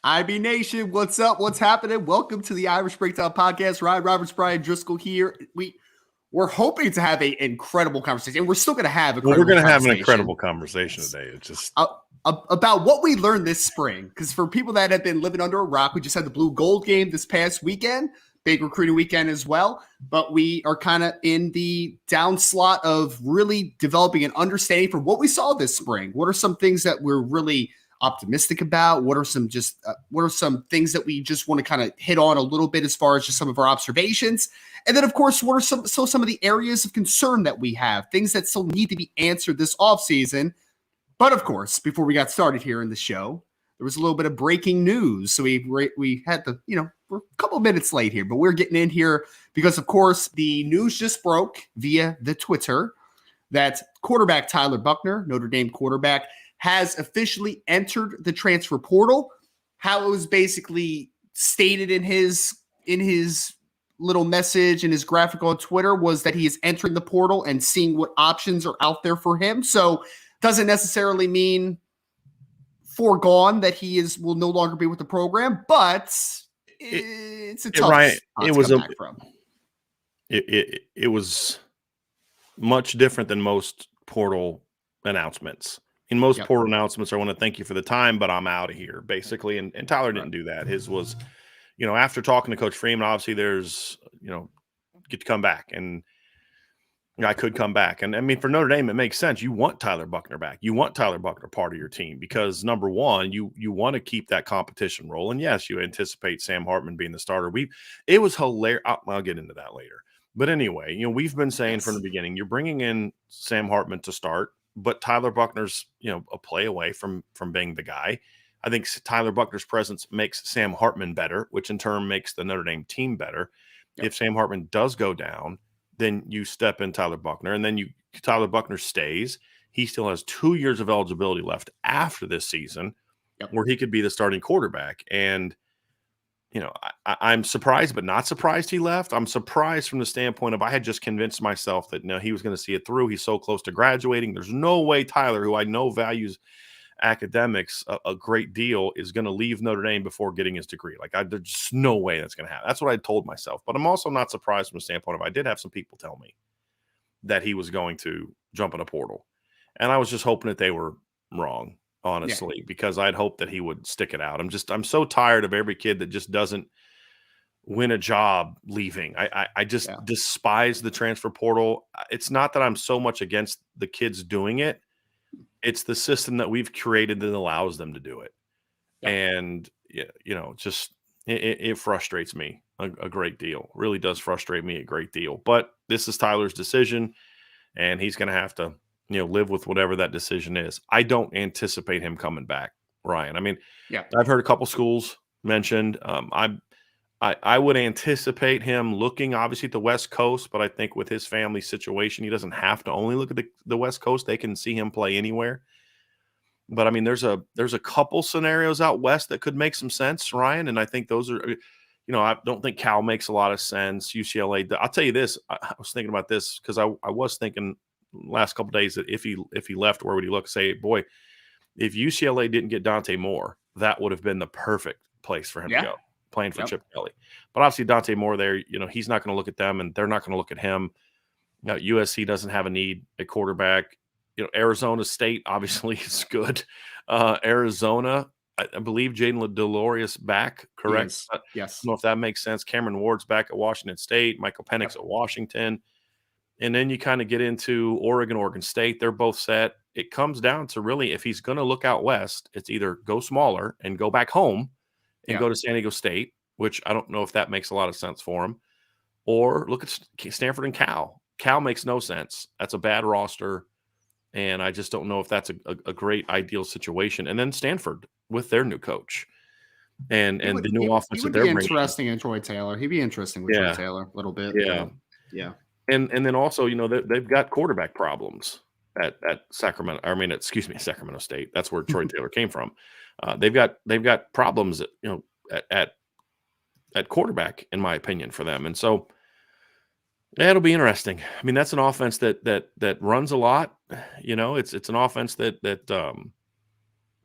IB Nation, what's up? What's happening? Welcome to the Irish Breakdown Podcast. Ryan Roberts, Brian Driscoll here. We're hoping to have an incredible conversation, and we're still going to have Well, we're going to have an conversation incredible conversation today. It's just about what we learned this spring. Because for people that have been living under a rock, we just had the Blue Gold game this past weekend, big recruiting weekend as well. But we are kind of in the down slot of really developing an understanding for what we saw this spring. What are some things that we're really optimistic about? What are some things that we just want to kind of hit on a little bit as far as just some of our observations? And then, of course, what are some of the areas of concern that we have, things that still need to be answered this offseason? But of course, before we got started here in the show, there was a little bit of breaking news. So we had to, we're a couple of minutes late here, but we're getting in here because, of course, the news just broke via the Twitter that quarterback Tyler Buchner, Notre Dame quarterback, has officially entered the transfer portal. How it was basically stated in his little message in his graphic on Twitter was that he is entering the portal and seeing what options are out there for him. So doesn't necessarily mean foregone that he will no longer be with the program, but it's a tough Ryan, spot to come back from. It was much different than most portal announcements. In most portal announcements, I want to thank you for the time, but I'm out of here, basically. And Tyler didn't do that. His was, after talking to Coach Freeman, obviously there's, get to come back. And I could come back. And I mean, for Notre Dame, it makes sense. You want Tyler Buchner back. You want Tyler Buchner part of your team because, number one, you want to keep that competition rolling. Yes, you anticipate Sam Hartman being the starter. It was hilarious. I'll get into that later. But anyway, we've been saying from the beginning, you're bringing in Sam Hartman to start, but Tyler Buchner's, a play away from being the guy. I think Tyler Buchner's presence makes Sam Hartman better, which in turn makes the Notre Dame team better. Yep. If Sam Hartman does go down, then you step in Tyler Buchner, and then Tyler Buchner stays. He still has 2 years of eligibility left after this season where he could be the starting quarterback. And, I'm surprised, but not surprised he left. I'm surprised from the standpoint of I had just convinced myself that, he was going to see it through. He's so close to graduating. There's no way Tyler, who I know values academics a great deal, is going to leave Notre Dame before getting his degree. There's just no way that's going to happen. That's what I told myself. But I'm also not surprised from the standpoint of I did have some people tell me that he was going to jump in a portal. And I was just hoping that they were wrong, honestly, because I'd hoped that he would stick it out. I'm so tired of every kid that just doesn't win a job leaving. I just despise the transfer portal. It's not that I'm so much against the kids doing it. It's the system that we've created that allows them to do it. And, it frustrates me a great deal. It really does frustrate me a great deal. But this is Tyler's decision, and he's going to have to, live with whatever that decision is. I don't anticipate him coming back, Ryan. I mean, I've heard a couple schools mentioned. I would anticipate him looking, obviously, at the West Coast, but I think with his family situation, he doesn't have to only look at the West Coast. They can see him play anywhere. But, I mean, there's a couple scenarios out west that could make some sense, Ryan, and I think those are I don't think Cal makes a lot of sense. UCLA, I'll tell you this. I was thinking about this because I was thinking last couple of days that if he left, where would he look? Say, boy, if UCLA didn't get Dante Moore, that would have been the perfect place for him to go. Playing for Chip Kelly. But obviously Dante Moore there, he's not going to look at them and they're not going to look at him. USC doesn't have a need at quarterback. Arizona State obviously is good. Arizona, I believe Jaden DeLauria's back, correct? Yes. I don't know if that makes sense. Cameron Ward's back at Washington State. Michael Penix at Washington. And then you kind of get into Oregon State. They're both set. It comes down to really, if he's going to look out west, it's either go smaller and go back home and go to San Diego State, which I don't know if that makes a lot of sense for him, or look at Stanford and Cal. Cal makes no sense. That's a bad roster, and I just don't know if that's a great ideal situation. And then Stanford with their new coach and the new offense that they're bringing. He would be interesting in Troy Taylor. He'd be interesting with Troy Taylor a little bit. Yeah. And then also, they've got quarterback problems at Sacramento. I mean, Sacramento State. That's where Troy Taylor came from. They've got problems, at quarterback, in my opinion, for them. And so it'll be interesting. I mean, that's an offense that runs a lot. It's an offense that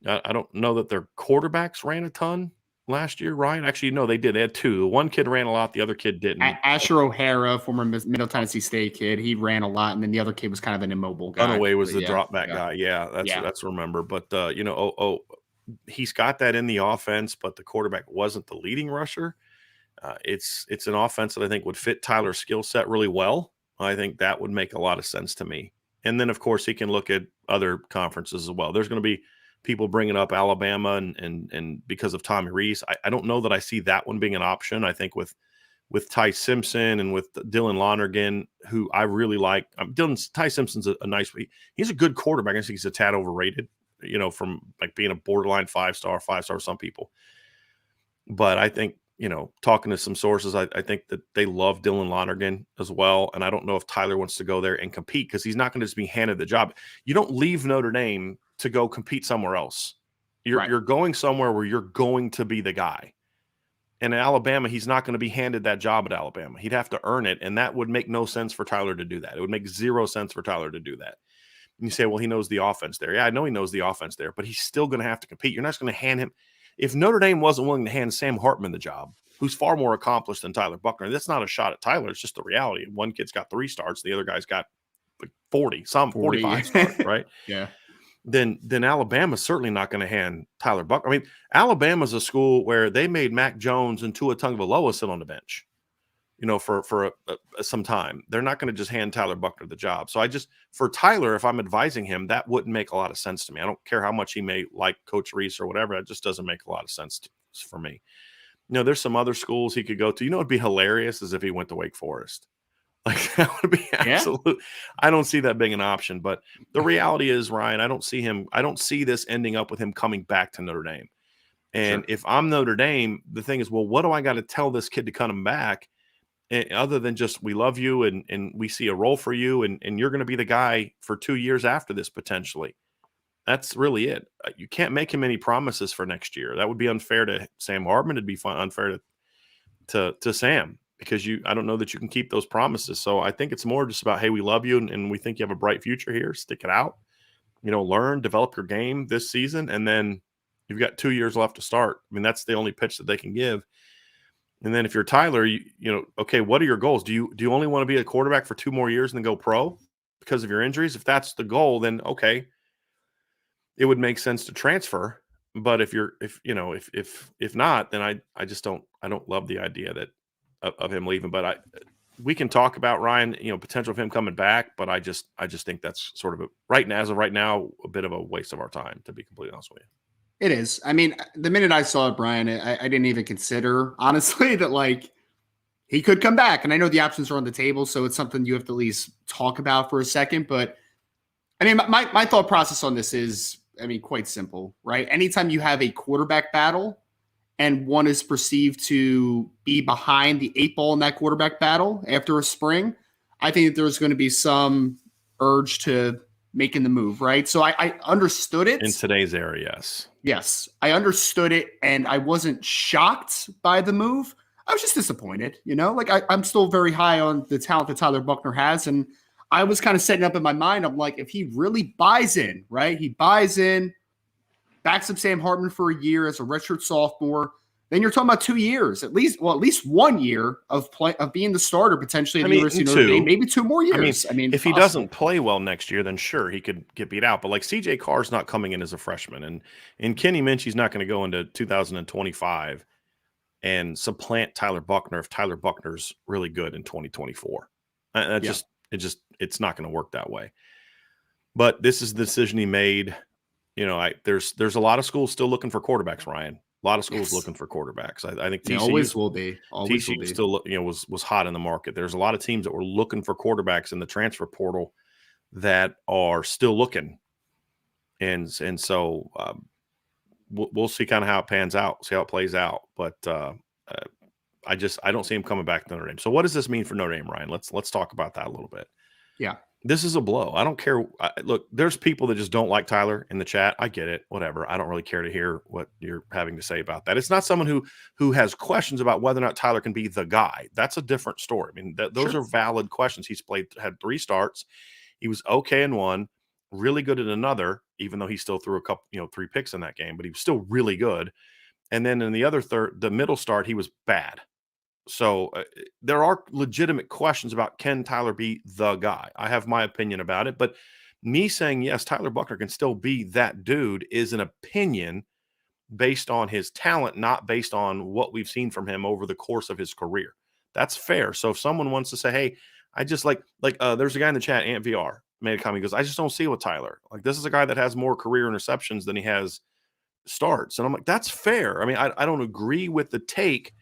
I don't know that their quarterbacks ran a ton last year, Ryan? Actually, no, they did. They had two. The one kid ran a lot. The other kid didn't. Asher O'Hara, former Middle Tennessee State kid, he ran a lot, and then the other kid was kind of an immobile guy. Dunaway was But the yeah, drop back yeah, guy. Yeah, yeah. that's remember. But he's got that in the offense, but the quarterback wasn't the leading rusher. It's an offense that I think would fit Tyler's skill set really well. I think that would make a lot of sense to me. And then, of course, he can look at other conferences as well. There's going to be people bringing up Alabama and because of Tommy Rees. I don't know that I see that one being an option. I think with Ty Simpson and with Dylan Lonergan, who I really like. Ty Simpson's a nice – he's a good quarterback. I think he's a tad overrated, from like being a borderline 5-star for some people. But I think, talking to some sources, I think that they love Dylan Lonergan as well. And I don't know if Tyler wants to go there and compete because he's not going to just be handed the job. You don't leave Notre Dame to go compete somewhere else. You're going somewhere where you're going to be the guy. And in Alabama, he's not going to be handed that job at Alabama. He'd have to earn it, and that would make no sense for Tyler to do that. It would make zero sense for Tyler to do that. And you say, well, he knows the offense there. Yeah, I know he knows the offense there, but he's still going to have to compete. You're not just going to hand him – if Notre Dame wasn't willing to hand Sam Hartman the job, who's far more accomplished than Tyler Buchner, that's not a shot at Tyler. It's just the reality. One kid's got 3 starts. The other guy's got like 45 starts, right? Yeah. Then Alabama's certainly not going to hand Tyler Buchner. I mean, Alabama's a school where they made Mac Jones and Tua Tagovailoa sit on the bench, for some time. They're not going to just hand Tyler Buchner the job. So for Tyler, if I'm advising him, that wouldn't make a lot of sense to me. I don't care how much he may like Coach Reese or whatever. It just doesn't make a lot of sense for me. There's some other schools he could go to. It'd be hilarious as if he went to Wake Forest. Like that would be absolute. Yeah. I don't see that being an option, but the reality is, Ryan, I don't see this ending up with him coming back to Notre Dame. And if I'm Notre Dame, the thing is, well, what do I got to tell this kid to come back? Other than just, we love you and we see a role for you and you're going to be the guy for 2 years after this, potentially. That's really it. You can't make him any promises for next year. That would be unfair to Sam Hartman. It'd be unfair to Sam. Because I don't know that you can keep those promises. So I think it's more just about, hey, we love you and we think you have a bright future here. Stick it out, learn, develop your game this season. And then you've got 2 years left to start. I mean, that's the only pitch that they can give. And then if you're Tyler, okay, what are your goals? Do you only want to be a quarterback for 2 more years and then go pro because of your injuries? If that's the goal, then okay, it would make sense to transfer. But if not, then I just don't love the idea of him leaving. But we can talk about Ryan, potential of him coming back, but I just think that's sort of as of right now, a bit of a waste of our time, to be completely honest with you. It is. I mean, the minute I saw it, Brian, I didn't even consider, honestly, that like he could come back. And I know the options are on the table, so it's something you have to at least talk about for a second. But I mean, my thought process on this is, quite simple, right? Anytime you have a quarterback battle and one is perceived to be behind the 8 ball in that quarterback battle after a spring, I think that there's going to be some urge to making the move, right? So I understood it. In today's era, yes. Yes, I understood it, and I wasn't shocked by the move. I was just disappointed, Like I'm still very high on the talent that Tyler Buchner has, and I was kind of setting up in my mind, I'm like, if he really buys in, right? He buys in, backs up Sam Hartman for a year as a redshirt sophomore, then you're talking about 2 years, at least 1 year of being the starter potentially at the University of Notre Dame, maybe 2 more years. If he doesn't play well next year, then sure, he could get beat out. But like CJ Carr's not coming in as a freshman, and Kenny Minchie's not going to go into 2025 and supplant Tyler Buchner if Tyler Buchner's really good in 2024. It's not going to work that way. But this is the decision he made. There's a lot of schools still looking for quarterbacks, Ryan. A lot of schools looking for quarterbacks. I think TCU always will be. TCU still, was hot in the market. There's a lot of teams that were looking for quarterbacks in the transfer portal that are still looking, and so we'll see kind of how it pans out, see how it plays out. But I don't see him coming back to Notre Dame. So what does this mean for Notre Dame, Ryan? Let's talk about that a little bit. Yeah. This is a blow. I don't care. Look, there's people that just don't like Tyler in the chat. I get it. Whatever. I don't really care to hear what you're having to say about that. It's not someone who has questions about whether or not Tyler can be the guy. That's a different story. I mean, those are valid questions. He's had 3 starts. He was okay in one, really good in another, even though he still threw a couple, 3 picks in that game, but he was still really good. And then in the other third, the middle start, he was bad. So there are legitimate questions about, can Tyler be the guy? I have my opinion about it, but me saying yes, Tyler Buchner can still be that dude is an opinion based on his talent, not based on what we've seen from him over the course of his career. That's fair. So if someone wants to say, hey, I just there's a guy in the chat, Ant VR, made a comment. He goes, I just don't see with Tyler. Like, this is a guy that has more career interceptions than he has starts. And I'm like, that's fair. I mean, I don't agree with the take,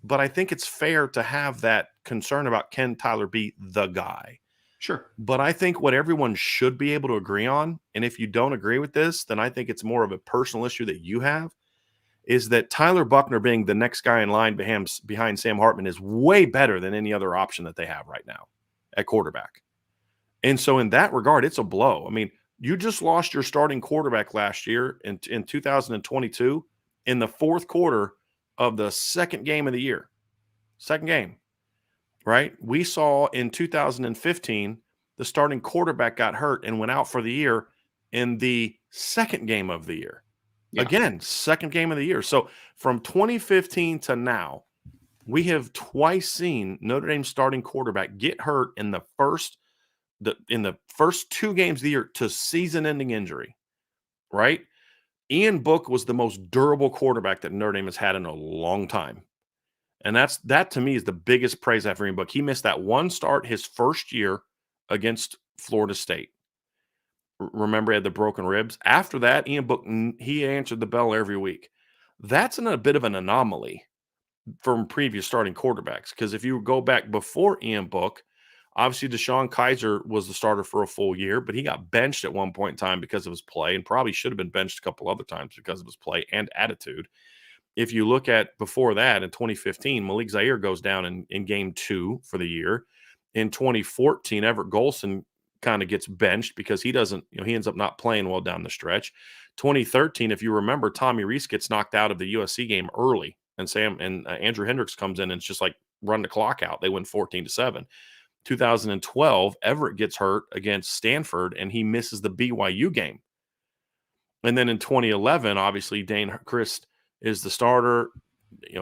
but I think it's fair to have that concern about, can Tyler be the guy? Sure. But I think what everyone should be able to agree on, and if you don't agree with this, then I think it's more of a personal issue that you have, is that Tyler Buchner being the next guy in line behind Sam Hartman is way better than any other option that they have right now at quarterback. And so in that regard, it's a blow. I mean, you just lost your starting quarterback last year in 2022 in the fourth quarter of the second game of the year. Second game, right? We saw in 2015, the starting quarterback got hurt and went out for the year in the second game of the year. Yeah. Again, second game of the year. So from 2015 to now, we have twice seen Notre Dame starting quarterback get hurt in the first 2 games of the year to season-ending injury, right? Ian Book was the most durable quarterback that Notre Dame has had in a long time. And that to me is the biggest praise I have for Ian Book. He missed that one start his first year against Florida State. Remember, he had the broken ribs. After that, Ian Book, he answered the bell every week. That's a bit of an anomaly from previous starting quarterbacks, because if you go back before Ian Book, obviously DeShone Kizer was the starter for a full year, but he got benched at one point in time because of his play, and probably should have been benched a couple other times because of his play and attitude. If you look at before that, in 2015, Malik Zaire goes down in game 2 for the year. In 2014, Everett Golson kind of gets benched because he ends up not playing well down the stretch. 2013, if you remember, Tommy Rees gets knocked out of the USC game early, and Andrew Hendricks comes in and it's just like run the clock out. They win 14-7. 2012, Everett gets hurt against Stanford and he misses the BYU game. And then in 2011, obviously Dane Christ is the starter.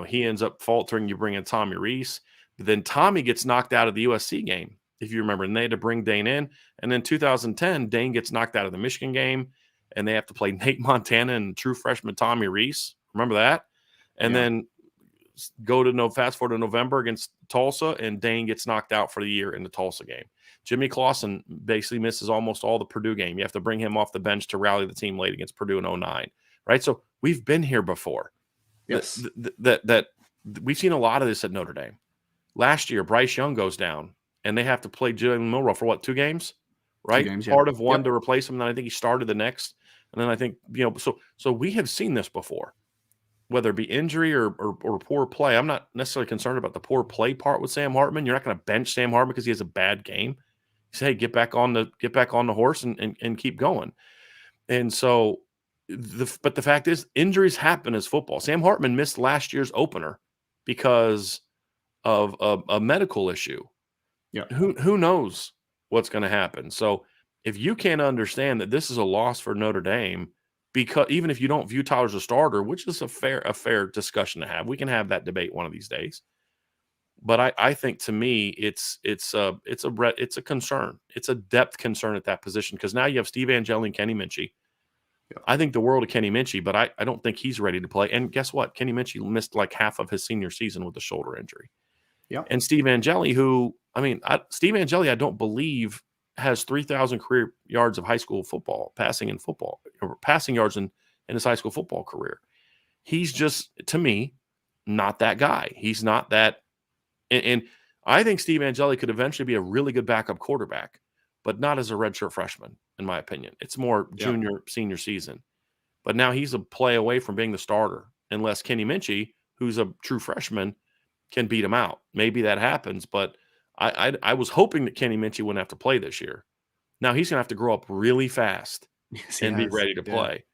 He ends up faltering. You bring in Tommy Rees. But then Tommy gets knocked out of the USC game, if you remember, and they had to bring Dane in. And then 2010, Dane gets knocked out of the Michigan game, and they have to play Nate Montana and true freshman Tommy Rees. Remember that? And then fast forward to November against Tulsa, and Dane gets knocked out for the year in the Tulsa game. Jimmy Clausen basically misses almost all the Purdue game. You have to bring him off the bench to rally the team late against Purdue in 2009, right? So we've been here before. Yes. That we've seen a lot of this at Notre Dame. Last year, Bryce Young goes down, and they have to play Jalen Milroe for 2 games, right? 2 games, Part of one to replace him, and then I think he started the next. And then I think, so we have seen this before, whether it be injury or poor play. I'm not necessarily concerned about the poor play part with Sam Hartman. You're not going to bench Sam Hartman because he has a bad game. You say, hey, get back on the horse and keep going. And so, but the fact is, injuries happen as football. Sam Hartman missed last year's opener because of a medical issue. Yeah. Who knows what's going to happen? So if you can't understand that this is a loss for Notre Dame, because even if you don't view Tyler as a starter, which is a fair discussion to have, we can have that debate one of these days. But I think, to me, it's a concern. It's a depth concern at that position, because now you have Steve Angeli and Kenny Minchey. Yeah. I think the world of Kenny Minchey, but I don't think he's ready to play. And guess what? Kenny Minchey missed like half of his senior season with a shoulder injury. Yeah. And Steve Angeli, I don't believe has 3,000 career yards of high school football, passing yards in his high school football career. He's just, to me, not that guy. He's not that. And I think Steve Angeli could eventually be a really good backup quarterback, but not as a redshirt freshman, in my opinion. It's more junior, senior season. But now he's a play away from being the starter, unless Kenny Minchey, who's a true freshman, can beat him out. Maybe that happens, but I was hoping that Kenny Minchey wouldn't have to play this year. Now he's going to have to grow up really fast and be ready to play.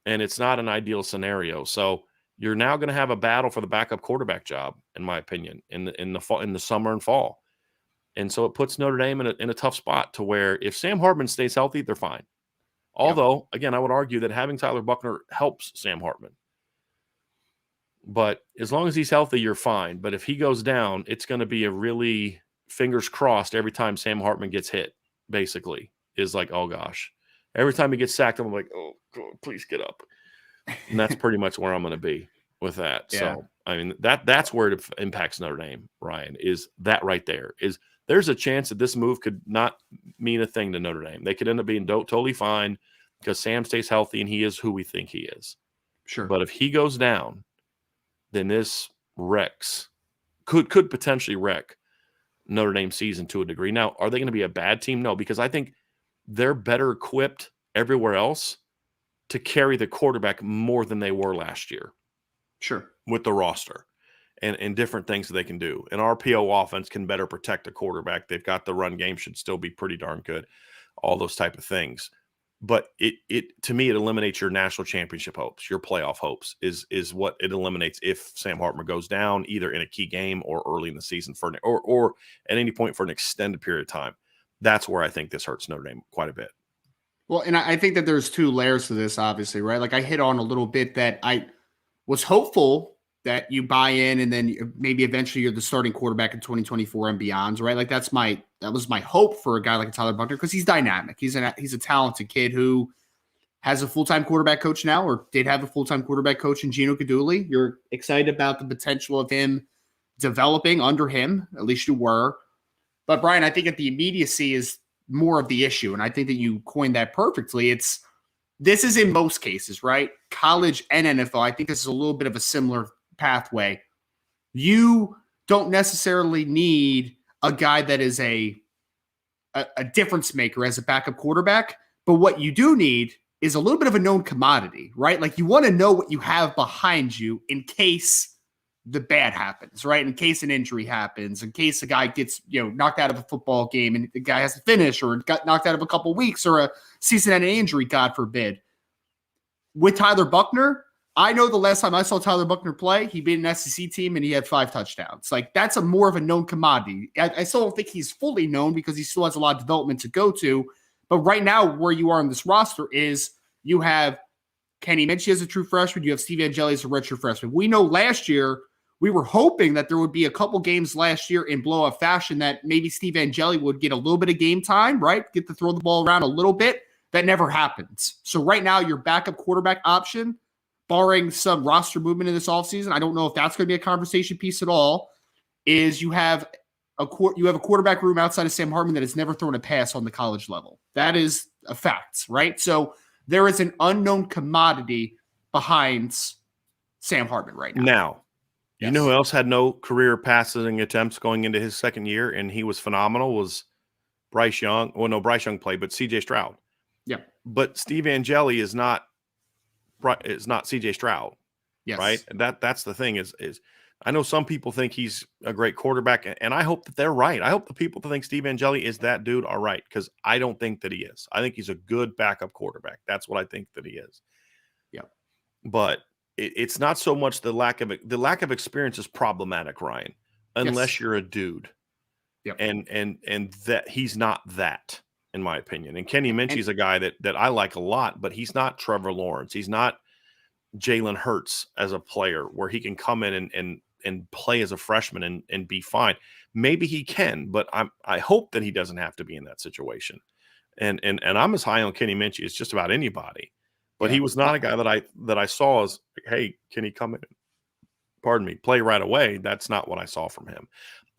And it's not an ideal scenario. So you're now going to have a battle for the backup quarterback job, in my opinion, in the summer and fall. And so it puts Notre Dame in a tough spot, to where if Sam Hartman stays healthy, they're fine. Although, again, I would argue that having Tyler Buchner helps Sam Hartman. But as long as he's healthy, you're fine. But if he goes down, it's going to be a really fingers crossed every time Sam Hartman gets hit, basically, is like, oh gosh. Every time he gets sacked, I'm like, oh, God, please get up. And that's pretty much where I'm going to be with that. Yeah. So, I mean, that's where it impacts Notre Dame, Ryan, is that right there. Is there's a chance that this move could not mean a thing to Notre Dame. They could end up being totally fine because Sam stays healthy and he is who we think he is. Sure. But if he goes down, then this wrecks, could potentially wreck Notre Dame season to a degree. Now, are they going to be a bad team? No, because I think they're better equipped everywhere else to carry the quarterback more than they were last year. Sure. With the roster and different things that they can do. An RPO offense can better protect the quarterback. They've got the run game, should still be pretty darn good, all those type of things. But it to me, it eliminates your national championship hopes, your playoff hopes is what it eliminates if Sam Hartman goes down either in a key game or early in the season or at any point for an extended period of time. That's where I think this hurts Notre Dame quite a bit. Well, and I think that there's two layers to this, obviously, right? Like I hit on a little bit that I was hopeful that you buy in and then maybe eventually you're the starting quarterback in 2024 and beyond, right? Like that was my hope for a guy like Tyler Buchner because he's dynamic. He's a talented kid who has a full-time quarterback coach now or did have a full-time quarterback coach in Gino Caduli. You're excited about the potential of him developing under him, at least you were. But Brian, I think that the immediacy is more of the issue. And I think that you coined that perfectly. This is in most cases, right? College and NFL. I think this is a little bit of a similar pathway. You don't necessarily need a guy that is a difference maker as a backup quarterback, but what you do need is a little bit of a known commodity, right? Like you want to know what you have behind you in case the bad happens, right? In case an injury happens, in case a guy gets, knocked out of a football game and the guy has to finish or got knocked out of a couple weeks or a season-ending injury, God forbid. With Tyler Buchner, I know the last time I saw Tyler Buchner play, he beat an SEC team and he had 5 touchdowns. Like that's more of a known commodity. I still don't think he's fully known because he still has a lot of development to go to. But right now, where you are on this roster is you have Kenny Minchie as a true freshman. You have Steve Angeli as a redshirt freshman. We know last year we were hoping that there would be a couple games last year in blowout fashion that maybe Steve Angeli would get a little bit of game time, right? Get to throw the ball around a little bit. That never happens. So right now, your backup quarterback option, barring some roster movement in this offseason, I don't know if that's going to be a conversation piece at all, is you have a quarterback room outside of Sam Hartman that has never thrown a pass on the college level. That is a fact, right? So there is an unknown commodity behind Sam Hartman right now. Now, you know who else had no career passing attempts going into his second year, and he was phenomenal, was Bryce Young. Well, no, Bryce Young played, but CJ Stroud. Yeah. But Steve Angeli is not CJ Stroud. Yes. Right? And that's the thing is I know some people think he's a great quarterback, and I hope that they're right. I hope the people that think Steve Angeli is that dude are right, because I don't think that he is. I think he's a good backup quarterback. That's what I think that he is. Yeah. But it's not so much the lack of experience is problematic, Ryan, unless you're a dude. Yep. And that he's not that, in my opinion. And Kenny Minchie's a guy that I like a lot, but he's not Trevor Lawrence. He's not Jalen Hurts as a player where he can come in and play as a freshman and be fine. Maybe he can, but I hope that he doesn't have to be in that situation. And I'm as high on Kenny Minchie as just about anybody. But he was not a guy that I saw as, hey, can he come in, play right away? That's not what I saw from him.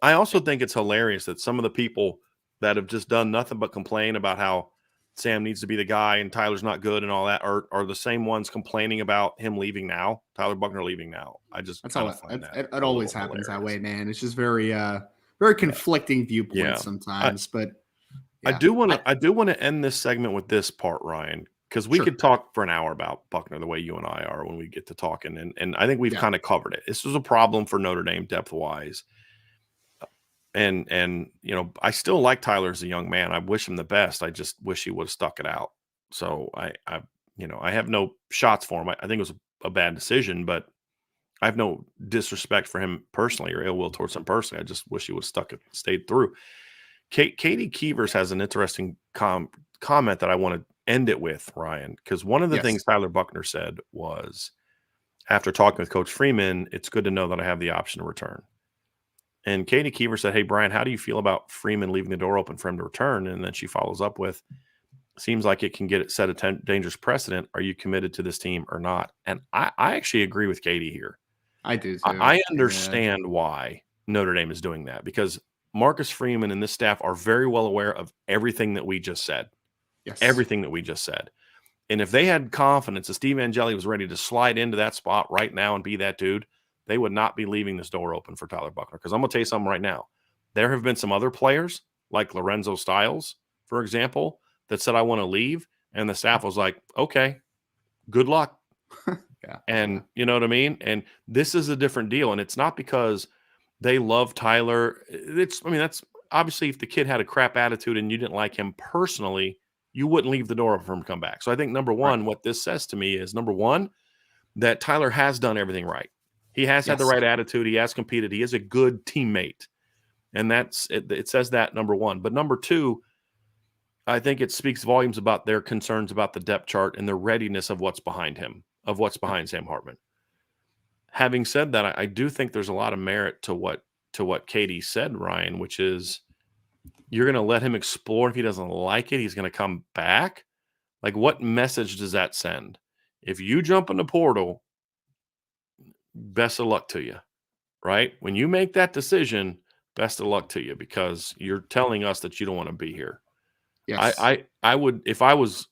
I also think it's hilarious that some of the people that have just done nothing but complain about how Sam needs to be the guy and Tyler's not good and all that are the same ones complaining about him leaving now, Tyler Buchner leaving now. I just find that it always happens that way, man. It's just very very conflicting viewpoints sometimes. But I do want to end this segment with this part, Ryan, because we could talk for an hour about Buchner the way you and I are when we get to talking, and I think we've kind of covered it. This was a problem for Notre Dame depth wise. And I still like Tyler as a young man. I wish him the best. I just wish he would have stuck it out. So I have no shots for him. I think it was a bad decision, but I have no disrespect for him personally or ill will towards him personally. I just wish he would have stayed through. Katie Keevers has an interesting comment that I want to end it with, Ryan, because one of the things Tyler Buchner said was after talking with Coach Freeman, it's good to know that I have the option to return. And Katie Keever said, hey, Brian, how do you feel about Freeman leaving the door open for him to return? And then she follows up with, seems like it can set a dangerous precedent. Are you committed to this team or not? And I actually agree with Katie here. I do too. I understand why Notre Dame is doing that, because Marcus Freeman and this staff are very well aware of everything that we just said. Yes. Everything that we just said. And if they had confidence that Steve Angeli was ready to slide into that spot right now and be that dude, they would not be leaving this door open for Tyler Buchner. Because I'm going to tell you something right now. There have been some other players, like Lorenzo Styles, for example, that said, I want to leave. And the staff was like, okay, good luck. Yeah. And you know what I mean? And this is a different deal. And it's not because they love Tyler. That's obviously, if the kid had a crap attitude and you didn't like him personally, you wouldn't leave the door open for him to come back. So I think, number one, what this says to me is, number one, that Tyler has done everything right. He has had the right attitude. He has competed. He is a good teammate. And that's it says that, number one. But number two, I think it speaks volumes about their concerns about the depth chart and the readiness of what's behind him, of what's behind Sam Hartman. Having said that, I do think there's a lot of merit to what Katie said, Ryan, which is you're going to let him explore. If he doesn't like it, he's going to come back. Like, what message does that send? If you jump in the portal, best of luck to you, right? When you make that decision, best of luck to you, because you're telling us that you don't want to be here. Yes. I would, if I was,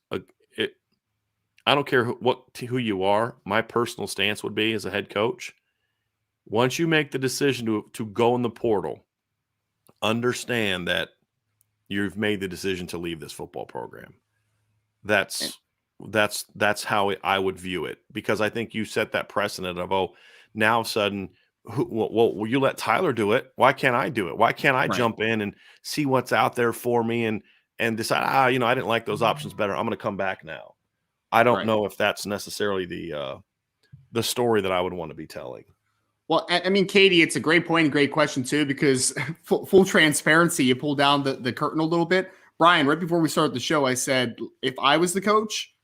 I don't care who you are. My personal stance would be, as a head coach, once you make the decision to go in the portal, understand that you've made the decision to leave this football program. That's how I would view it, because I think you set that precedent of, now all of a sudden, well, you let Tyler do it. Why can't I do it? Why can't I jump in and see what's out there for me and decide, I didn't like those options better. I'm going to come back now. I don't know if that's necessarily the story that I would want to be telling. Well, I mean, Katie, it's a great point and great question too, because full transparency, you pull down the curtain a little bit. Brian, right before we started the show, I said, if I was the coach,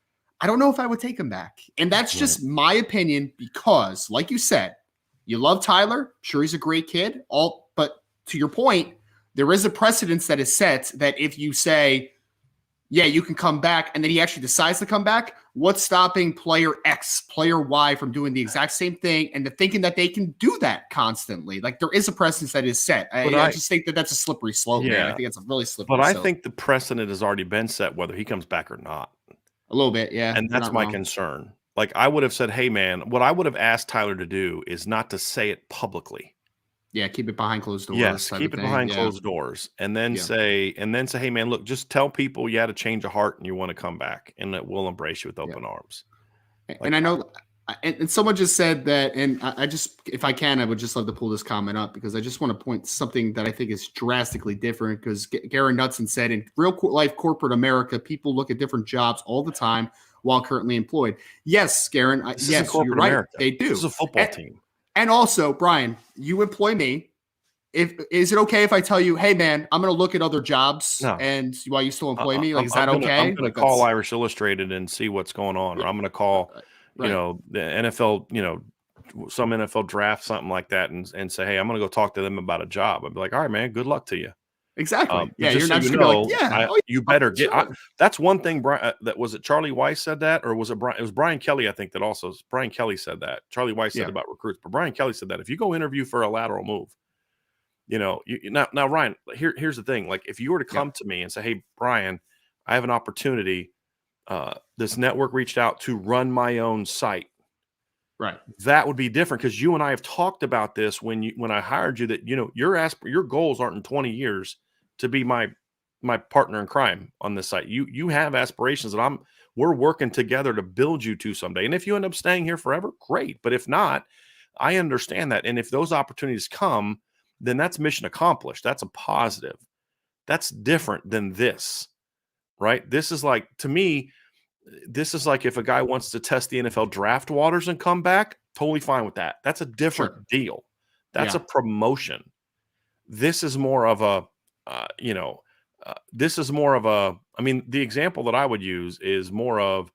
I don't know if I would take him back. And that's just my opinion, because like you said, you love Tyler. Sure, he's a great kid. But to your point, there is a precedence that is set that if you say, yeah, you can come back, and then he actually decides to come back, what's stopping player X, player Y from doing the exact same thing and thinking that they can do that constantly? Like, there is a precedence that is set. I just think that that's a slippery slope, man. I think it's a really slippery slope. But I think the precedent has already been set whether he comes back or not. A little bit, yeah. And that's my concern. Like, I would have said, hey, man, what I would have asked Tyler to do is not to say it publicly. Yeah, keep it behind closed doors. Yes, keep it behind closed doors, and then say, hey, man, look, just tell people you had a change of heart and you want to come back, and that we'll embrace you with open arms. And I know, and someone just said that, and I just, if I can, I would just love to pull this comment up, because I just want to point something that I think is drastically different. Because Garen Knutson said, in real life corporate America, people look at different jobs all the time while currently employed. Yes, Garen. Yes, you're right. America. They do. This is a football team. And also, Brian, you employ me. Is it okay if I tell you, hey, man, I'm going to look at other jobs and while you still employ me? Like, is that okay? I'm going to call Irish Illustrated and see what's going on. Or I'm going to call, the NFL, some NFL draft, something like that, and say, hey, I'm going to go talk to them about a job. I'd be like, all right, man, good luck to you. Exactly. You're not just going to be like, you better get. That's one thing. Brian, that was it. Charlie Weiss said that, or was it Brian? It was Brian Kelly, I think. That also Brian Kelly said that. Charlie Weiss said about recruits, but Brian Kelly said that if you go interview for a lateral move, now Ryan, here's the thing. Like, if you were to come to me and say, hey, Brian, I have an opportunity. This network reached out to run my own site. Right. That would be different, because you and I have talked about this when I hired you, that your goals aren't in 20 years to be my partner in crime on this site. You have aspirations that we're working together to build you to someday. And if you end up staying here forever, great. But if not, I understand that. And if those opportunities come, then that's mission accomplished. That's a positive. That's different than this, right? This is like, to me, this is like if a guy wants to test the NFL draft waters and come back, totally fine with that. That's a different deal. That's a promotion. This is more of a, I mean, the example that I would use is more of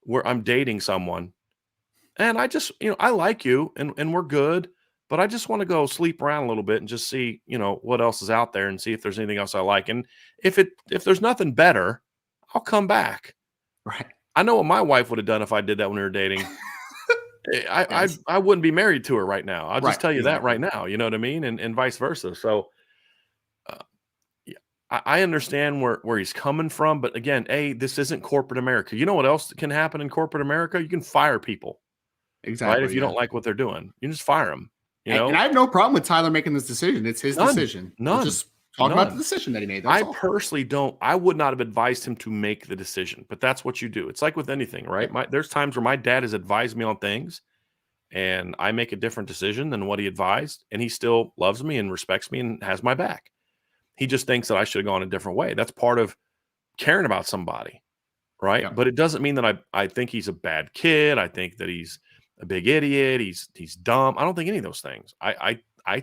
where I'm dating someone And I just, I like you and we're good, but I just want to go sleep around a little bit and just see, what else is out there and see if there's anything else I like. And if there's nothing better, I'll come back. Right. I know what my wife would have done if I did that when we were dating. Yes. I wouldn't be married to her right now. I'll Right. just tell you that Exactly. right now. You know what I mean? And vice versa. So uh, yeah, I understand where he's coming from, but again, this isn't corporate America. You know what else can happen in corporate America? You can fire people, right? If Exactly. you Yeah. don't like what they're doing, you just fire them. And I have no problem with Tyler making this decision. It's his None, decision. We're none, just talking about the none. decision that he made. That's I all. personally I would not have advised him to make the decision, but that's what you do. It's like with anything, right? Yep. There's times where my dad has advised me on things and I make a different decision than what he advised, and he still loves me and respects me and has my back. He just thinks that I should have gone a different way. That's part of caring about somebody, right? Yep. But it doesn't mean that I think he's a bad kid. I think that he's a big idiot. He's dumb. I don't think any of those things. I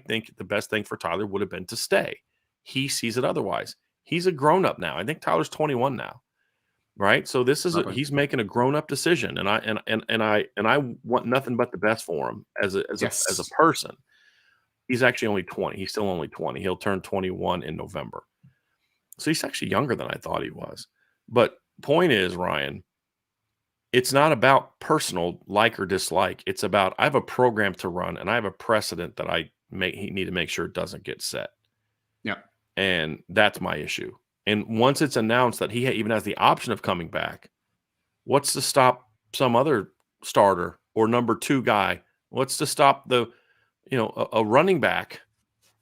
think the best thing for Tyler would have been to stay. He sees it otherwise. He's a grown up now. I think Tyler's 21 now, right? So Perfect. he's making a grown up decision, and I want nothing but the best for him as a Yes. person. He's actually only 20. He's still only 20. He'll turn 21 in November. So he's actually younger than I thought he was. But point is, Ryan, it's not about personal like or dislike. It's about I have a program to run and I have a precedent that need to make sure it doesn't get set. Yeah. And that's my issue. And once it's announced that he even has the option of coming back, what's to stop some other starter or number 2 guy? What's to stop a running back,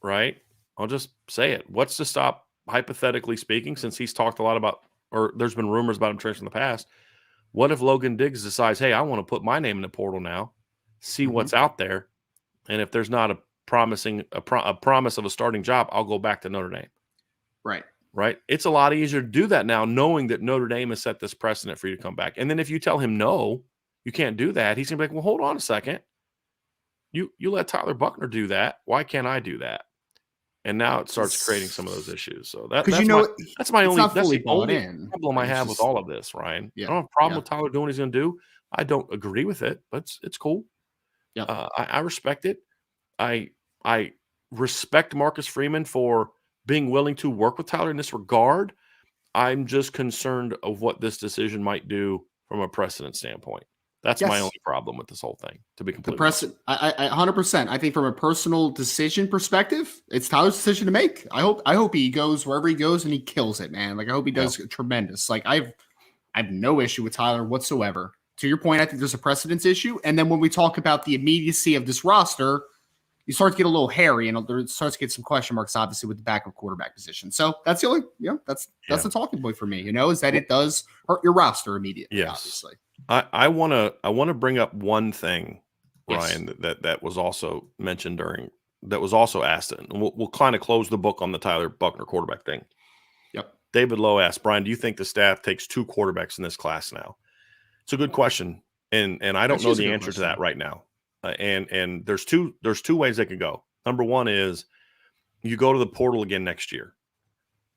right? I'll just say it. What's to stop, hypothetically speaking, since he's talked a lot about, or there's been rumors about him transferring in the past, what if Logan Diggs decides, hey, I want to put my name in the portal now, see what's out there, and if there's not a promise of a starting job, I'll go back to Notre Dame. Right. Right? It's a lot easier to do that now, knowing that Notre Dame has set this precedent for you to come back. And then if you tell him no, you can't do that, he's gonna be like, well, hold on a second. You let Tyler Buckner do that. Why can't I do that? And now it starts creating some of those issues. So that's Because that's the bought only in. problem I have with all of this, Ryan. Yeah. I don't have a problem with Tyler doing what he's going to do. I don't agree with it, but it's cool. Yeah. I respect it. I respect Marcus Freeman for being willing to work with Tyler in this regard. I'm just concerned of what this decision might do from a precedent standpoint. That's my only problem with this whole thing, to be completely honest. I 100%. I think from a personal decision perspective, it's Tyler's decision to make. I hope he goes wherever he goes and he kills it, man. Like I hope he does tremendous. Like I have no issue with Tyler whatsoever. To your point, I think there's a precedence issue. And then when we talk about the immediacy of this roster, you start to get a little hairy and there starts to get some question marks, obviously, with the backup quarterback position. So that's the only, that's the talking point for me, is that it does hurt your roster immediately, obviously. I want to bring up one thing, Ryan, that was also mentioned that was also asked, and we'll kind of close the book on the Tyler Buckner quarterback thing. Yep. David Lowe asked, Brian, do you think the staff takes 2 quarterbacks in this class now? It's a good question, and I don't know the answer to that right now. And there's two ways they could go. Number one is you go to the portal again next year.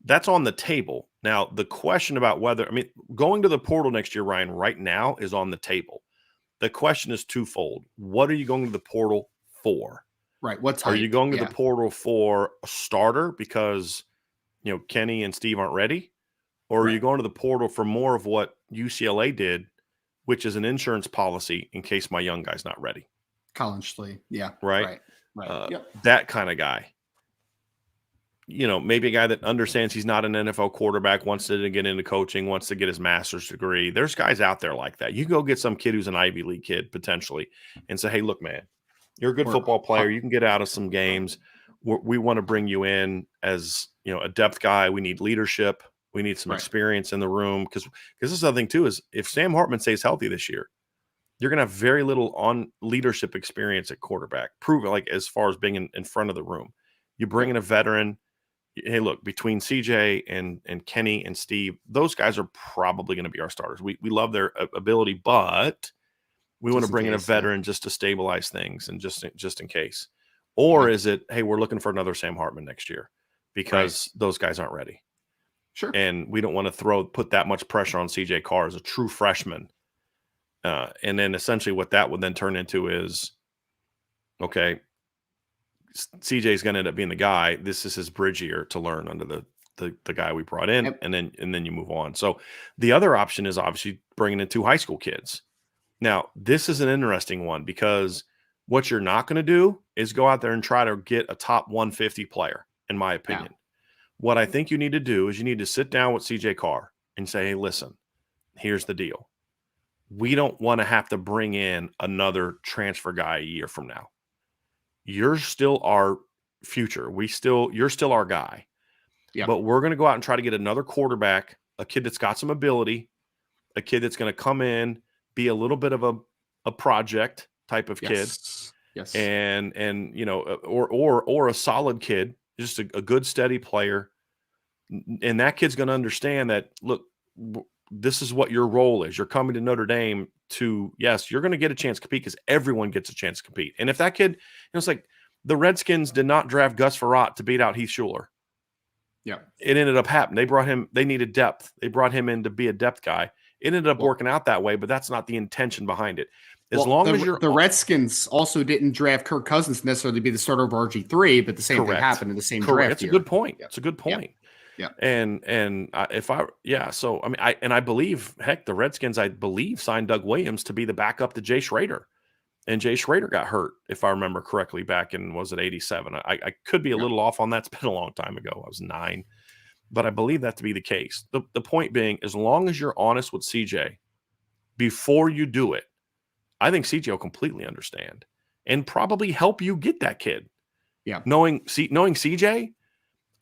That's on the table. Now, the question about going to the portal next year, Ryan, right now is on the table. The question is twofold. What are you going to the portal for? Right. What type? Are you going to the portal for a starter because, Kenny and Steve aren't ready? Or are you going to the portal for more of what UCLA did, which is an insurance policy in case my young guy's not ready? Colin Schley. Yeah. Right. Yep. That kind of guy. Maybe a guy that understands he's not an NFL quarterback, wants to get into coaching, wants to get his master's degree. There's guys out there like that. You go get some kid who's an Ivy League kid potentially and say, hey, look, man, you're a good football player. You can get out of some games. We want to bring you in as, a depth guy. We need leadership. We need some experience in the room. Because this is the other thing too, is if Sam Hartman stays healthy this year, you're going to have very little on leadership experience at quarterback. Prove it, like as far as being in front of the room. You bring in a veteran. Hey, look, between CJ and Kenny and Steve, those guys are probably going to be our starters. We love their ability, but we want to bring in a veteran just to stabilize things and just in case. Or is it, hey, we're looking for another Sam Hartman next year because those guys aren't ready. Sure. And we don't want to put that much pressure on CJ Carr as a true freshman And then essentially what that would then turn into is, okay, CJ's going to end up being the guy. This is his bridge year to learn under the guy we brought in, Yep. and then you move on. So the other option is obviously bringing in 2 high school kids. Now, this is an interesting one because what you're not going to do is go out there and try to get a top 150 player, in my opinion. Yeah. What I think you need to do is you need to sit down with CJ Carr and say, hey, listen, here's the deal. We don't want to have to bring in another transfer guy a year from now. You're still our future. You're still our guy. Yeah. But we're going to go out and try to get another quarterback, a kid that's got some ability, a kid that's going to come in, be a little bit of a project type of kid. Yes. And or a solid kid, just a good steady player. And that kid's going to understand that, look, this is what your role is. You're coming to Notre Dame to, yes, you're going to get a chance to compete because everyone gets a chance to compete. And if that kid, it's like the Redskins did not draft Gus Frerotte to beat out Heath Schuler. Yeah. It ended up happening. They needed depth. They brought him in to be a depth guy. It ended up working out that way, but that's not the intention behind it. As long as the Redskins also didn't draft Kirk Cousins necessarily to be the starter of RG3, but the same thing happened in the same draft. It's a good point. It's a good point. Yeah. So I mean, I believe, heck, the Redskins, I believe, signed Doug Williams to be the backup to Jay Schrader, and Jay Schrader got hurt, if I remember correctly, back in, was it 87? I could be a little off on that. It's been a long time ago. I was 9, but I believe that to be the case. The point being, as long as you're honest with CJ before you do it, I think CJ will completely understand and probably help you get that kid. Yeah. Knowing CJ,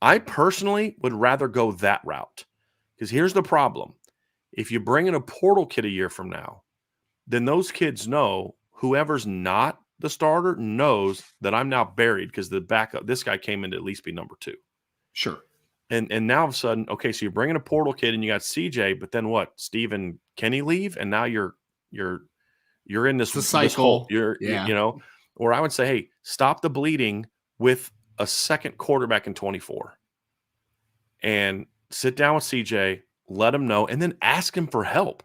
I personally would rather go that route, because here's the problem. If you bring in a portal kid a year from now, then those kids know, whoever's not the starter knows that I'm now buried because the backup, this guy came in to at least be number 2. Sure. And now all of a sudden, okay, so you're bringing a portal kid and you got CJ, but then what? Steve and Kenny leave, and now you're in this cycle. Or I would say, hey, stop the bleeding with a second quarterback in 24 and sit down with CJ, let him know, and then ask him for help.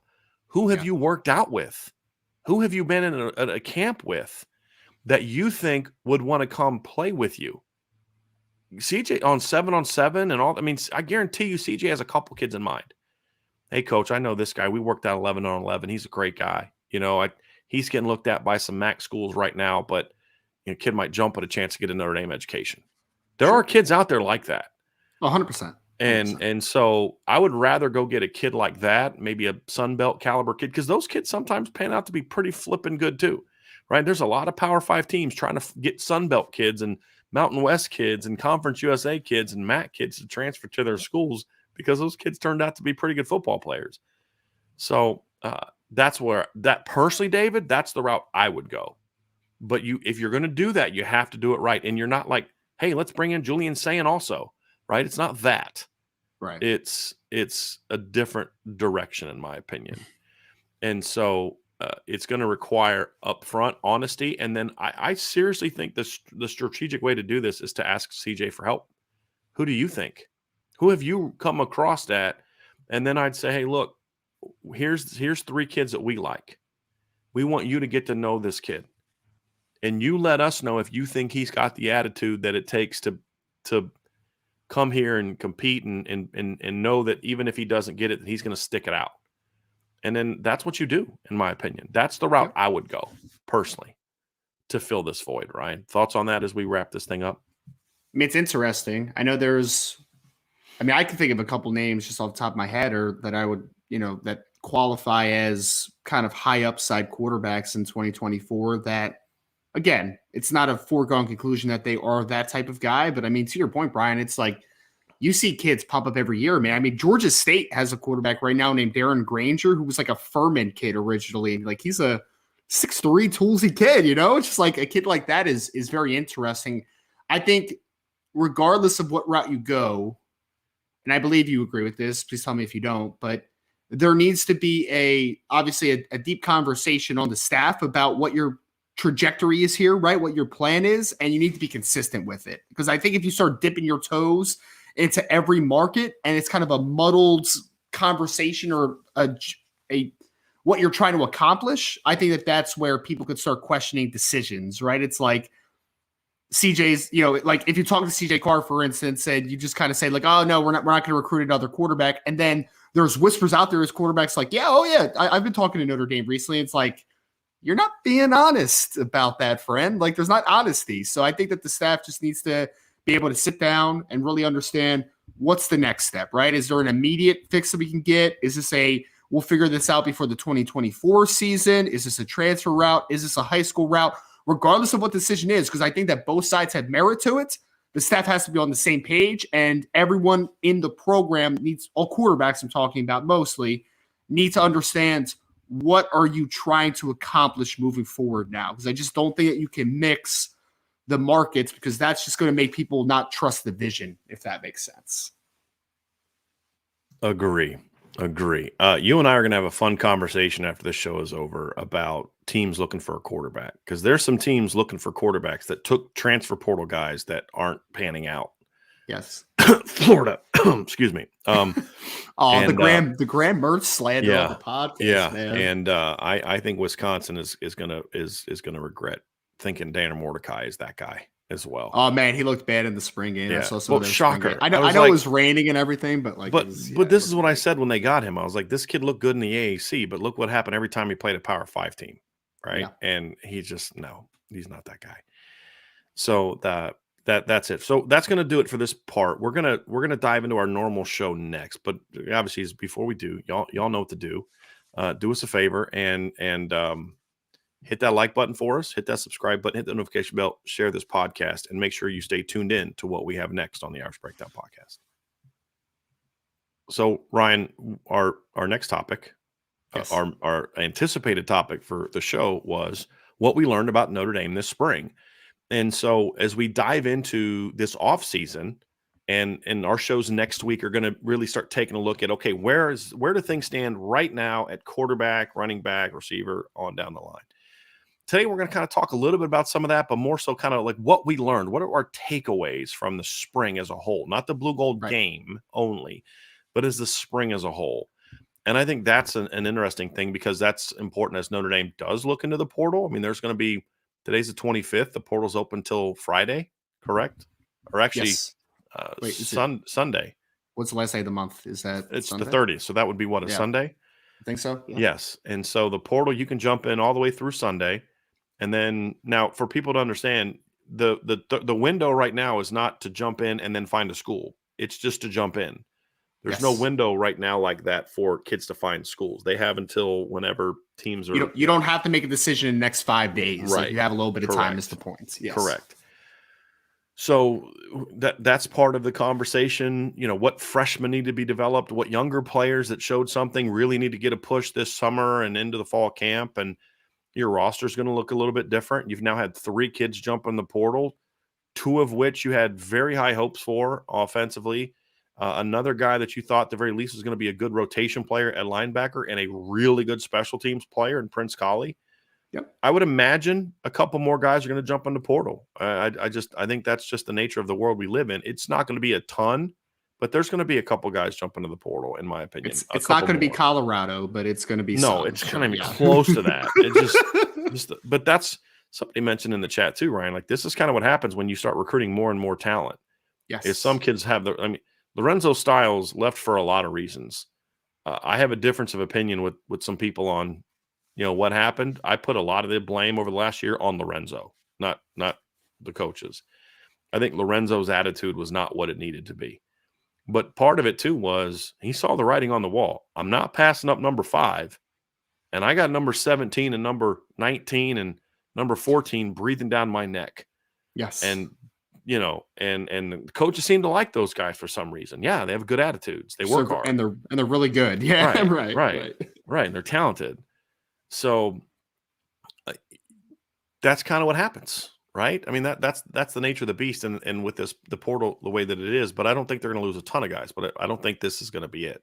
Who have you worked out with? Who have you been in a camp with that you think would want to come play with you? CJ on 7-on-7 and all. I mean, I guarantee you CJ has a couple kids in mind. Hey, coach, I know this guy. We worked out 11-on-11. He's a great guy. He's getting looked at by some MAC schools right now, but kid might jump at a chance to get a Notre Dame education. There are kids out there like that. 100%. And so I would rather go get a kid like that, maybe a Sun Belt caliber kid, because those kids sometimes pan out to be pretty flipping good too, right? There's a lot of Power 5 teams trying to get Sun Belt kids and Mountain West kids and Conference USA kids and MAC kids to transfer to their schools because those kids turned out to be pretty good football players. So that's personally, David, that's the route I would go. But if you're going to do that, you have to do it right. And you're not like, hey, let's bring in Julian Sayin also, right? It's not that. Right. It's a different direction, in my opinion. And so it's going to require upfront honesty. And then I seriously think the strategic way to do this is to ask CJ for help. Who do you think? Who have you come across that? And then I'd say, hey, look, here's 3 kids that we like. We want you to get to know this kid. And you let us know if you think he's got the attitude that it takes to come here and compete and know that even if he doesn't get it, he's going to stick it out. And then that's what you do, in my opinion. That's the route I would go personally to fill this void. Ryan, thoughts on that as we wrap this thing up? I mean, it's interesting. I know I can think of a couple names just off the top of my head, or that I would, that qualify as kind of high upside quarterbacks in 2024 that, again, it's not a foregone conclusion that they are that type of guy. But I mean, to your point, Brian, it's like you see kids pop up every year, man. I mean, Georgia State has a quarterback right now named Darren Granger, who was like a Furman kid originally. And like, he's a 6'3" toolsy kid, It's just like a kid like that is very interesting. I think regardless of what route you go, and I believe you agree with this, please tell me if you don't, but there needs to be obviously a deep conversation on the staff about what your trajectory is here, right? What your plan is, and you need to be consistent with it. Because I think if you start dipping your toes into every market and it's kind of a muddled conversation or a what you're trying to accomplish, I think that that's where people could start questioning decisions, right? It's like CJ's, like if you talk to CJ Carr, for instance, and you just kind of say like, oh no, we're not going to recruit another quarterback. And then there's whispers out there as quarterbacks like, yeah, oh yeah, I've been talking to Notre Dame recently. It's like, you're not being honest about that, friend. Like there's not honesty. So I think that the staff just needs to be able to sit down and really understand what's the next step, right? Is there an immediate fix that we can get? Is this we'll figure this out before the 2024 season? Is this a transfer route? Is this a high school route? Regardless of what the decision is, because I think that both sides have merit to it, the staff has to be on the same page, and everyone in the program needs, all quarterbacks I'm talking about mostly, need to understand what are you trying to accomplish moving forward now? Because I just don't think that you can mix the markets, because that's just going to make people not trust the vision, if that makes sense. Agree. You and I are going to have a fun conversation after this show is over about teams looking for a quarterback, because there's some teams looking for quarterbacks that took transfer portal guys that aren't panning out. Yes. Florida. Excuse me. The Graham Mertz slander on the podcast, man. And I think Wisconsin is gonna regret thinking Tanner Mordecai is that guy as well. Oh man, he looked bad in the spring game. Yeah. I saw some of those shocker. I know it was raining and everything, but like, but this is what I said when they got him. I was like, this kid looked good in the AAC, but look what happened every time he played a Power 5 team, right? Yeah. And he's not that guy. So that's it. So that's going to do it for this part. We're gonna dive into our normal show next, but obviously, before we do, y'all know what to do. Do us a favor and hit that like button for us, hit that subscribe button, hit the notification bell, share this podcast, and make sure you stay tuned in to what we have next on the Irish Breakdown podcast. So, Ryan, our next topic, yes. Our anticipated topic for the show was what we learned about Notre Dame this spring. And so as we dive into this off season, and our shows next week are going to really start taking a look at, okay, where do things stand right now at quarterback, running back, receiver, on down the line. Today, we're going to kind of talk a little bit about some of that, but more so kind of like what we learned. What are our takeaways from the spring as a whole? Not the blue gold game only, but as the spring as a whole. And I think that's an interesting thing, because that's important as Notre Dame does look into the portal. I mean, there's going to be, today's the 25th. The portal's open till Friday, correct? Or actually, yes. Sunday. What's the last day of the month? Is that it's Sunday? the 30th? So that would be what, Sunday? I think so. Yeah. Yes. And so the portal, you can jump in all the way through Sunday. And then now, for people to understand, the window right now is not to jump in and then find a school. It's just to jump in. There's no window right now like that for kids to find schools. They have until whenever teams are. You don't have to make a decision in the next 5 days. Right. Like you have a little bit of time is the point. Yes. Correct. So that's part of the conversation. What freshmen need to be developed, what younger players that showed something really need to get a push this summer and into the fall camp. And your roster is going to look a little bit different. You've now had 3 kids jump in the portal, 2 of which you had very high hopes for offensively. Another guy that you thought, at the very least, was going to be a good rotation player at linebacker and a really good special teams player in Prince Colley. Yep. I would imagine a couple more guys are going to jump in the portal. I think that's just the nature of the world we live in. It's not going to be a ton, but there's going to be a couple guys jump into the portal, in my opinion. It's not going to be Colorado, but it's going to be it's going to be close to that. It just but that's somebody mentioned in the chat too, Ryan. Like, this is kind of what happens when you start recruiting more and more talent. Yes. Is some kids have Lorenzo Styles left for a lot of reasons. I have a difference of opinion with some people on, what happened. I put a lot of the blame over the last year on Lorenzo, not the coaches. I think Lorenzo's attitude was not what it needed to be. But part of it too was he saw the writing on the wall. I'm not passing up number 5, and I got number 17 and number 19 and number 14 breathing down my neck. Yes. And and the coaches seem to like those guys for some reason. Yeah, they have good attitudes. They work hard, and they're really good. Yeah, right. And they're talented. So that's kind of what happens, right? I mean, that's the nature of the beast, and with the portal the way that it is. But I don't think they're going to lose a ton of guys. But I don't think this is going to be it.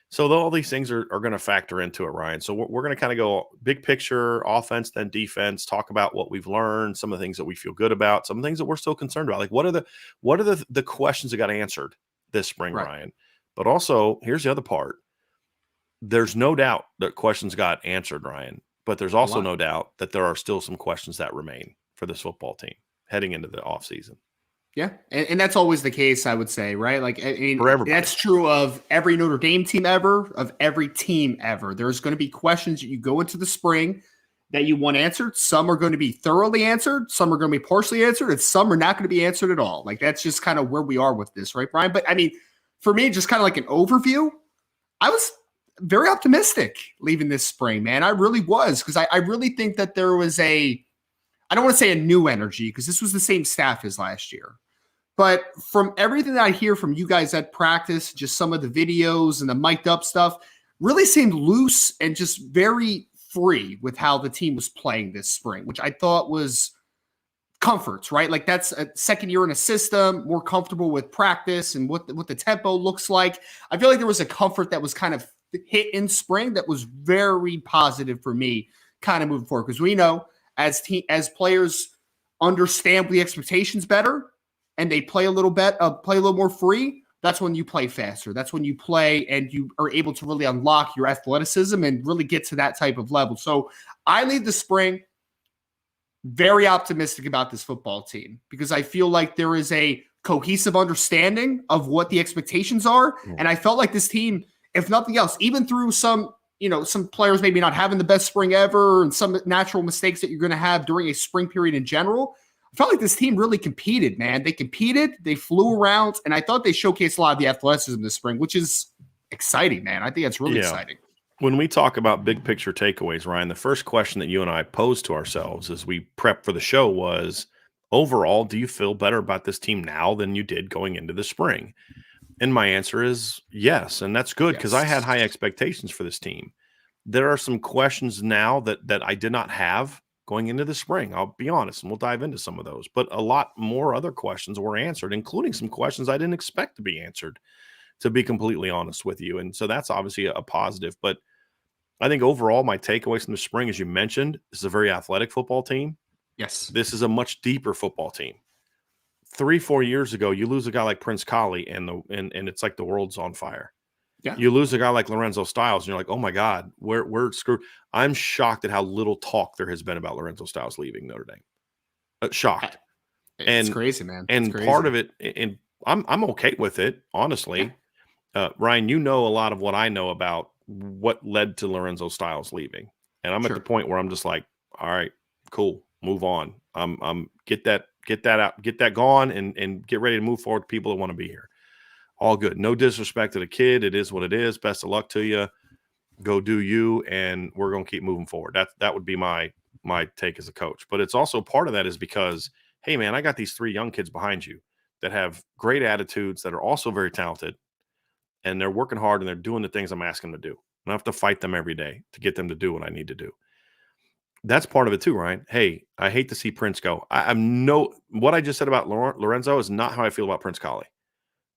So all these things are going to factor into it, Ryan. So we're going to kind of go big picture, offense, then defense, talk about what we've learned, some of the things that we feel good about, some of the things that we're still concerned about. Like, what are the questions that got answered this spring, Ryan? But also, here's the other part. there's no doubt that questions got answered, Ryan, but there's also no doubt that there are still some questions that remain for this football team heading into the offseason. Yeah, and that's always the case, I would say, right? Like, I mean, For everybody. that's true of every Notre Dame team ever, of every team ever. There's going to be questions that you go into the spring that you want answered. Some are going to be thoroughly answered. Some are going to be partially answered, and some are not going to be answered at all. Like, that's just kind of where we are with this, right, Brian? But, I mean, for me, just kind of like an overview, I was very optimistic leaving this spring, man. I really was, because I really think that there was I don't want to say a new energy, because this was the same staff as last year. But from everything that I hear from you guys at practice, just some of the videos and the mic'd up stuff really seemed loose and just very free with how the team was playing this spring, which I thought was comforts, right? Like, that's a second year in a system, more comfortable with practice and what the tempo looks like. I feel like there was a comfort that was kind of hit in spring that was very positive for me kind of moving forward. Because we know as players understand the expectations better, and they play a little more free, that's when you play faster. That's when you play and you are able to really unlock your athleticism and really get to that type of level. So I leave the spring very optimistic about this football team, because I feel like there is a cohesive understanding of what the expectations are. And I felt like this team, if nothing else, even through some players maybe not having the best spring ever and some natural mistakes that you're going to have during a spring period in general, I felt like this team really competed, man. They competed, they flew around, and I thought they showcased a lot of the athleticism this spring, which is exciting, man. I think that's really exciting. When we talk about big picture takeaways, Ryan, the first question that you and I posed to ourselves as we prep for the show was, overall, do you feel better about this team now than you did going into the spring? And my answer is yes, and that's good, because I had high expectations for this team. There are some questions now that I did not have going into the spring. I'll be honest, and we'll dive into some of those. But a lot more other questions were answered, including some questions I didn't expect to be answered, to be completely honest with you. And so that's obviously a positive. But I think overall, my takeaways from the spring, as you mentioned, this is a very athletic football team. Yes. This is a much deeper football team. 3-4 years ago, you lose a guy like Prince Collie, and it's like the world's on fire. Yeah. You lose a guy like Lorenzo Styles, and you're like, oh my God, we're screwed. I'm shocked at how little talk there has been about Lorenzo Styles leaving Notre Dame. Shocked. It's crazy, man. And part of it, and I'm okay with it, honestly. Yeah. Ryan, you know a lot of what I know about what led to Lorenzo Styles leaving. And I'm at the point where I'm just like, all right, cool, move on. Get that out, get that gone, and get ready to move forward to people that want to be here. All good. No disrespect to the kid. It is what it is. Best of luck to you. Go do you, and we're going to keep moving forward. That would be my take as a coach. But it's also part of that is because, hey, man, I got these 3 young kids behind you that have great attitudes, that are also very talented, and they're working hard, and they're doing the things I'm asking them to do. And I have to fight them every day to get them to do what I need to do. That's part of it too, Ryan. Hey, I hate to see Prince go. What I just said about Lorenzo is not how I feel about Prince Collie.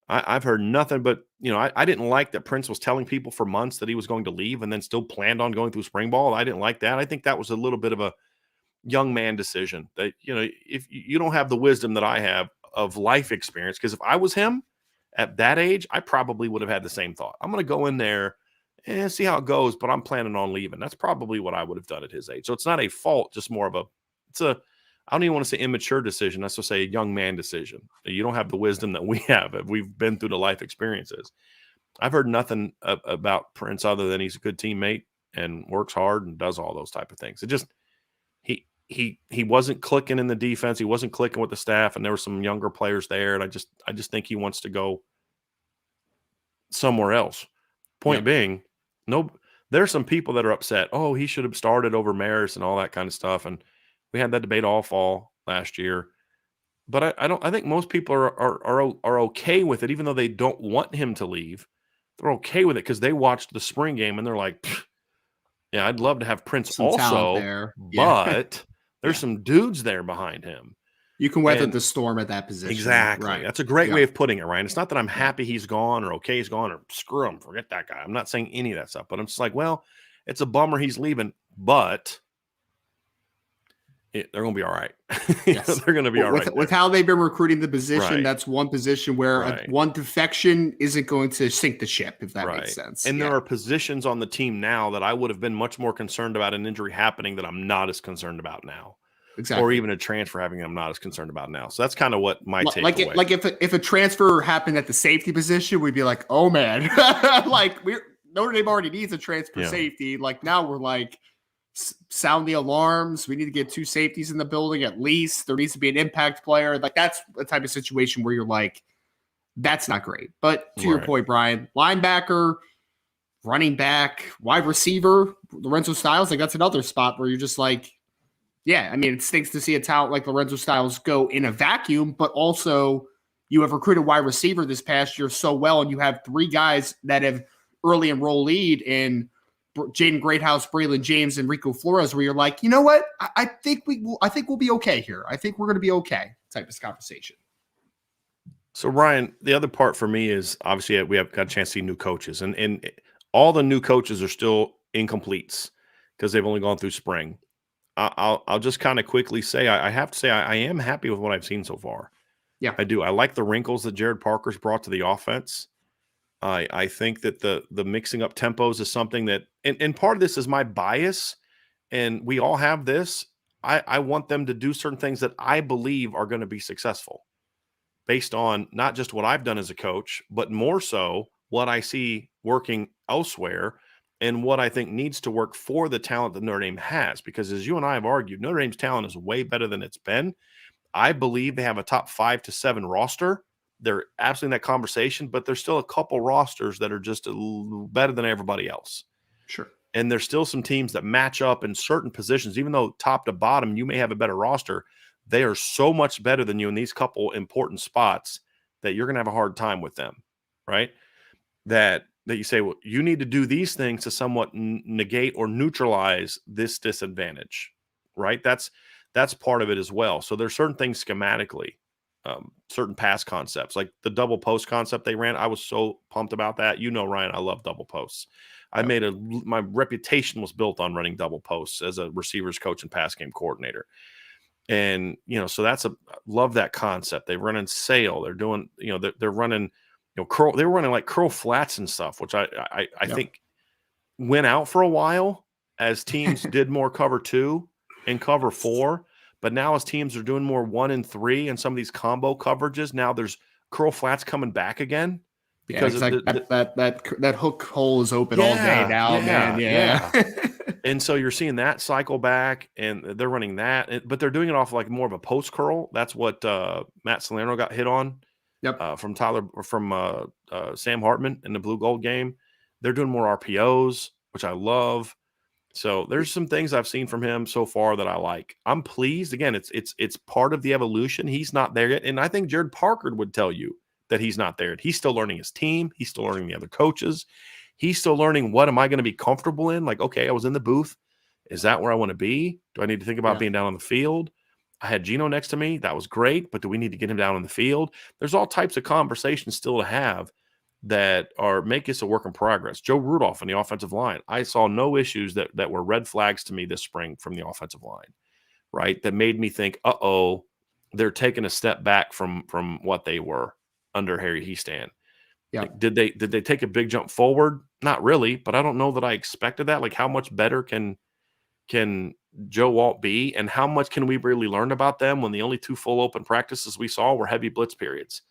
I've heard nothing but, I didn't like that Prince was telling people for months that he was going to leave and then still planned on going through spring ball. I didn't like that. I think that was a little bit of a young man decision that, if you don't have the wisdom that I have of life experience, because if I was him at that age, I probably would have had the same thought. I'm going to go in there and see how it goes, but I'm planning on leaving. That's probably what I would have done at his age. So it's not a fault, just more of I don't even want to say immature decision. Let's just say a young man decision. You don't have the wisdom that we have. We've been through the life experiences. I've heard nothing about Prince other than he's a good teammate and works hard and does all those type of things. It just, he wasn't clicking in the defense. He wasn't clicking with the staff, and there were some younger players there. And I just think he wants to go somewhere else. Point being, there's some people that are upset. Oh, he should have started over Maris and all that kind of stuff. And we had that debate all fall last year, but I think most people are okay with it, even though they don't want him to leave. They're okay with it because they watched the spring game and they're like, yeah, I'd love to have Prince some also, there. But there's some dudes there behind him. You can weather the storm at that position. Exactly. Right. That's a great way of putting it, Ryan. It's not that I'm happy he's gone or okay he's gone or screw him, forget that guy. I'm not saying any of that stuff, but I'm just like, well, it's a bummer he's leaving, but they're going to be all right. Yes. They're going to be all right. With how they've been recruiting the position, Right. that's one position where one defection isn't going to sink the ship, if that Right. makes sense. And there are positions on the team now that I would have been much more concerned about an injury happening that I'm not as concerned about now. Exactly. Or even a transfer happening I'm not as concerned about now. So that's kind of what my takeaway. Like if a transfer happened at the safety position, we'd be like, oh man, like Notre Dame already needs a transfer safety. Like now we're like, sound the alarms. We need to get 2 safeties in the building at least. There needs to be an impact player. Like that's the type of situation where you're like, that's not great. But to your point, Brian, linebacker, running back, wide receiver, Lorenzo Styles, like that's another spot where you're just like, yeah, I mean, it stinks to see a talent like Lorenzo Styles go in a vacuum, but also you have recruited wide receiver this past year so well, and you have 3 guys that have early enrolleed in Jaden Greathouse, Braylon James, and Rico Flores, where you're like, you know what? I think we'll be okay here. I think we're going to be okay type of conversation. So, Ryan, the other part for me is obviously we have got a chance to see new coaches, and all the new coaches are still incompletes because they've only gone through spring. I'll just kind of quickly say I have to say I am happy with what I've seen so far. Yeah, I do. I like the wrinkles that Jared Parker's brought to the offense. I think that the mixing up tempos is something that, and part of this is my bias, and we all have this. I want them to do certain things that I believe are going to be successful based on not just what I've done as a coach, but more so what I see working elsewhere and what I think needs to work for the talent that Notre Dame has. Because as you and I have argued, Notre Dame's talent is way better than it's been. I believe they have a top 5 to 7 roster. They're absolutely in that conversation, but there's still a couple rosters that are just a little better than everybody else. Sure. And there's still some teams that match up in certain positions, even though top to bottom, you may have a better roster. They are so much better than you in these couple important spots that you're going to have a hard time with them, right? That you say, well, you need to do these things to somewhat negate or neutralize this disadvantage, right? That's part of it as well. So there's certain things schematically, certain pass concepts, like the double post concept they ran. I was so pumped about that. You know, Ryan, I love double posts. My reputation was built on running double posts as a receivers coach and pass game coordinator. And, so love that concept. They run in sail. They're doing, they're running, curl. They were running like curl flats and stuff, which I think went out for a while as teams did more cover 2 and cover 4. But now as teams are doing more 1 and 3 and some of these combo coverages, now there's curl flats coming back again. Because that hook hole is open all day now, man. Yeah. And so you're seeing that cycle back, and they're running that, but they're doing it off like more of a post curl. That's what Matt Salerno got hit on. Yep. From Sam Hartman in the blue gold game. They're doing more RPOs, which I love. So there's some things I've seen from him so far that I like. I'm pleased. Again, it's part of the evolution. He's not there yet, and I think Jared Parker would tell you that he's not there. He's still learning his team. He's still learning the other coaches. He's still learning what am I going to be comfortable in? Like, okay, I was in the booth. Is that where I want to be? Do I need to think about being down on the field? I had Gino next to me. That was great, but do we need to get him down on the field? There's all types of conversations still to have that make us a work in progress. Joe Rudolph in the offensive line. I saw no issues that were red flags to me this spring from the offensive line, right? That made me think, they're taking a step back from what they were under Harry Hiestand. Yeah. Like, did they take a big jump forward? Not really, but I don't know that I expected that. Like, how much better can Joe Walt be, and how much can we really learn about them when the only 2 full open practices we saw were heavy blitz periods?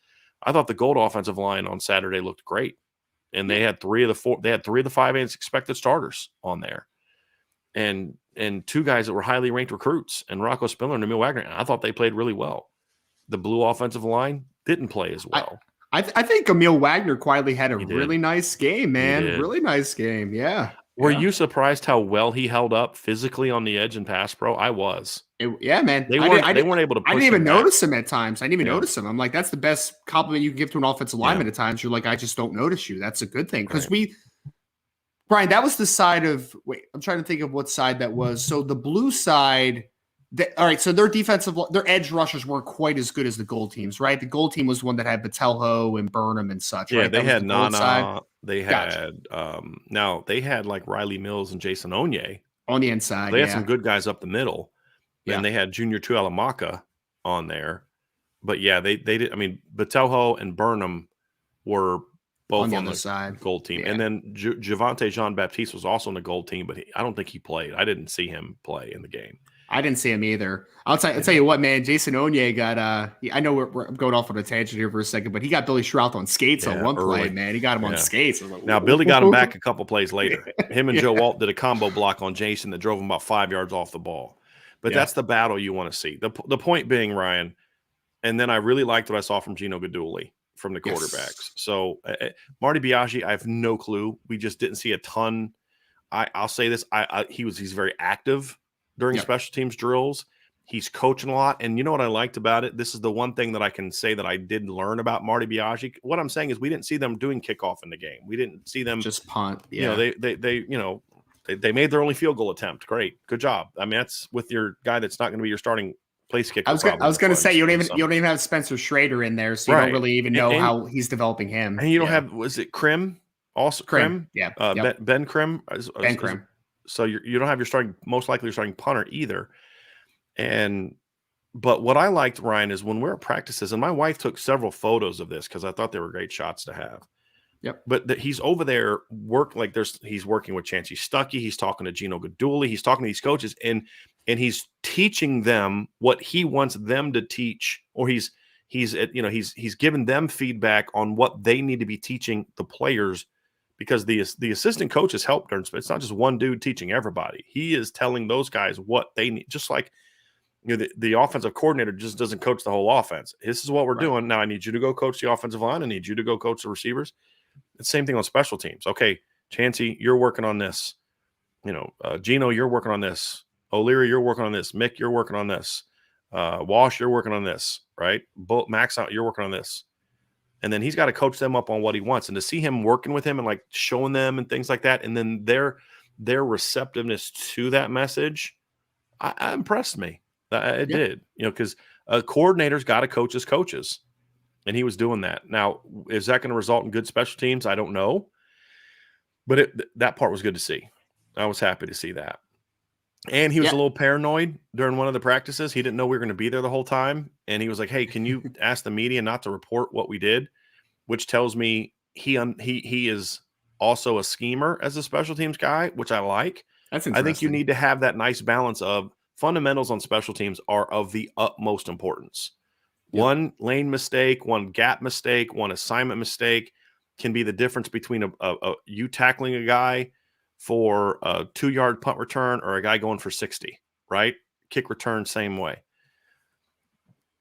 I thought the Gold offensive line on Saturday looked great, and they had 3 of the 5 expected starters on there, and 2 guys that were highly ranked recruits, and Rocco Spiller and Emil Wagner. And I thought they played really well. The Blue offensive line didn't play as well. I think Emil Wagner quietly had a really nice game, man. Really nice game. Yeah. Were you surprised how well he held up physically on the edge and pass pro? I was. Man. They weren't able to push I didn't even him notice him at times. I didn't even notice him. I'm like, that's the best compliment you can give to an offensive lineman at times. You're like, I just don't notice you. That's a good thing. Because Brian, that was the side of – I'm trying to think of what side that was. So the blue side – all right, so their edge rushers weren't quite as good as the gold teams, right? The gold team was one that had Batelho and Burnham and such. Yeah, right? they had Nana. They had now they had like Riley Mills and Jason Onye on the inside. They had some good guys up the middle, and they had Junior Tuihalamaka on there. But yeah, they did. I mean, Botelho and Burnham were both on the side gold team. And then Javante Jean-Baptiste was also on the gold team, but I don't think he played. I didn't see him play in the game. I didn't see him either. I'll tell you what, man. Jason Onye got I know we're going off on a tangent here for a second, but he got Billy Schrouth on skates on one play, man. He got him on skates. I was like, now Billy got him back a couple plays later. Him and Joe Walt did a combo block on Jason that drove him about 5 yards off the ball. But that's the battle you want to see. The point being, Ryan, and then I really liked what I saw from Gino Guidugli from the quarterbacks. So Marty Biaggi, I have no clue. We just didn't see a ton. I'll say this: he's very active during special teams drills. He's coaching a lot. And you know what I liked about it? This is the one thing that I can say that I did learn about Marty Biaggi. What I'm saying is we didn't see them doing kickoff in the game. We didn't see them just punt. Yeah. They made their only field goal attempt. Great. Good job. I mean, that's with your guy that's not going to be your starting place kicker. I was going to say you don't even have Spencer Schrader in there, so you don't really even know how he's developing him. And you don't have, was it Krim? Also Krim? Yeah. Ben Krim? Ben Krim. So you don't have your starting, most likely your starting punter either. But what I liked, Ryan, is when we're at practices, and my wife took several photos of this because I thought they were great shots to have. Yep. But he's over there he's working with Chancey Stuckey. He's talking to Gino Guidugli. He's talking to these coaches and he's teaching them what he wants them to teach, or he's giving them feedback on what they need to be teaching the players, because the assistant coaches help. It's not just one dude teaching everybody. He is telling those guys what they need, just like the offensive coordinator just doesn't coach the whole offense. This is what we're doing. Now I need you to go coach the offensive line. I need you to go coach the receivers. It's the same thing on special teams. Okay, Chancey, you're working on this. Gino, you're working on this. O'Leary, you're working on this. Mick, you're working on this. Walsh, you're working on this, right? Max, you're working on this. And then he's got to coach them up on what he wants. And to see him working with him and like showing them and things like that, and then their receptiveness to that message, I impressed me. It did, because a coordinator's got to coach his coaches. And he was doing that. Now, is that going to result in good special teams? I don't know. But that part was good to see. I was happy to see that. And he was a little paranoid during one of the practices. He didn't know we were going to be there the whole time. And he was like, hey, can you ask the media not to report what we did? Which tells me he is also a schemer as a special teams guy, which I like. That's interesting. I think you need to have that nice balance of fundamentals on special teams are of the utmost importance. Yep. One lane mistake, one gap mistake, one assignment mistake can be the difference between you tackling a guy for a 2-yard punt return or a guy going for 60, right? Kick return, same way.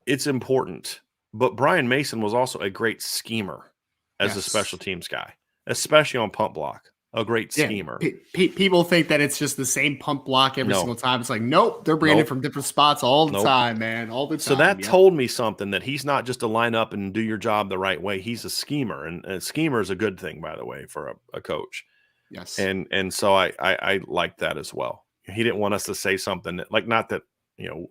It's important. But Brian Mason was also a great schemer as a special teams guy, especially on punt block. A great schemer. People think that it's just the same punt block every single time. It's like, nope, they're bringing it from different spots all the time, man. All the time. So that told me something, that he's not just to line up and do your job the right way. He's a schemer. And a schemer is a good thing, by the way, for a coach. Yes. And so I liked that as well. He didn't want us to say something that, like, not that,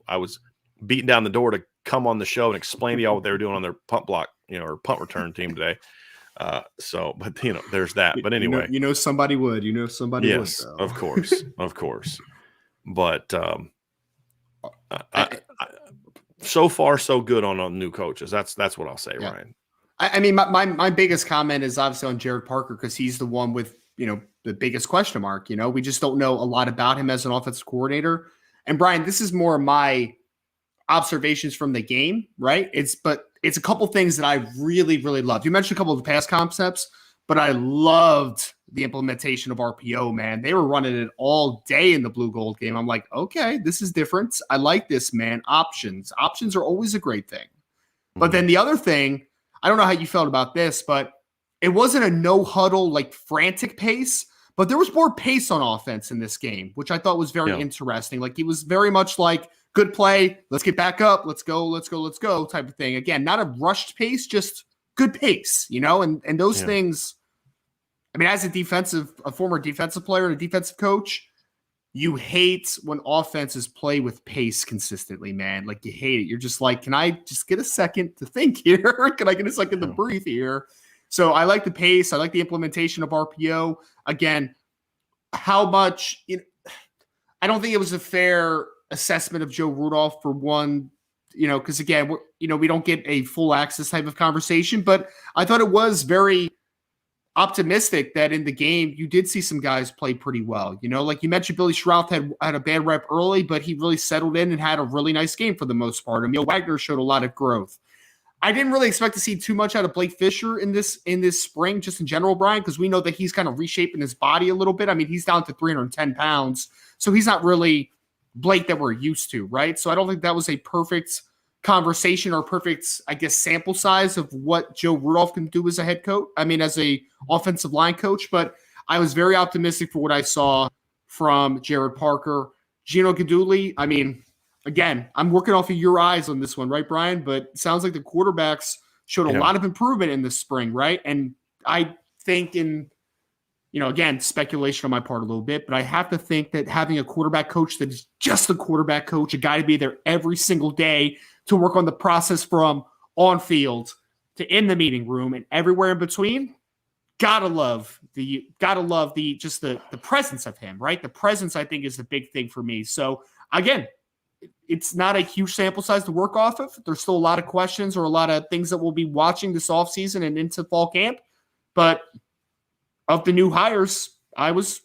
I was beating down the door to come on the show and explain to y'all what they were doing on their punt block, or punt return team today. But there's that. But anyway, somebody would. Somebody would. Yes, of course. But so far so good on new coaches. That's what I'll say, Ryan. I mean, my biggest comment is obviously on Jared Parker, because he's the one with the biggest question mark. We just don't know a lot about him as an offensive coordinator. And Brian, this is more my observations from the game, right? It's a couple things that I really, really loved. You mentioned a couple of the pass concepts, but I loved the implementation of RPO, man. They were running it all day in the blue gold game. I'm like, okay, this is different. I like this, man. Options are always a great thing. But then the other thing, I don't know how you felt about this, but it wasn't a no huddle, like frantic pace, but there was more pace on offense in this game, which I thought was very interesting. Like, it was very much like, good play, let's get back up, let's go type of thing. Again, not a rushed pace, just good pace, and those things. I mean, as a former defensive player and a defensive coach, you hate when offenses play with pace consistently, man. Like, you hate it. You're just like, can I just get a second to think here? Can I get a second to breathe here? So I like the pace. I like the implementation of RPO. Again, how much, I don't think it was a fair assessment of Joe Rudolph for one, because again, we don't get a full access type of conversation, but I thought it was very optimistic that in the game you did see some guys play pretty well. Like you mentioned, Billy Schrauth had a bad rep early, but he really settled in and had a really nice game for the most part. Emil Wagner showed a lot of growth. I didn't really expect to see too much out of Blake Fisher in this spring, just in general, Brian, because we know that he's kind of reshaping his body a little bit. I mean, he's down to 310 pounds, so he's not really Blake that we're used to, right? So I don't think that was a perfect conversation or perfect, I guess, sample size of what Joe Rudolph can do as a head coach. I mean, as a offensive line coach, but I was very optimistic for what I saw from Jared Parker. Gino Guidugli, I mean, again, I'm working off of your eyes on this one, right, Brian? But it sounds like the quarterbacks showed a lot of improvement in the spring, right? And I think again, speculation on my part a little bit, but I have to think that having a quarterback coach that is just a quarterback coach, a guy to be there every single day to work on the process from on field to in the meeting room and everywhere in between, gotta love the presence of him, right? The presence, I think, is the big thing for me. So again, it's not a huge sample size to work off of. There's still a lot of questions or a lot of things that we'll be watching this offseason and into fall camp. But of the new hires, I was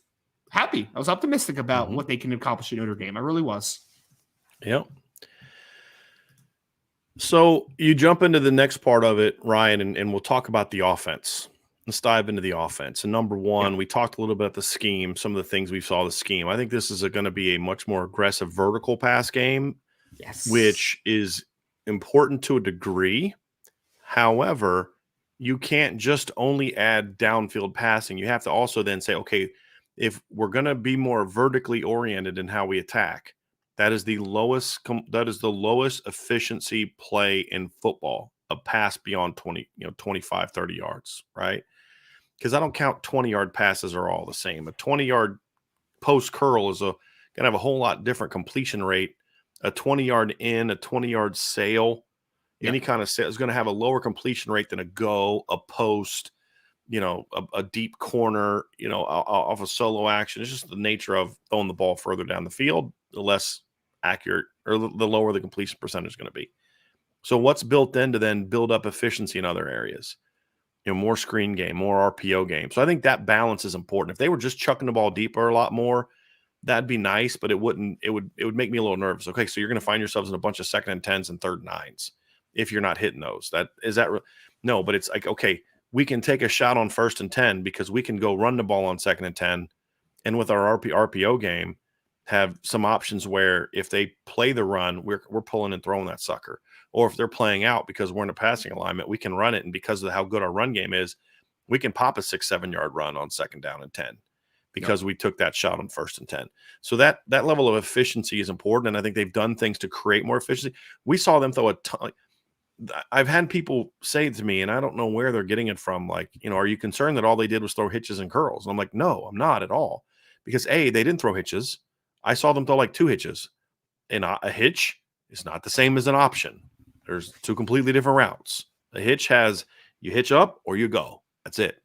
happy. I was optimistic about what they can accomplish at Notre Dame. I really was. Yep. So you jump into the next part of it, Ryan, and we'll talk about the offense. Let's dive into the offense. And number one, we talked a little bit about the scheme, some of the things we saw the scheme. I think this is going to be a much more aggressive vertical pass game, which is important to a degree. However, you can't just only add downfield passing. You have to also then say, okay, if we're going to be more vertically oriented in how we attack, that is the lowest efficiency play in football, a pass beyond 25, 30 yards, right? Because I don't count 20-yard passes are all the same. A 20-yard post curl is going to have a whole lot different completion rate. A 20-yard in, a 20-yard sail, any kind of sail is going to have a lower completion rate than a go, a post, a deep corner, off a solo action. It's just the nature of throwing the ball further down the field, the less accurate or the lower the completion percentage is going to be. So what's built in to then build up efficiency in other areas? More screen game, more RPO game. So I think that balance is important. If they were just chucking the ball deeper a lot more, that'd be nice, but it would make me a little nervous. Okay, so you're going to find yourselves in a bunch of 2nd and 10s and 3rd and 9s if you're not hitting those. No, but it's like, okay, we can take a shot on 1st and 10 because we can go run the ball on 2nd and 10, and with our RPO game, have some options where if they play the run, we're pulling and throwing that sucker. Or if they're playing out because we're in a passing alignment, we can run it. And because of how good our run game is, we can pop a 6-7 yard run on 2nd down and 10 because we took that shot on 1st and 10. So that level of efficiency is important. And I think they've done things to create more efficiency. We saw them throw a ton. I've had people say to me, and I don't know where they're getting it from, like, are you concerned that all they did was throw hitches and curls? And I'm like, no, I'm not at all. Because they didn't throw hitches. I saw them throw like 2 hitches. And a hitch is not the same as an option. There's 2 completely different routes. A hitch has you hitch up or you go. That's it.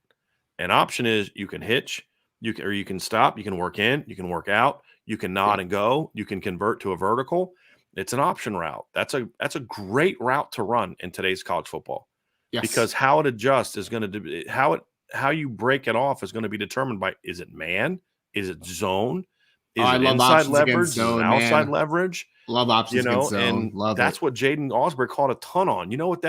An option is you can hitch, you can stop, you can work in, you can work out, you can nod and go, you can convert to a vertical. It's an option route. That's a great route to run in today's college football. Yes. Because how it adjusts is going to be how you break it off is going to be determined by, is it man? Is it zone? Is it inside leverage? Is it outside leverage? Love options against zone. And that's what Jaden Osberg caught a ton on. You know what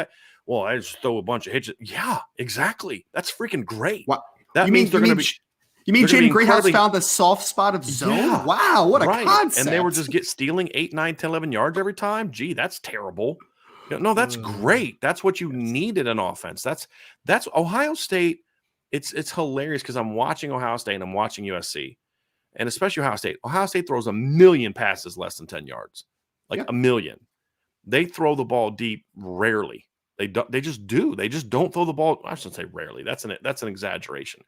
well, I just throw a bunch of hitches. Yeah, exactly. That's freaking great. What? That means they're going to be. You mean Jaden Greathouse found the soft spot of zone? Yeah, wow, what a concept. And they were just stealing 8, 9, 10, 11 yards every time. Gee, that's terrible. No, that's great. That's what you need in an offense. That's Ohio State. It's hilarious because I'm watching Ohio State and I'm watching USC. And especially Ohio State. Ohio State throws 1,000,000 passes less than 10 yards. Like 1,000,000. They throw the ball deep rarely. They just do. They just don't throw the ball. I shouldn't say rarely. That's an exaggeration.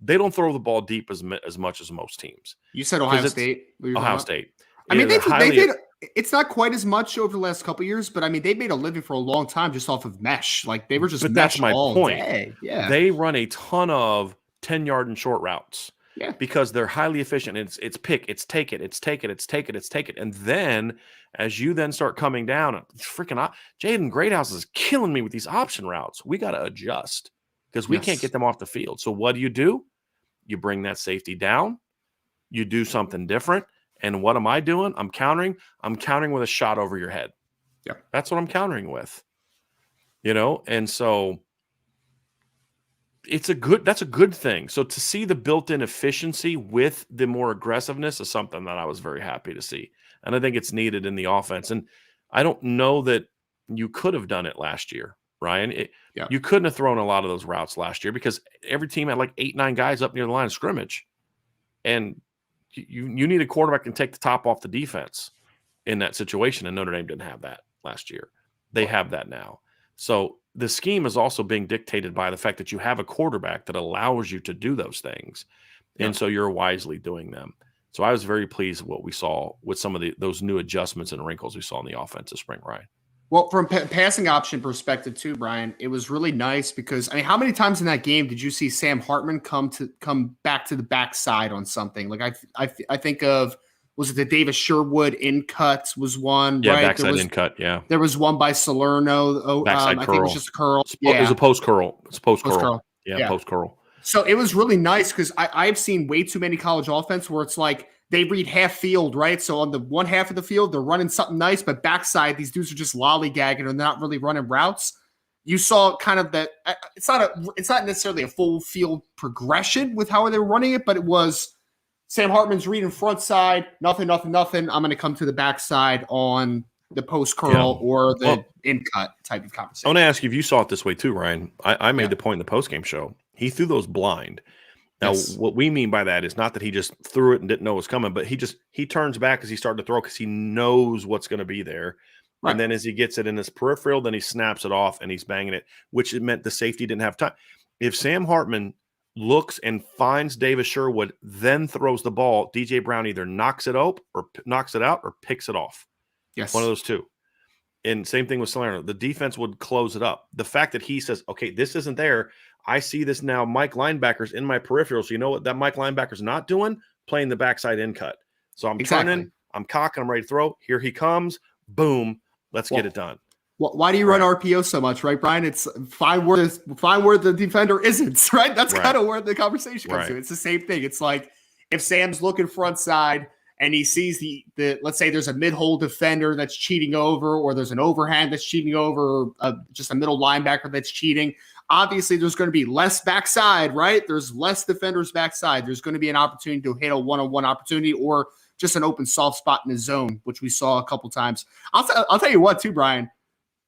They don't throw the ball deep as much as most teams. You said Ohio State. Ohio State. I mean, they did. It's not quite as much over the last couple of years, but I mean, they made a living for a long time just off of mesh. Like they were just. But that's my point. Day. Yeah, they run a ton of 10-yard and short routes. Yeah. because they're highly efficient. It's pick, it's take it, it's take it, it's take it, it's take it. And then as you then start coming down, Jaden Greathouse is killing me with these option routes. We got to adjust because we can't get them off the field. So what do? You bring that safety down, you do something different. And what am I doing? I'm countering. I'm countering with a shot over your head. Yeah. That's what I'm countering with. And so that's a good thing. So to see the built-in efficiency with the more aggressiveness is something that I was very happy to see. And I think it's needed in the offense. And I don't know that you could have done it last year, Ryan. You couldn't have thrown a lot of those routes last year because every team had like 8-9 guys up near the line of scrimmage. And you need a quarterback that can take the top off the defense in that situation. And Notre Dame didn't have that last year. They have that now. So the scheme is also being dictated by the fact that you have a quarterback that allows you to do those things. And so you're wisely doing them. So I was very pleased with what we saw with some of those new adjustments and wrinkles we saw in the offense this spring, Ryan. Well, from passing option perspective too, Brian, it was really nice because how many times in that game did you see Sam Hartman come back to the backside on something? Like I think of, was it the Davis Sherwood in cut was one? Yeah, right? backside in cut. Yeah, there was one by Salerno. Backside curl. I think it was just a curl. It was a post curl. It's post curl. Post-curl. Yeah, post curl. So it was really nice because I've seen way too many college offense where it's like they read half field, right? So on the one half of the field, they're running something nice, but backside, these dudes are just lollygagging and they're not really running routes. You saw kind of that. It's not necessarily a full field progression with how they were running it, but it was Sam Hartman's reading front side, nothing. I'm going to come to the backside on the post curl or the in cut type of conversation. I want to ask you if you saw it this way too, Ryan. I made the point in the post game show. He threw those blind. Now, what we mean by that is not that he just threw it and didn't know it was coming, but he turns back as he started to throw because he knows what's going to be there. Right. And then as he gets it in his peripheral, then he snaps it off and he's banging it, which it meant the safety didn't have time. If Sam Hartman looks and finds Davis Sherwood, then throws the ball, DJ Brown either knocks it out or picks it off. Yes. One of those two. And same thing with Salerno. The defense would close it up. The fact that he says, okay, this isn't there. I see this now. Mike linebacker's in my peripheral. So you know what that Mike linebacker's not doing? Playing the backside in cut. So I'm turning, I'm cocking, I'm ready to throw. Here he comes. Boom. Let's get it done. Well, why do you run RPO so much, right, Brian? It's find where the defender isn't, right? That's kind of where the conversation comes to. It's the same thing. It's like if Sam's looking front side and he sees the let's say there's a mid-hole defender that's cheating over, or there's an overhand that's cheating over, or just a middle linebacker that's cheating. Obviously, there's going to be less backside, right? There's less defenders backside. There's going to be an opportunity to hit a one-on-one opportunity or just an open soft spot in the zone, which we saw a couple times. I'll tell you what, too, Brian.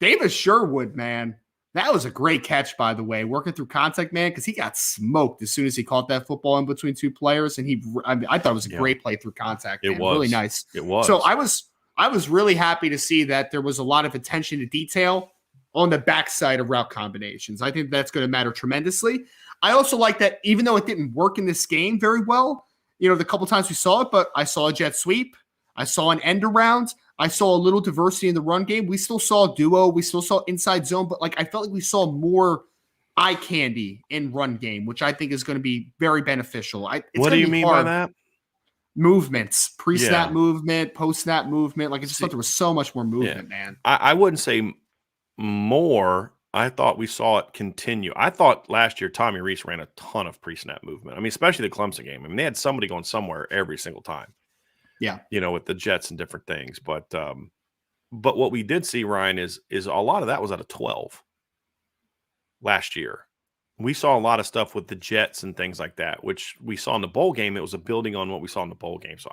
Davis Sherwood, man, that was a great catch, by the way, working through contact, man, because he got smoked as soon as he caught that football in between two players, and I thought it was a great play through contact. It was really nice. It was. So I was really happy to see that there was a lot of attention to detail on the backside of route combinations. I think that's going to matter tremendously. I also like that even though it didn't work in this game very well, the couple times we saw it, but I saw a jet sweep. I saw an end around. I saw a little diversity in the run game. We still saw duo. We still saw inside zone, but I felt like we saw more eye candy in run game, which I think is going to be very beneficial. What do you mean by that? Movements, pre-snap movement, post-snap movement. I just thought there was so much more movement, man. I wouldn't say more. I thought we saw it continue. I thought last year Tommy Rees ran a ton of pre-snap movement. I mean, especially the Clemson game. I mean, they had somebody going somewhere every single time. Yeah. With the Jets and different things. But what we did see, Ryan, is a lot of that was out of 12 last year. We saw a lot of stuff with the Jets and things like that, which we saw in the bowl game. It was a building on what we saw in the bowl game. So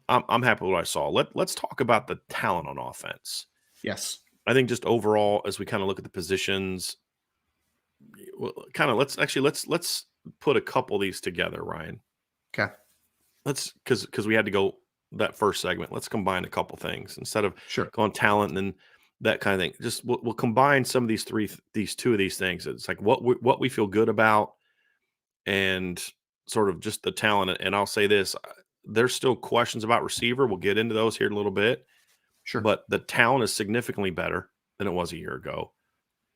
I'm happy with what I saw. Let's talk about the talent on offense. Yes. I think just overall, as we kind of look at the positions, let's put a couple of these together, Ryan. Okay. Because we had to go that first segment. Let's combine a couple things instead of going talent and then that kind of thing. Just we'll combine some of these two of these things. It's like what we feel good about and sort of just the talent. And I'll say this, there's still questions about receiver. We'll get into those here in a little bit. Sure. But the talent is significantly better than it was a year ago.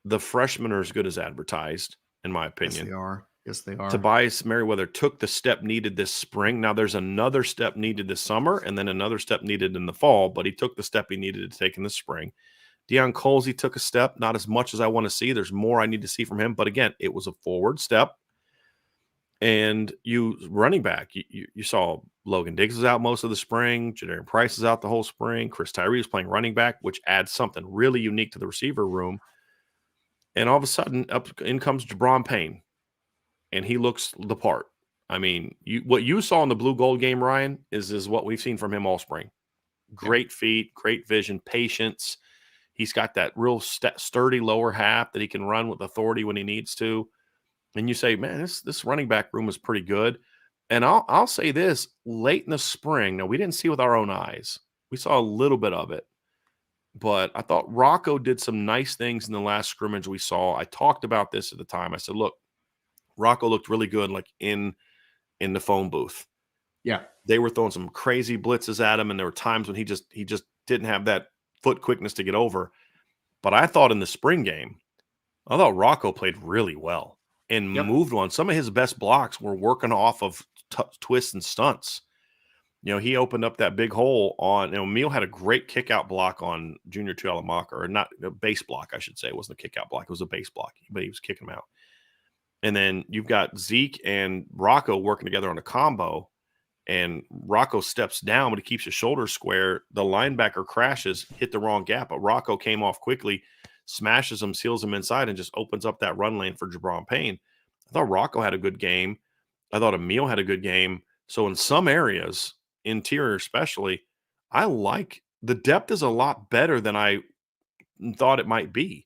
The freshmen are as good as advertised, in my opinion. Yes, they are. Yes, they are. Tobias Merriweather took the step needed this spring. Now there's another step needed this summer and then another step needed in the fall, but he took the step he needed to take in the spring. Deion Colsey took a step, not as much as I want to see. There's more I need to see from him, but again, it was a forward step. And you running back, you saw Logan Diggs was out most of the spring. Jadarian Price is out the whole spring. Chris Tyree is playing running back, which adds something really unique to the receiver room. And all of a sudden, in comes Jabron Payne, and he looks the part. I mean, what you saw in the blue gold game, Ryan, is what we've seen from him all spring. Great feet, great vision, patience. He's got that real sturdy lower half that he can run with authority when he needs to. And you say, man, this running back room is pretty good. And I'll say this, late in the spring, now we didn't see with our own eyes. We saw a little bit of it. But I thought Rocco did some nice things in the last scrimmage we saw. I talked about this at the time. I said, look, Rocco looked really good like in the phone booth. Yeah. They were throwing some crazy blitzes at him, and there were times when he just didn't have that foot quickness to get over. But I thought in the spring game, I thought Rocco played really well and moved one. Some of his best blocks were working off of twists and stunts. You know, he opened up that big hole on, Emil had a great kick out block on Junior Tuihalamaka, or not a base block, I should say. It wasn't a kick out block. It was a base block, but he was kicking him out. And then you've got Zeke and Rocco working together on a combo, and Rocco steps down, but he keeps his shoulders square. The linebacker crashes, hit the wrong gap, but Rocco came off quickly, smashes him, seals him inside, and just opens up that run lane for Jabron Payne. I thought Rocco had a good game. I thought Emil had a good game. So in some areas, interior especially, I like the depth is a lot better than I thought it might be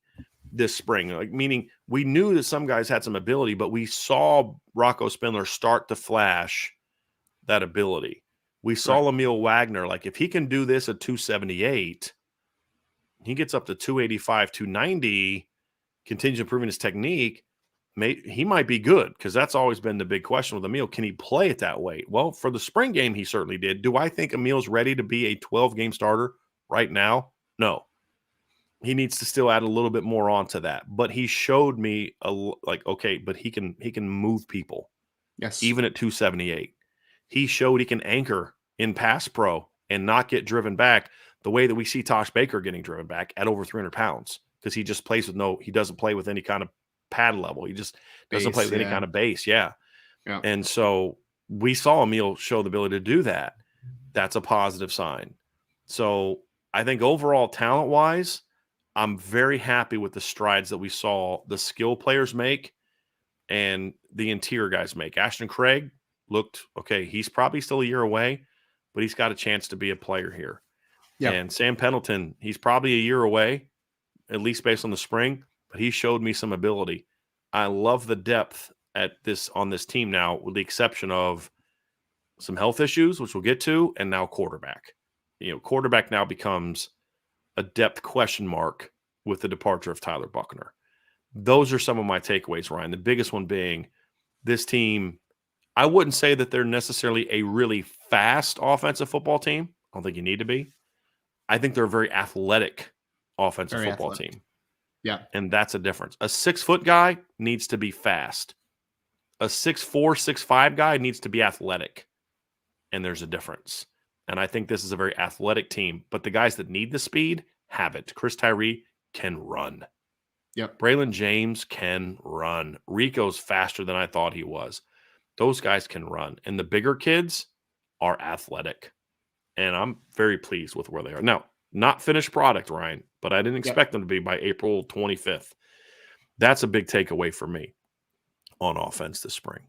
this spring. Like, meaning we knew that some guys had some ability, but we saw Rocco Spindler start to flash that ability. We saw Emil Wagner, like if he can do this at 278, he gets up to 285, 290, continues improving his technique, he might be good, because that's always been the big question with Emil. Can he play at that weight? Well, for the spring game, he certainly did. Do I think Emil's ready to be a 12-game starter right now? No. He needs to still add a little bit more onto that. But he showed me, okay, but he can move people. Yes. Even at 278. He showed he can anchor in pass pro and not get driven back the way that we see Tosh Baker getting driven back at over 300 pounds, because he just plays with he doesn't play with any kind of pad level. He just doesn't play with any kind of base. Yeah. And so we saw Emil show the ability to do that. That's a positive sign. So I think overall, talent-wise, I'm very happy with the strides that we saw the skill players make and the interior guys make. Ashton Craig looked okay. He's probably still a year away, but he's got a chance to be a player here. Yeah. And Sam Pendleton, he's probably a year away, at least based on the spring, but he showed me some ability. I love the depth on this team now, with the exception of some health issues, which we'll get to, and now quarterback. Quarterback now becomes a depth question mark with the departure of Tyler Buckner. Those are some of my takeaways, Ryan. The biggest one being this team, I wouldn't say that they're necessarily a really fast offensive football team. I don't think you need to be. I think they're a very athletic offensive football team. Yeah. And that's a difference. A 6-foot guy needs to be fast. A 6'4", 6'5" guy needs to be athletic. And there's a difference. And I think this is a very athletic team. But the guys that need the speed have it. Chris Tyree can run. Yep. Braylon James can run. Rico's faster than I thought he was. Those guys can run. And the bigger kids are athletic. And I'm very pleased with where they are. Now, not finished product, Ryan, but I didn't expect them to be by April 25th. That's a big takeaway for me on offense this spring.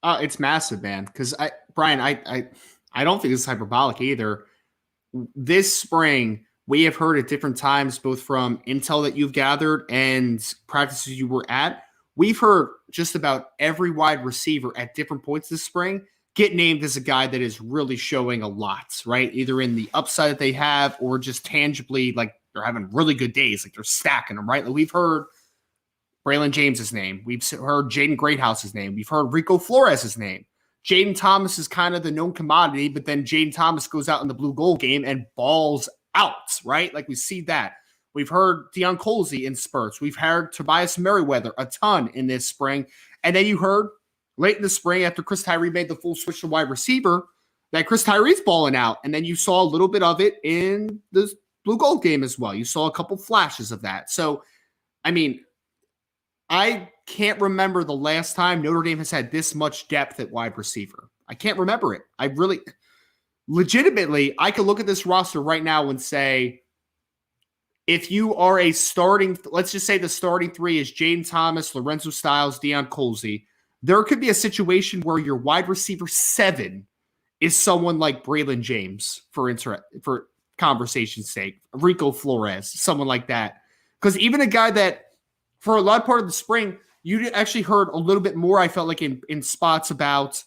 It's massive, man. Because Brian, I don't think this is hyperbolic either. This spring, we have heard at different times, both from intel that you've gathered and practices you were at, we've heard just about every wide receiver at different points this spring get named as a guy that is really showing a lot, right? Either in the upside that they have or just tangibly, like they're having really good days, like they're stacking them, right? Like we've heard Braylon James' name. We've heard Jaden Greathouse's name. We've heard Rico Flores' name. Jaden Thomas is kind of the known commodity, but then Jaden Thomas goes out in the blue gold game and balls out, right? Like we see that. We've heard Deion Colsey in spurts. We've heard Tobias Merriweather a ton in this spring. And then you heard late in the spring after Chris Tyree made the full switch to wide receiver that Chris Tyree's balling out. And then you saw a little bit of it in the blue gold game as well. You saw a couple flashes of that. So, I mean, I can't remember the last time Notre Dame has had this much depth at wide receiver. I can't remember it. I really, legitimately, I could look at this roster right now and say, if you are a starting, let's just say the starting three is Jaden Thomas, Lorenzo Styles, Deion Colsey, there could be a situation where your wide receiver 7 is someone like Braylon James, for conversation's sake, Rico Flores, someone like that. Because even a guy that, for a lot part of the spring, you actually heard a little bit more, I felt like, in spots about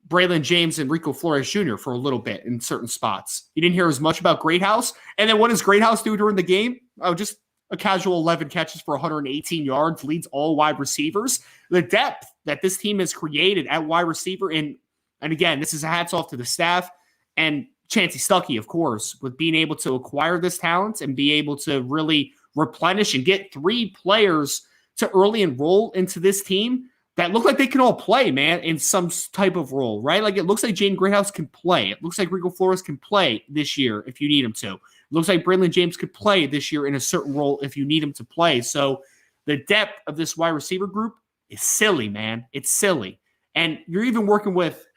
Braylon James and Rico Flores Jr. for a little bit in certain spots. You didn't hear as much about Greathouse. And then what does Greathouse do during the game? Oh, just a casual 11 catches for 118 yards, leads all wide receivers. The depth that this team has created at wide receiver, and again, this is a hats off to the staff and Chancey Stuckey, of course, with being able to acquire this talent and be able to really replenish and get 3 players to early enroll into this team that look like they can all play, man, in some type of role, right? Like, it looks like Jaden Greathouse can play. It looks like Rico Flores can play this year if you need him to. It looks like Braylon James could play this year in a certain role if you need him to play. So the depth of this wide receiver group is silly, man. It's silly. And you're even working with,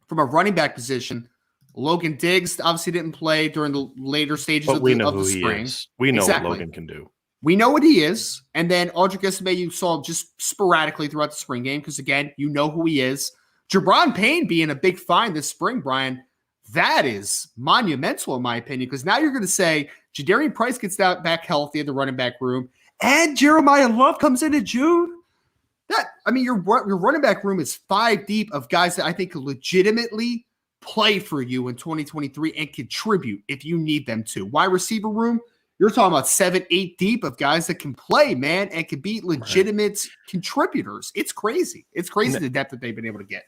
from a running back position, Logan Diggs obviously didn't play during the later stages of the spring. We know what Logan can do. We know what he is. And then Audric Esme, you saw just sporadically throughout the spring game because, again, you know who he is. Jabron Payne being a big find this spring, Brian, that is monumental in my opinion, because now you're going to say Jadarian Price gets back healthy in the running back room and Jeremiah Love comes in June. Your running back room is 5 deep of guys that I think could legitimately play for you in 2023 and contribute if you need them to. Wide receiver room, you're talking about 7, 8 deep of guys that can play, man, and can be legitimate contributors. It's crazy. It's crazy the depth that they've been able to get.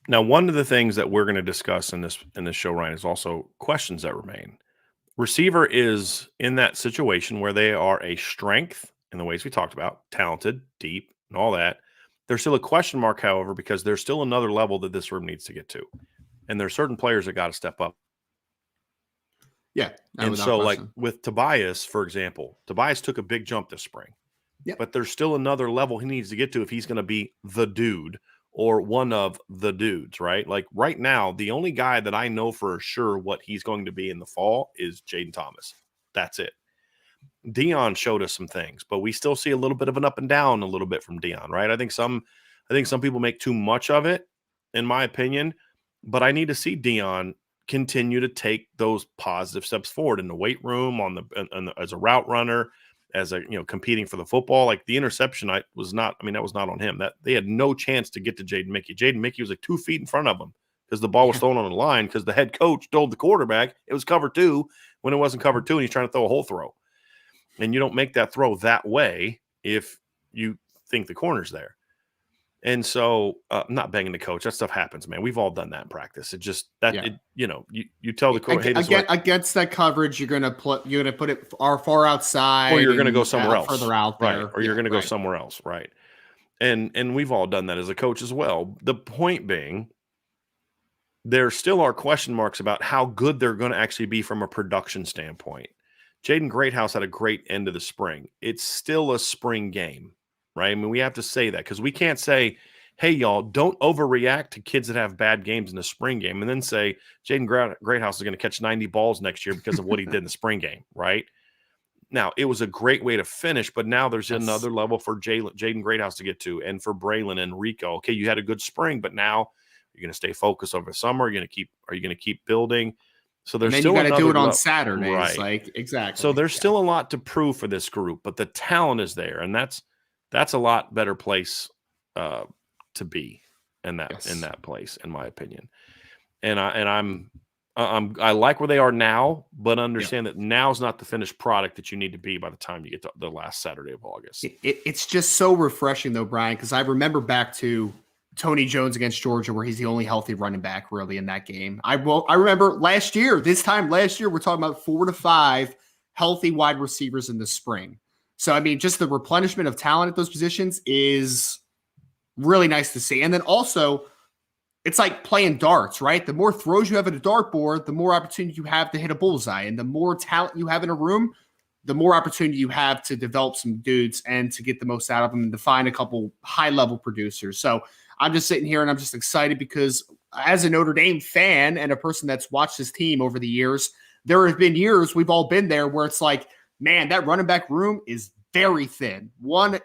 Now, one of the things that we're going to discuss in this show, Ryan, is also questions that remain. Receiver is in that situation where they are a strength in the ways we talked about, talented, deep, and all that. There's still a question mark, however, because there's still another level that this room needs to get to. And there's certain players that got to step up. Yeah. And so, like with Tobias, for example, Tobias took a big jump this spring. Yep. But there's still another level he needs to get to if he's going to be the dude or one of the dudes, right? Like right now, the only guy that I know for sure what he's going to be in the fall is Jaden Thomas. That's it. Deion showed us some things, but we still see a little bit of an up and down a little bit from Deion, right? I think some people make too much of it, in my opinion, but I need to see Deion continue to take those positive steps forward in the weight room, as a route runner, as a competing for the football. Like the interception, that was not on him. That they had no chance to get to Jaden Mickey. Jaden Mickey was like 2 feet in front of him because the ball was thrown on the line because the head coach told the quarterback it was cover 2 when it wasn't cover 2 and he's trying to throw a whole throw. And you don't make that throw that way if you think the corner's there. And so I'm not banging the coach. That stuff happens, man. We've all done that in practice. It just you tell the coach, hey, against that coverage, you're gonna put it far outside, or you're gonna go somewhere else, further out there, right? Or you're gonna go somewhere else, right? And we've all done that as a coach as well. The point being, there still are question marks about how good they're going to actually be from a production standpoint. Jaden Greathouse had a great end of the spring. It's still a spring game, right? I mean, we have to say that because we can't say, hey, y'all, don't overreact to kids that have bad games in the spring game and then say Jaden Greathouse is going to catch 90 balls next year because of what he did in the spring game, right? Now, it was a great way to finish, but now there's another level for Jaden Greathouse to get to and for Braylon and Rico. Okay, you had a good spring, but now you're going to stay focused over the summer. Are you going to keep building? So there's still you got to do it on Saturdays, right? Like exactly. So there's still a lot to prove for this group, but the talent is there, and that's a lot better place to be in that place, in my opinion. And I like where they are now, but understand that now's not the finished product that you need to be by the time you get to the last Saturday of August. It's just so refreshing though, Brian, because I remember back to Tony Jones against Georgia, where he's the only healthy running back really in that game. I remember this time last year, we're talking about 4 to 5 healthy wide receivers in the spring. So, I mean, just the replenishment of talent at those positions is Really nice to see. And then also, it's like playing darts, right? The more throws you have at a dartboard, the more opportunity you have to hit a bullseye. And the more talent you have in a room, the more opportunity you have to develop some dudes and to get the most out of them and to find a couple high-level producers. So I'm just sitting here and I'm just excited because as a Notre Dame fan and a person that's watched this team over the years, there have been years we've all been there where it's like, man, that running back room is very thin. One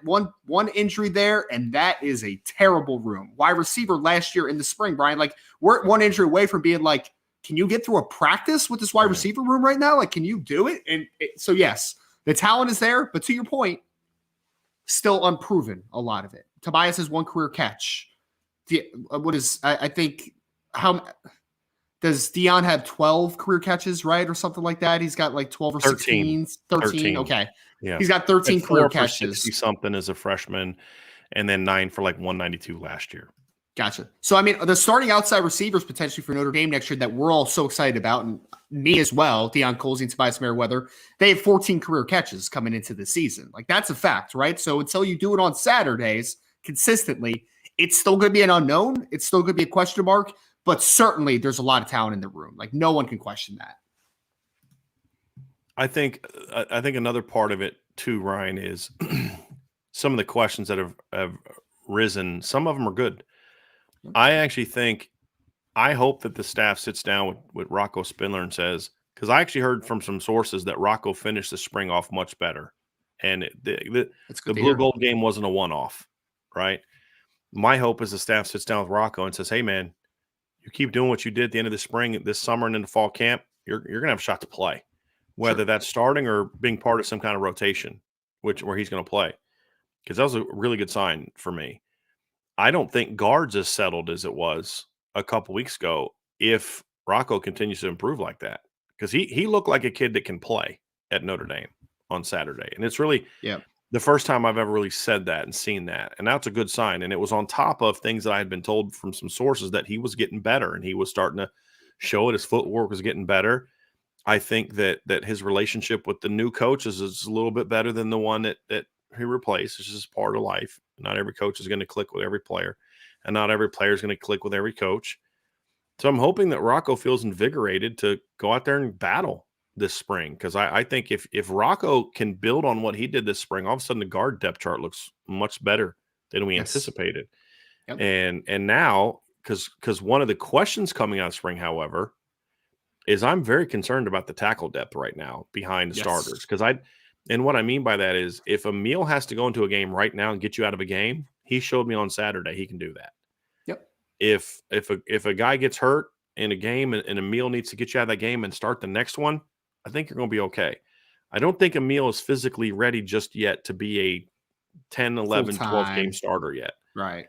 injury there, and that is a terrible room. Wide receiver last year in the spring, Brian, like we're one injury away from being like, can you get through a practice with this wide receiver room right now? Like, can you do it? And so, yes, the talent is there, but to your point, still unproven, a lot of it. Tobias has one career catch. I think, how does Dion have 12 career catches, right? Or something like that? He's got like 12 or 16. 13. Okay. Yeah. He's got 13 career catches. 60-something as a freshman, and then 9 for like 192 last year. Gotcha. So, I mean, the starting outside receivers potentially for Notre Dame next year that we're all so excited about, and me as well, Deion Colsey and Tobias Merriweather, they have 14 career catches coming into the season. Like, that's a fact, right? So until you do it on Saturdays consistently, it's still going to be an unknown. It's still going to be a question mark, but certainly there's a lot of talent in the room. Like, no one can question that. I think another part of it too, Ryan, is some of the questions that have risen. Some of them are good. I hope that the staff sits down with Rocco Spindler and says, because I actually heard from some sources that Rocco finished the spring off much better. And the Blue Gold game wasn't a one-off, right? My hope is the staff sits down with Rocco and says, hey, man, you keep doing what you did at the end of the spring, this summer, and in the fall camp, you're going to have a shot to play, whether that's starting or being part of some kind of rotation, where he's going to play. Because that was a really good sign for me. I don't think guard's as settled as it was a couple weeks ago if Rocco continues to improve like that. Because he looked like a kid that can play at Notre Dame on Saturday. And it's really the first time I've ever really said that and seen that. And that's a good sign. And it was on top of things that I had been told from some sources that he was getting better and he was starting to show it. His footwork was getting better. I think that his relationship with the new coaches is a little bit better than the one that he replaced. It's just part of life. Not every coach is going to click with every player, and not every player is going to click with every coach. So I'm hoping that Rocco feels invigorated to go out there and battle this spring, because I think if Rocco can build on what he did this spring, all of a sudden the guard depth chart looks much better than we anticipated. Yep. And now, because one of the questions coming out of spring, however, is I'm very concerned about the tackle depth right now behind the starters. And what I mean by that is if Emil has to go into a game right now and get you out of a game, he showed me on Saturday he can do that. Yep. If a guy gets hurt in a game and Emil needs to get you out of that game and start the next one, I think you're going to be okay. I don't think Emil is physically ready just yet to be a 10, 11, 12 game starter yet. Right.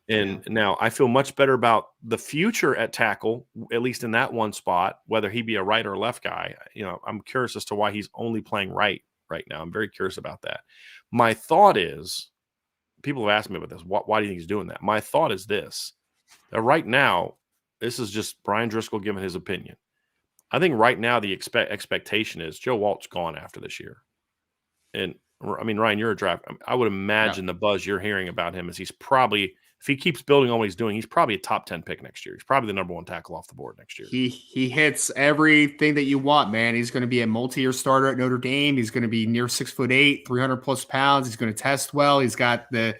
And now I feel much better about the future at tackle, at least in that one spot, whether he be a right or left guy. I'm curious as to why he's only playing right now. I'm very curious about that. My thought is, people have asked me about this. Why do you think he's doing that? My thought is this, that right now, this is just Brian Driscoll giving his opinion. I think right now the expectation is Joe Walt's gone after this year. And I mean, Ryan, you're a draft. I would imagine the buzz you're hearing about him is he's probably, if he keeps building on what he's doing, he's probably a top 10 pick next year. He's probably the number one tackle off the board next year. He hits everything that you want, man. He's going to be a multi-year starter at Notre Dame. He's going to be near 6'8", 300 plus pounds. He's going to test well. He's got the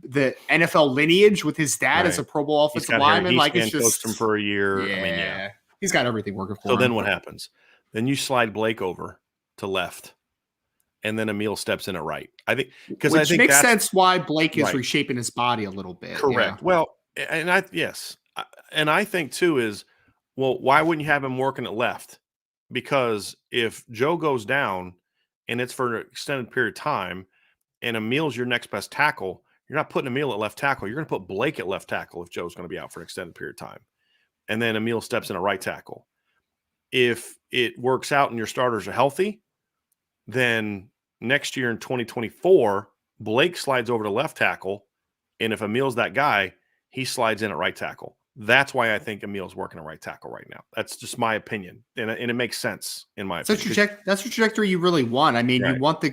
NFL lineage with his dad as a Pro Bowl offensive lineman. Like, it's just coached him for a year. Yeah, I mean, he's got everything working for him. So then what happens? Then you slide Blake over to left, and then Emil steps in at right. I think makes sense why Blake is reshaping his body a little bit. Correct. Yeah. Well, and I think too is, well, why wouldn't you have him working at left? Because if Joe goes down and it's for an extended period of time, and Emil's your next best tackle, you're not putting Emil at left tackle. You're going to put Blake at left tackle if Joe's going to be out for an extended period of time, and then Emil steps in at right tackle. If it works out and your starters are healthy, then next year in 2024, Blake slides over to left tackle, and if Emil's that guy, he slides in at right tackle. That's why I think Emil's working a right tackle right now. That's just my opinion, and it makes sense in my opinion. That's the trajectory you really want. I mean, right. You want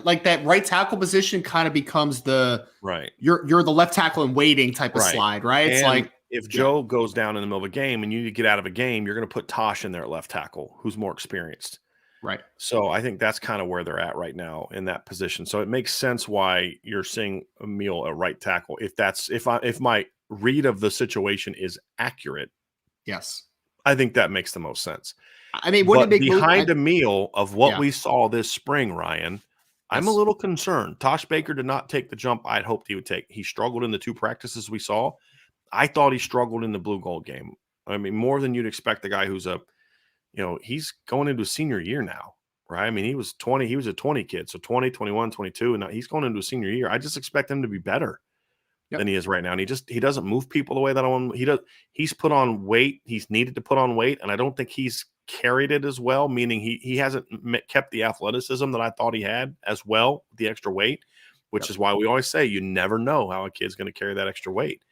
like that right tackle position kind of becomes the right. You're the left tackle in waiting type of slide, right? It's and like if Joe goes down in the middle of a game and you need to get out of a game, you're going to put Tosh in there at left tackle, who's more experienced. Right. So I think that's kind of where they're at right now in that position. So it makes sense why you're seeing Emil at right tackle. If my read of the situation is accurate, yes, I think that makes the most sense. I mean, behind Emil of what we saw this spring, Ryan, I'm a little concerned. Tosh Baker did not take the jump I'd hoped he would take. He struggled in the 2 practices we saw. I thought he struggled in the blue gold game. I mean, more than you'd expect a guy who's he's going into a senior year now, right? I mean, he was 20, he was a 20 kid. So 20, 21, 22, and now he's going into a senior year. I just expect him to be better than he is right now. And he doesn't move people the way that I want. He's put on weight. He's needed to put on weight. And I don't think he's carried it as well, meaning he hasn't kept the athleticism that I thought he had as well, the extra weight, which is why we always say you never know how a kid's going to carry that extra weight.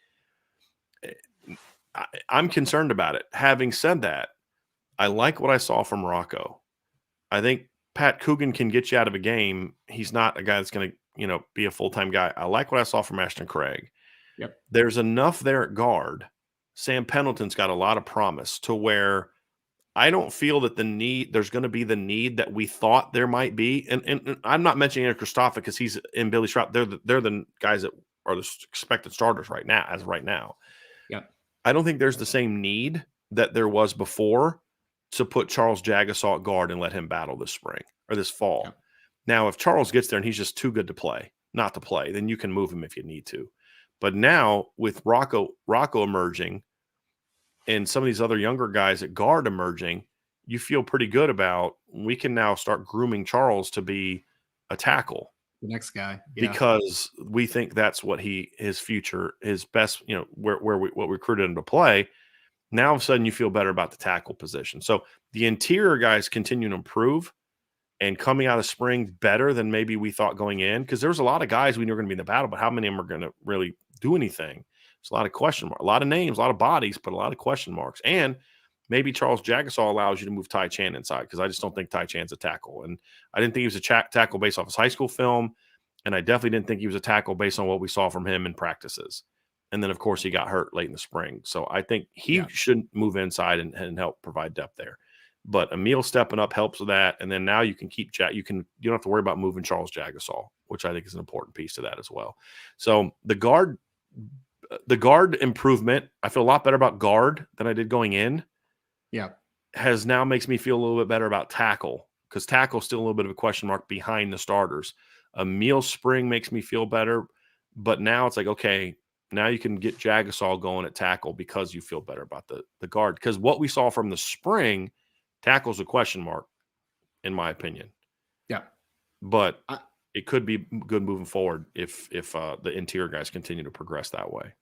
I'm concerned about it. Having said that, I like what I saw from Rocco. I think Pat Coogan can get you out of a game. He's not a guy that's going to, be a full-time guy. I like what I saw from Ashton Craig. Yep. There's enough there at guard. Sam Pendleton's got a lot of promise to where I don't feel that there's going to be the need that we thought there might be. And I'm not mentioning Eric Christopher because he's in Billy Stroud. They're the guys that are the expected starters right now, as of right now. Yeah. I don't think there's the same need that there was before to put Charles Jagasaw at guard and let him battle this spring or this fall. Yeah. Now, if Charles gets there and he's just too good to not to play, then you can move him if you need to. But now with Rocco emerging and some of these other younger guys at guard emerging, you feel pretty good about we can now start grooming Charles to be a tackle. The next guy. Yeah. Because we think that's what his future, his best, what we recruited him to play. Now all of a sudden you feel better about the tackle position. So the interior guys continue to improve and coming out of spring better than maybe we thought going in. Because there's a lot of guys we knew were going to be in the battle, but how many of them are going to really do anything? It's a lot of question marks, a lot of names, a lot of bodies, but a lot of question marks. And maybe Charles Jagasaw allows you to move Ty Chan inside because I just don't think Ty Chan's a tackle. And I didn't think he was a tackle based off his high school film. And I definitely didn't think he was a tackle based on what we saw from him in practices. And then, of course, he got hurt late in the spring. So I think he should move inside and help provide depth there. But Emil stepping up helps with that. And then now you can keep you don't have to worry about moving Charles Jagasaw, which I think is an important piece to that as well. So the guard improvement, I feel a lot better about guard than I did going in. Yeah. Makes me feel a little bit better about tackle because tackle's still a little bit of a question mark behind the starters. Emil Spring makes me feel better, but now it's like, okay, now you can get Jagasaw going at tackle because you feel better about the guard. Because what we saw from the spring, tackle's a question mark, in my opinion. Yeah. But it could be good moving forward if the interior guys continue to progress that way.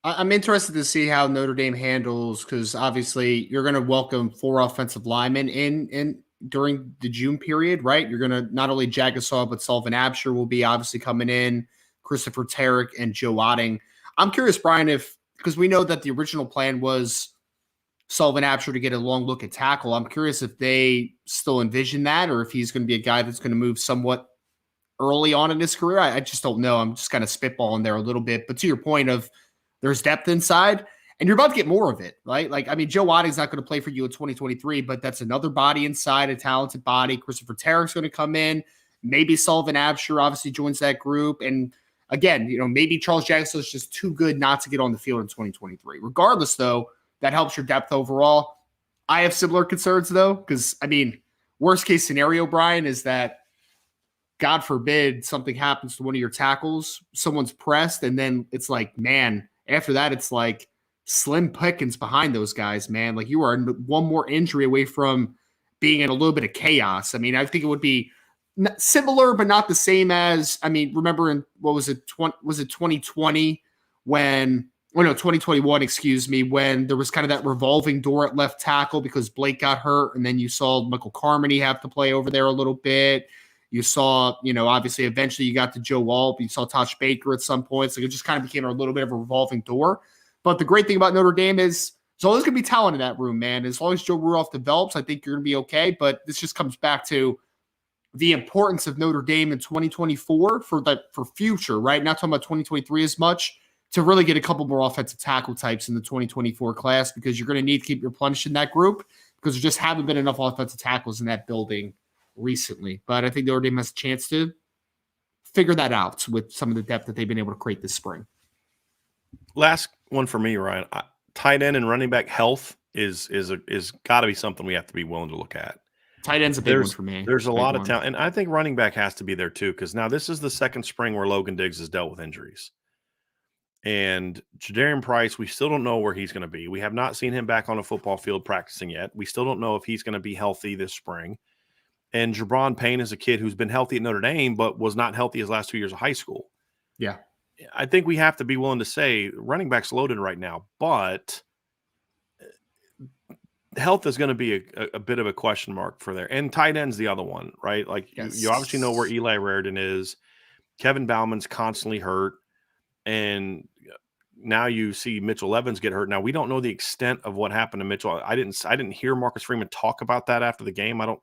I'm interested to see how Notre Dame handles, because obviously you're going to welcome 4 offensive linemen in during the June period, right? You're going to not only Jagasaw, but Sullivan Absher will be obviously coming in, Christopher Tarrick and Joe Otting. I'm curious, Brian, because we know that the original plan was Sullivan Absher to get a long look at tackle. I'm curious if they still envision that or if he's going to be a guy that's going to move somewhat early on in his career. I just don't know. I'm just kind of spitballing there a little bit. But to your point of there's depth inside, and you're about to get more of it, right? Like, I mean, Joe Otting's not going to play for you in 2023, but that's another body inside, a talented body. Christopher Tarrick's going to come in. Maybe Sullivan Absher obviously joins that group. And again, maybe Charles Jagasaw is just too good not to get on the field in 2023. Regardless, though, that helps your depth overall. I have similar concerns, though, because, I mean, worst case scenario, Brian, is that, God forbid, something happens to one of your tackles, someone's pressed, and then it's like, man, after that, it's like slim pickings behind those guys, man. Like, you are one more injury away from being in a little bit of chaos. I mean, I think it would be similar, but not the same as, I mean, remember in, what was it, 2020 when, 2021, excuse me, when there was kind of that revolving door at left tackle because Blake got hurt, and then you saw Michael Carmody have to play over there a little bit. You saw, obviously eventually you got to Joe Wall, but you saw Tosh Baker at some points. Like, it just kind of became a little bit of a revolving door. But the great thing about Notre Dame is there's always going to be talent in that room, man. As long as Joe Rudolph develops, I think you're going to be okay. But this just comes back to the importance of Notre Dame in 2024 for future, right? Not talking about 2023 as much, to really get a couple more offensive tackle types in the 2024 class, because you're going to need to keep replenishing that group, because there just haven't been enough offensive tackles in that building recently. But I think Notre Dame has a chance to figure that out with some of the depth that they've been able to create this spring. Last one for me, Ryan. Tight end and running back health is got to be something we have to be willing to look at. Tight end's a big one for me. There's a lot of talent, and I think running back has to be there too, because now this is the second spring where Logan Diggs has dealt with injuries. And Jadarian Price, we still don't know where he's going to be. We have not seen him back on a football field practicing yet. We still don't know if he's going to be healthy this spring. And Jabron Payne is a kid who's been healthy at Notre Dame, but was not healthy his last 2 years of high school. Yeah. I think we have to be willing to say running back's loaded right now, but health is going to be a bit of a question mark for there. And tight end's the other one, right? Like you obviously know where Eli Raridan is. Kevin Bauman's constantly hurt. And now you see Mitchell Evans get hurt. Now we don't know the extent of what happened to Mitchell. I didn't hear Marcus Freeman talk about that after the game. I don't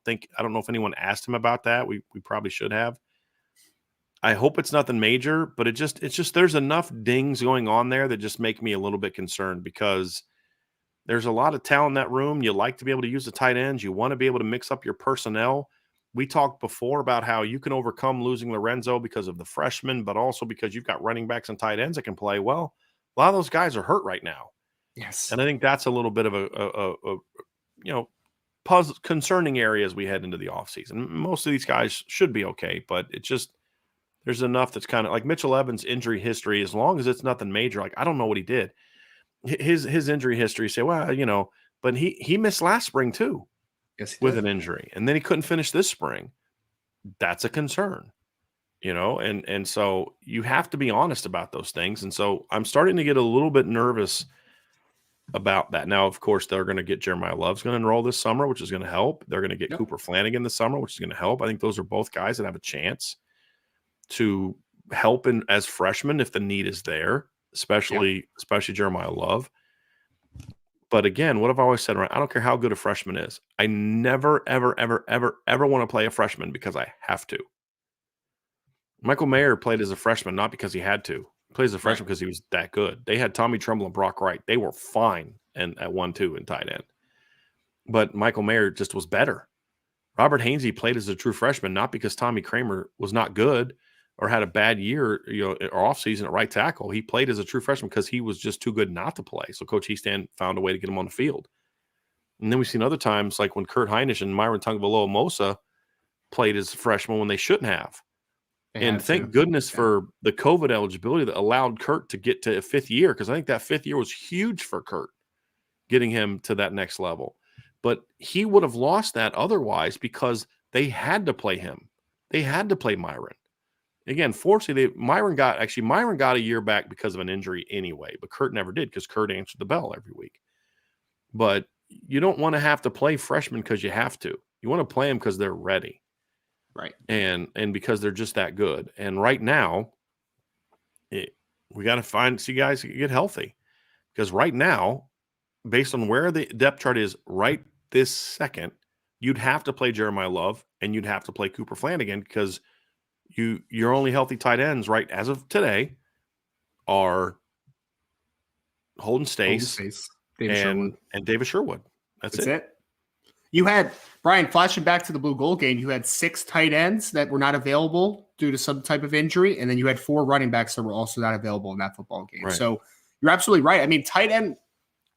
know if anyone asked him about that. We probably should have. I hope it's nothing major, but it's just there's enough dings going on there that just make me a little bit concerned, because there's a lot of talent in that room. You like to be able to use the tight ends. You want to be able to mix up your personnel. We talked before about how you can overcome losing Lorenzo because of the freshmen, but also because you've got running backs and tight ends that can play well. A lot of those guys are hurt right now. Yes. And I think that's a little bit of a concerning area as we head into the offseason. Most of these guys should be okay, but it's just there's enough that's kind of like Mitchell Evans' injury history. As long as it's nothing major, like I don't know what he did. His injury history, say, well, but he missed last spring too. Yes, with an injury, and then he couldn't finish this spring. That's a concern, and so you have to be honest about those things. And so I'm starting to get a little bit nervous about that. Now, of course, they're going to get Jeremiah Love's going to enroll this summer, which is going to help. They're going to get Cooper Flanagan this summer, which is going to help. I think those are both guys that have a chance to help as freshmen if the need is there, especially Jeremiah Love. But again, what I've always said, right? I don't care how good a freshman is. I never, ever, ever, ever, ever want to play a freshman because I have to. Michael Mayer played as a freshman not because he had to. He played as a freshman because he was that good. They had Tommy Tremble and Brock Wright. They were fine at 1-2 in tight end. But Michael Mayer just was better. Robert Hainsey played as a true freshman not because Tommy Kramer was not good or had a bad year, or offseason at right tackle. He played as a true freshman because he was just too good not to play. So Coach Easton found a way to get him on the field. And then we've seen other times, like when Kurt Heinisch and Myron Tagovailoa-Mosa played as freshmen when they shouldn't have. And thank goodness for the COVID eligibility that allowed Kurt to get to a fifth year, because I think that fifth year was huge for Kurt, getting him to that next level. But he would have lost that otherwise because they had to play him. They had to play Myron. Again, fortunately, Myron got a year back because of an injury anyway, but Kurt never did because Kurt answered the bell every week. But you don't want to have to play freshmen because you have to. You want to play them because they're ready. Right. And because they're just that good. And right now, we got to see guys get healthy. Because right now, based on where the depth chart is right this second, you'd have to play Jeremiah Love and you'd have to play Cooper Flanagan, because your only healthy tight ends right as of today are Holden Stace and David Sherwood. That's it. You had, Brian, flashing back to the Blue Gold game, you had 6 tight ends that were not available due to some type of injury, and then you had 4 running backs that were also not available in that football game. Right. So you're absolutely right. I mean, tight end,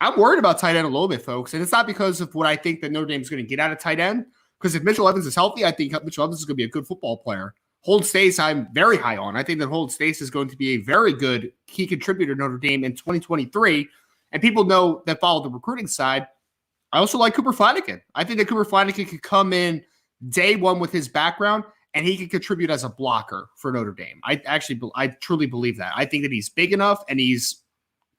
I'm worried about tight end a little bit, folks, and it's not because of what I think that Notre Dame is going to get out of tight end, because if Mitchell Evans is healthy, I think Mitchell Evans is going to be a good football player. Holden Stace, I'm very high on. I think that Holden Stace is going to be a very good key contributor to Notre Dame in 2023. And people know that follow the recruiting side. I also like Cooper Flanagan. I think that Cooper Flanagan could come in day one with his background, and he could contribute as a blocker for Notre Dame. I truly believe that. I think that he's big enough and he's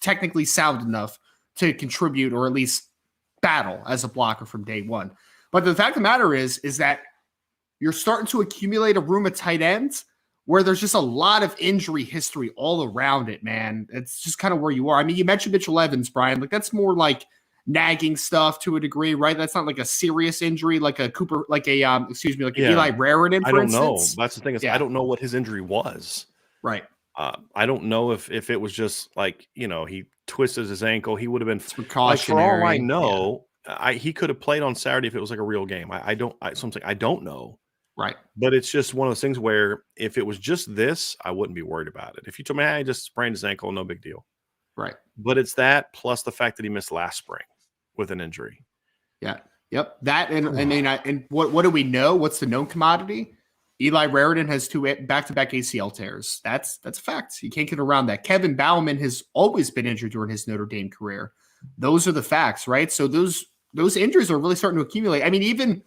technically sound enough to contribute, or at least battle as a blocker from day one. But the fact of the matter is that you're starting to accumulate a room of tight ends where there's just a lot of injury history all around it, man. It's just kind of where you are. I mean, you mentioned Mitchell Evans, Brian. Like, that's more like nagging stuff to a degree, right? That's not like a serious injury, like a Cooper, like a like an Eli Raritan, I for don't know. instance. That's the thing is, I Yeah, don't know what his injury was. right. I don't know if it was just like, he twisted his ankle. He would have been It's like, for all I precautionary. know, he could have played on Saturday if it was like a real game. I don't know. Right. But it's just one of those things where if it was just this, I wouldn't be worried about it. If you told me, hey, I just sprained his ankle, no big deal. Right. But it's that plus the fact that he missed last spring with an injury. Yeah. Yep. That and what do we know? What's the known commodity? Eli Raritan has 2 back-to-back ACL tears. That's a fact. You can't get around that. Kevin Bauman has always been injured during his Notre Dame career. Those are the facts, right? So those injuries are really starting to accumulate. I mean, even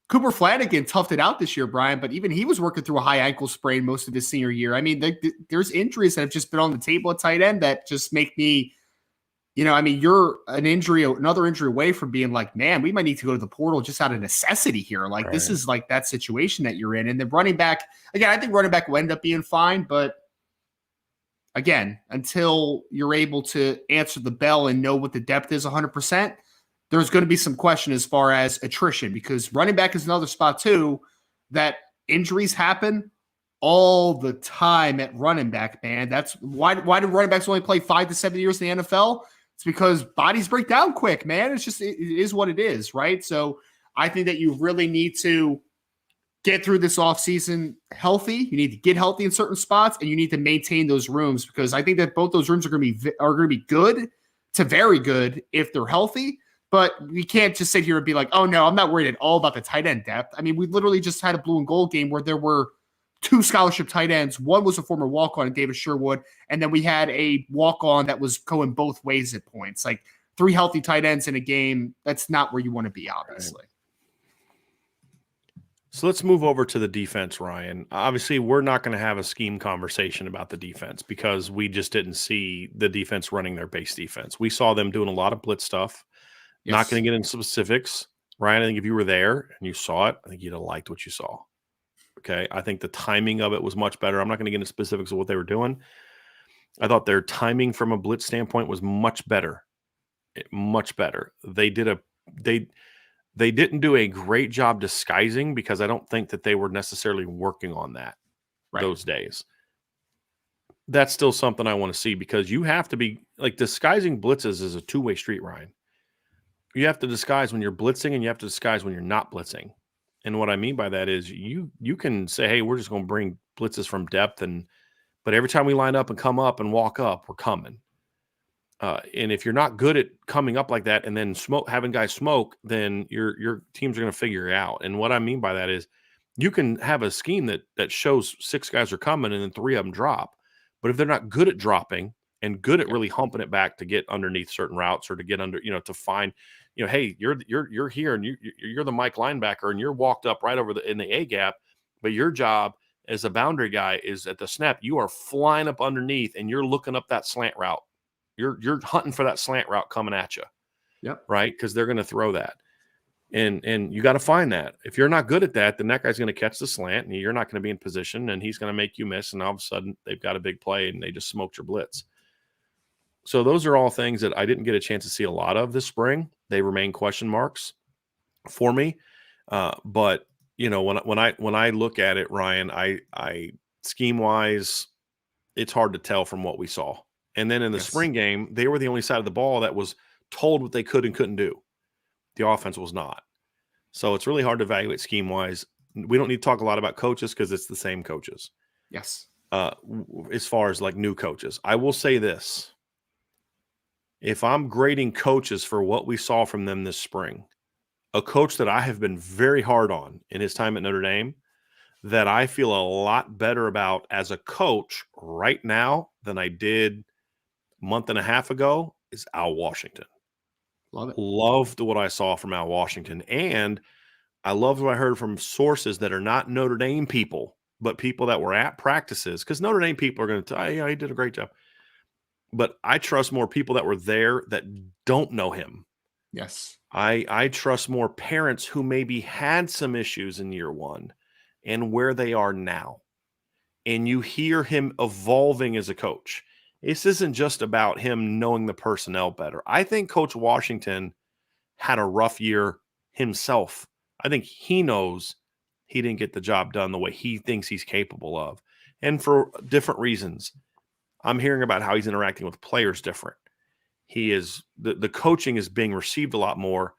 Cooper Flanagan toughed it out this year, Brian, but even he was working through a high ankle sprain most of his senior year. I mean, there's injuries that have just been on the table at tight end that just make me, I mean, you're another injury away from being like, man, we might need to go to the portal just out of necessity here. Like, This is like that situation that you're in. And then running back, again, I think running back will end up being fine, but again, until you're able to answer the bell and know what the depth is 100%, there's going to be some question as far as attrition, because running back is another spot too that injuries happen all the time at running back, man. That's why do running backs only play 5 to 7 years in the NFL? It's because bodies break down quick, man. It's just, it is what it is, right? So I think that you really need to get through this offseason healthy. You need to get healthy in certain spots, and you need to maintain those rooms, because I think that both those rooms are going to be good to very good if they're healthy. But we can't just sit here and be like, oh, no, I'm not worried at all about the tight end depth. I mean, we literally just had a blue and gold game where there were 2 scholarship tight ends. One was a former walk-on in David Sherwood, and then we had a walk-on that was going both ways at points. Like 3 healthy tight ends in a game, that's not where you want to be, obviously. Right. So let's move over to the defense, Ryan. Obviously, we're not going to have a scheme conversation about the defense because we just didn't see the defense running their base defense. We saw them doing a lot of blitz stuff. Yes. Not going to get into specifics. Ryan, I think if you were there and you saw it, I think you'd have liked what you saw. Okay. I think the timing of it was much better. I'm not going to get into specifics of what they were doing. I thought their timing from a blitz standpoint was much better. Much better. They didn't do a great job disguising, because I don't think that they were necessarily working on that those days. That's still something I want to see, because you have to be like, disguising blitzes is a 2-way street, Ryan. You have to disguise when you're blitzing, and you have to disguise when you're not blitzing. And what I mean by that is you can say, hey, we're just going to bring blitzes from depth, but every time we line up and come up and walk up, we're coming. And if you're not good at coming up like that and then having guys smoke, then your teams are going to figure it out. And what I mean by that is you can have a scheme that shows 6 guys are coming and then 3 of them drop. But if they're not good at dropping and good at really humping it back to get underneath certain routes, or to get under, to find, hey, you're here and you're the Mike linebacker and you're walked up right over in the A gap, but your job as a boundary guy is at the snap, you are flying up underneath and you're looking up that slant route. You're hunting for that slant route coming at you. Yep. Right? Because they're going to throw that. And you got to find that. If you're not good at that, then that guy's going to catch the slant and you're not going to be in position, and he's going to make you miss. And all of a sudden they've got a big play and they just smoked your blitz. So those are all things that I didn't get a chance to see a lot of this spring. They remain question marks for me. But when I look at it, Ryan, I scheme wise, it's hard to tell from what we saw. And then in the spring game, they were the only side of the ball that was told what they could and couldn't do. The offense was not. So it's really hard to evaluate scheme-wise. We don't need to talk a lot about coaches because it's the same coaches. Yes. As far as like new coaches, I will say this. If I'm grading coaches for what we saw from them this spring, a coach that I have been very hard on in his time at Notre Dame, that I feel a lot better about as a coach right now than I did month and a half ago, is Al Washington. Love it. Loved what I saw from Al Washington. And I loved what I heard from sources that are not Notre Dame people, but people that were at practices. Because Notre Dame people are going to tell you, yeah, he did a great job. But I trust more people that were there that don't know him. Yes. I trust more parents who maybe had some issues in year 1 and where they are now. and you hear him evolving as a coach. This isn't just about him knowing the personnel better. I think Coach Washington had a rough year himself. I think he knows he didn't get the job done the way he thinks he's capable of. And for different reasons. I'm hearing about how he's interacting with players different. He is the coaching is being received a lot more.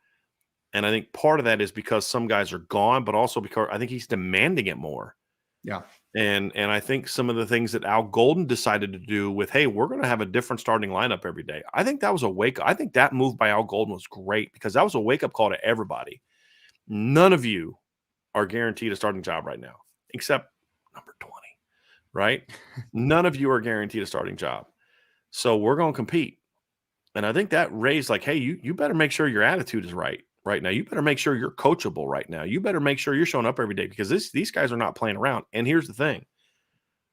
And I think part of that is because some guys are gone, but also because I think he's demanding it more. Yeah. And I think some of the things that Al Golden decided to do with, hey, we're going to have a different starting lineup every day. I think that was a I think that move by Al Golden was great because that was a wake-up call to everybody. None of you are guaranteed a starting job right now, except number 20, right? None of you are guaranteed a starting job. So we're going to compete. And I think that raised like, hey, you better make sure your attitude is right now. You better make sure you're coachable right now. You better make sure you're showing up every day because these guys are not playing around. And here's the thing.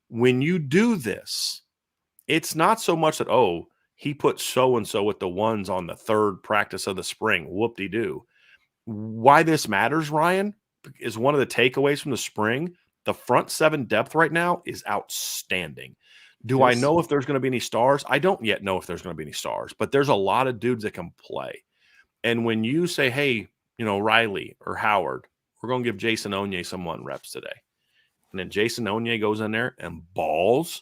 When you do this, it's not so much that, oh, he put so-and-so with the ones on the third practice of the spring. Whoop-de-doo. Why this matters, Ryan, is one of the takeaways from the spring. The front seven depth right now is outstanding. Do I know if there's going to be any stars? I don't yet know if there's going to be any stars, but there's a lot of dudes that can play. And when you say, hey, Riley or Howard, we're going to give Jason Onye some 1 reps today. And then Jason Onye goes in there and balls.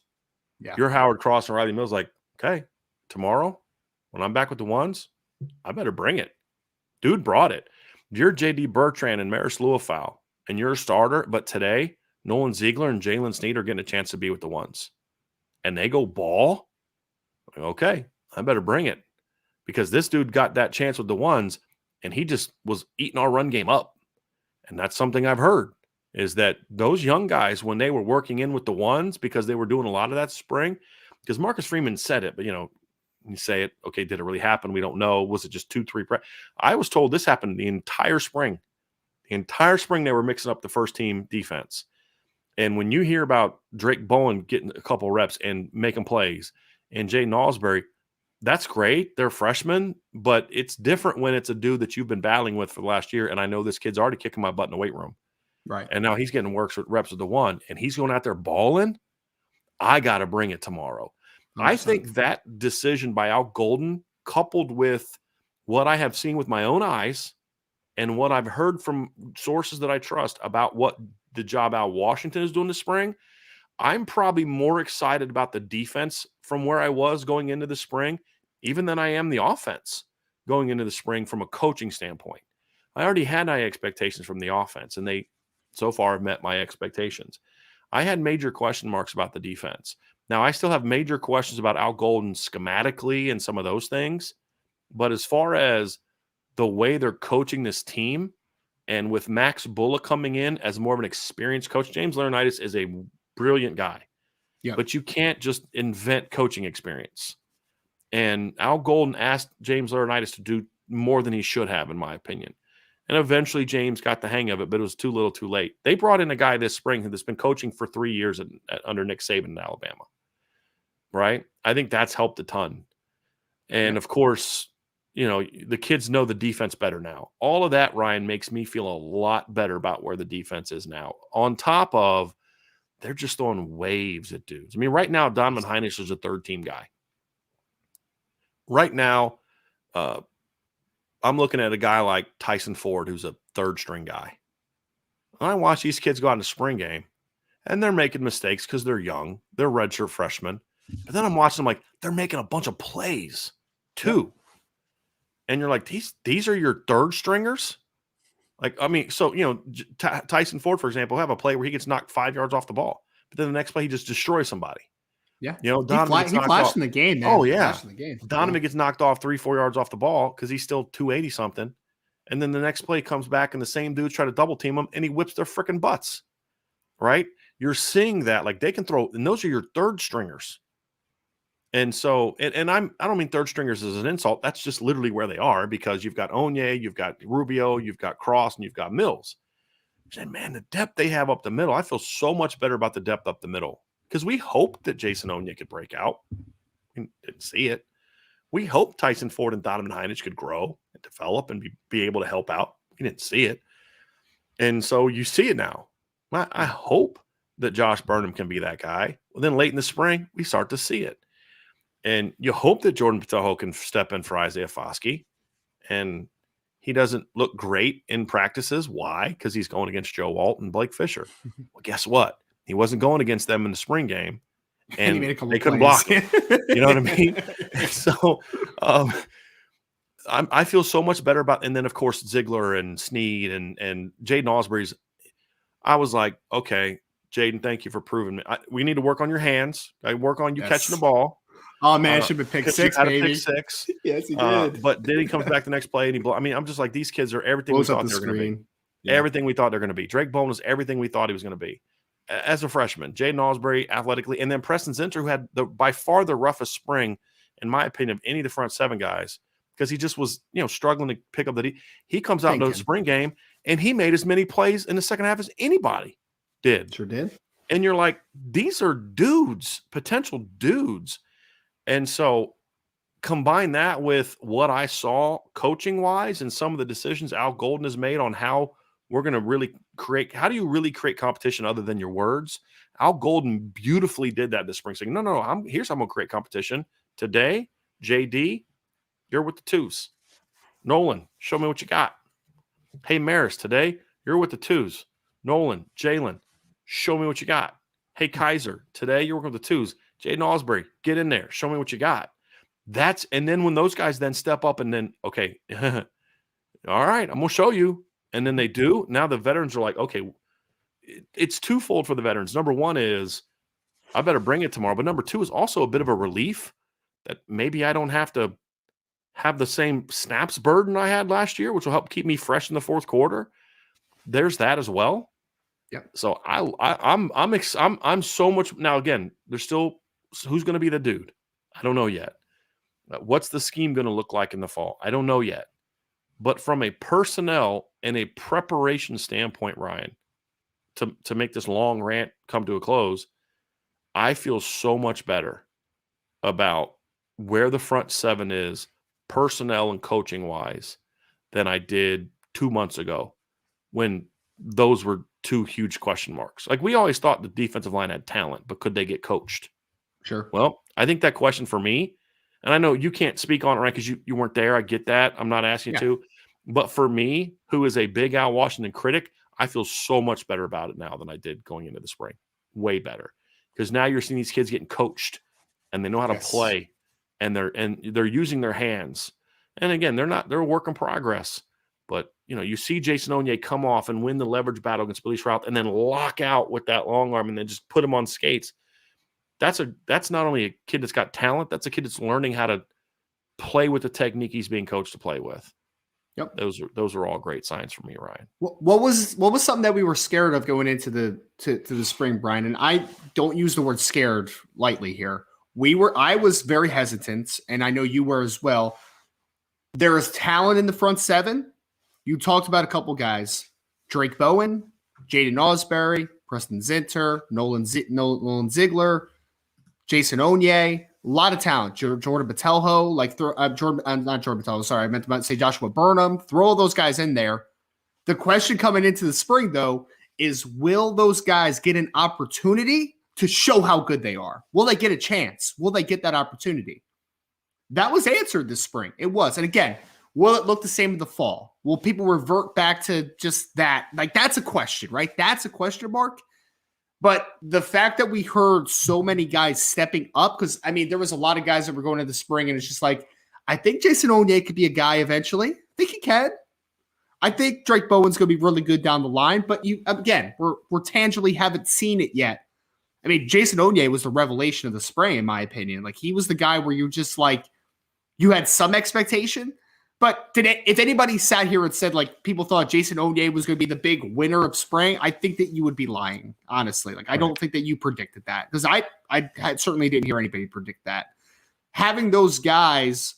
Yeah. You're Howard Cross and Riley Mills like, okay, tomorrow when I'm back with the ones, I better bring it. Dude brought it. You're J.D. Bertrand and Maris Luafau, and you're a starter, but today Nolan Ziegler and Jalen Snead are getting a chance to be with the ones. And they go ball, okay, I better bring it because this dude got that chance with the ones and he just was eating our run game up. And that's something I've heard is that those young guys, when they were working in with the ones, because they were doing a lot of that spring, because Marcus Freeman said it, but you say it, okay, did it really happen? We don't know. Was it just 2-3? I was told this happened the entire spring. The entire spring they were mixing up the first team defense. And when you hear about Drake Bowen getting a couple reps and making plays and Jay Nosbury, that's great. They're freshmen, but it's different when it's a dude that you've been battling with for the last year. And I know this kid's already kicking my butt in the weight room. Right. And now he's getting reps with the one and he's going out there balling. I got to bring it tomorrow. 100%. I think that decision by Al Golden, coupled with what I have seen with my own eyes and what I've heard from sources that I trust about what the job Al Washington is doing this spring, I'm probably more excited about the defense from where I was going into the spring, even than I am the offense going into the spring from a coaching standpoint. I already had high expectations from the offense, and they so far have met my expectations. I had major question marks about the defense. Now, I still have major questions about Al Golden schematically and some of those things, but as far as the way they're coaching this team, and with Max Bullock coming in as more of an experienced coach, James Laurinaitis is a brilliant guy. Yeah. But you can't just invent coaching experience. And Al Golden asked James Laurinaitis to do more than he should have, in my opinion. And eventually James got the hang of it, but it was too little too late. They brought in a guy this spring that's been coaching for 3 years under Nick Saban in Alabama. Right? I think that's helped a ton. And, of course, the kids know the defense better now. All of that, Ryan, makes me feel a lot better about where the defense is now. On top of, they're just throwing waves at dudes. I mean, right now, Donovan Heinisch is a third-team guy. Right now, I'm looking at a guy like Tyson Ford, who's a third-string guy. And I watch these kids go out in the spring game, and they're making mistakes because they're young. They're redshirt freshmen. But then I'm watching them like they're making a bunch of plays, too. Yep. And you're like, these are your third stringers? Like, I mean, so, Tyson Ford, for example, will have a play where he gets knocked 5 yards off the ball. But then the next play, he just destroys somebody. Yeah. Donovan he flashed in the game, man. Oh, yeah. Donovan gets knocked off 3-4 yards off the ball because he's still 280-something. And then the next play comes back and the same dudes try to double team him and he whips their freaking butts. Right? You're seeing that. Like, they can throw – and those are your third stringers. And so, and I don't mean third stringers as an insult. That's just literally where they are because you've got Onye, you've got Rubio, you've got Cross, and you've got Mills. And man, the depth they have up the middle, I feel so much better about the depth up the middle because we hoped that Jason Onye could break out. We didn't see it. We hoped Tyson Ford and Donovan Heinisch could grow and develop and be able to help out. We didn't see it. And so you see it now. I hope that Josh Burnham can be that guy. Well, then late in the spring, we start to see it. And you hope that Jordan Pataho can step in for Isaiah Foskey. And he doesn't look great in practices. Why? Because he's going against Joe Alt and Blake Fisher. Well, guess what? He wasn't going against them in the spring game. And they couldn't block him. You know what I mean? So I feel so much better about – and then, of course, Ziegler and Snead and Jaden Osbury's – I was like, okay, Jaden, thank you for proving me. We need to work on your hands. I work on you catching the ball. Oh, man, should have been pick six, baby. Pick six. Yes, he did. But then he comes back the next play and I'm just like, these kids are everything we thought they were going to be. Yeah. Everything we thought they were going to be. Drake Bowman was everything we thought he was going to be as a freshman. Jaden Osbury athletically, and then Preston Zinter, who had by far the roughest spring, in my opinion, of any of the front seven guys, because he just was struggling to pick up the he comes out in the spring game and he made as many plays in the second half as anybody did. Sure did. And you're like, these are dudes, potential dudes. And so combine that with what I saw coaching-wise and some of the decisions Al Golden has made on how we're going to really create – how do you really create competition other than your words? Al Golden beautifully did that this spring, saying, no, here's how I'm going to create competition. Today, JD, you're with the twos. Nolan, show me what you got. Hey, Maris, today, you're with the twos. Nolan, Jalen, show me what you got. Hey, Kaiser, today, you're working with the twos. Jaden Osbury, get in there. Show me what you got. And then when those guys then step up and then, okay, all right, I'm going to show you. And then they do. Now the veterans are like, okay, it's twofold for the veterans. Number one is I better bring it tomorrow. But number two is also a bit of a relief that maybe I don't have to have the same snaps burden I had last year, which will help keep me fresh in the fourth quarter. There's that as well. Yeah. So I'm so much now. Again, there's still who's going to be the dude. I don't know yet. What's the scheme going to look like in the fall? I don't know yet. But from a personnel and a preparation standpoint, Ryan, to make this long rant come to a close, I feel so much better about where the front seven is, personnel and coaching wise, than I did 2 months ago when those were two huge question marks. Like, we always thought the defensive line had talent, but could they get coached? Sure. Well, I think that question for me, and I know you can't speak on it, right, because you weren't there. I get that. I'm not asking you to. But for me, who is a big Al Washington critic, I feel so much better about it now than I did going into the spring. Way better. Because now you're seeing these kids getting coached, and they know how to play, and they're using their hands. And again, they're a work in progress. But you see Jason Onye come off and win the leverage battle against Billy Shrout and then lock out with that long arm and then just put him on skates. That's not only a kid that's got talent, that's a kid that's learning how to play with the technique he's being coached to play with. Yep. Those are all great signs for me, Ryan. What was something that we were scared of going into the spring, Brian? And I don't use the word scared lightly here. I was very hesitant, and I know you were as well. There is talent in the front seven. You talked about a couple guys: Drake Bowen, Jaden Osbury, Preston Zinter, Nolan Ziegler, Jason Onye. A lot of talent. Jordan Botelho, not Jordan Botelho. Sorry, I meant to say Joshua Burnham. Throw all those guys in there. The question coming into the spring, though, is will those guys get an opportunity to show how good they are? Will they get a chance? Will they get that opportunity? That was answered this spring. It was. And again, will it look the same in the fall? Will people revert back to just that? Like, that's a question, right? That's a question mark. But the fact that we heard so many guys stepping up, because, I mean, there was a lot of guys that were going into the spring, and it's just like, I think Jason Onye could be a guy eventually. I think he can. I think Drake Bowen's going to be really good down the line. But we're tangibly haven't seen it yet. I mean, Jason Onye was the revelation of the spring, in my opinion. Like, he was the guy where you just like, you had some expectation. But if anybody sat here and said, like, people thought Jason Onye was going to be the big winner of spring, I think that you would be lying, honestly. Like, I don't think that you predicted that, because I certainly didn't hear anybody predict that. Having those guys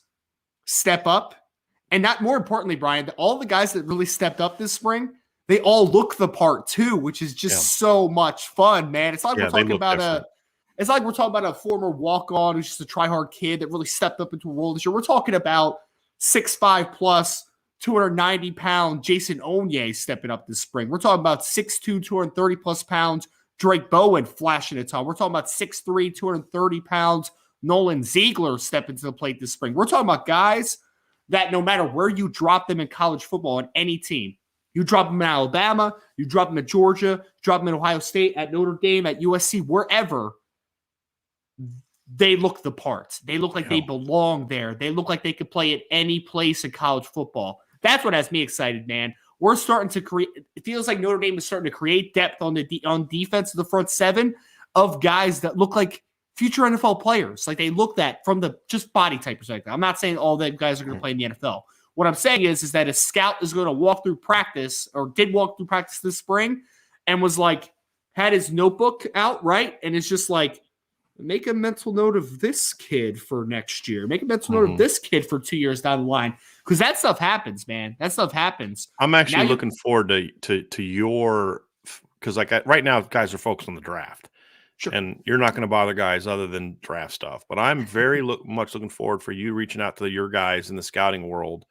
step up, and not more importantly, Brian, all the guys that really stepped up this spring, they all look the part too, which is just so much fun, man. It's like we're talking about it's like we're talking about a former walk-on who's just a try-hard kid that really stepped up into a role this year. We're talking about 6'5 plus, 290-pound Jason Onye stepping up this spring. We're talking about 6'2", 230 plus pounds Drake Bowen flashing a ton. We're talking about 6'3", 230 pounds. Nolan Ziegler stepping to the plate this spring. We're talking about guys that no matter where you drop them in college football on any team, you drop them in Alabama, you drop them at Georgia, drop them in Ohio State, at Notre Dame, at USC, wherever, they look the part. They look like they belong there. They look like they could play at any place in college football. That's what has me excited, man. We're starting to create. It feels like Notre Dame is starting to create depth on defense of the front seven of guys that look like future NFL players. Like they look that from the just body type perspective. I'm not saying all the guys are going to play in the NFL. What I'm saying is that a scout is going to walk through practice or did walk through practice this spring and was like, had his notebook out, right? And it's just like, make a mental note of this kid for next year. Make a mental note of this kid for 2 years down the line. Because that stuff happens, man. That stuff happens. I'm actually looking forward to your – because like right now guys are focused on the draft. Sure. And you're not going to bother guys other than draft stuff. But I'm very much looking forward for you reaching out to your guys in the scouting world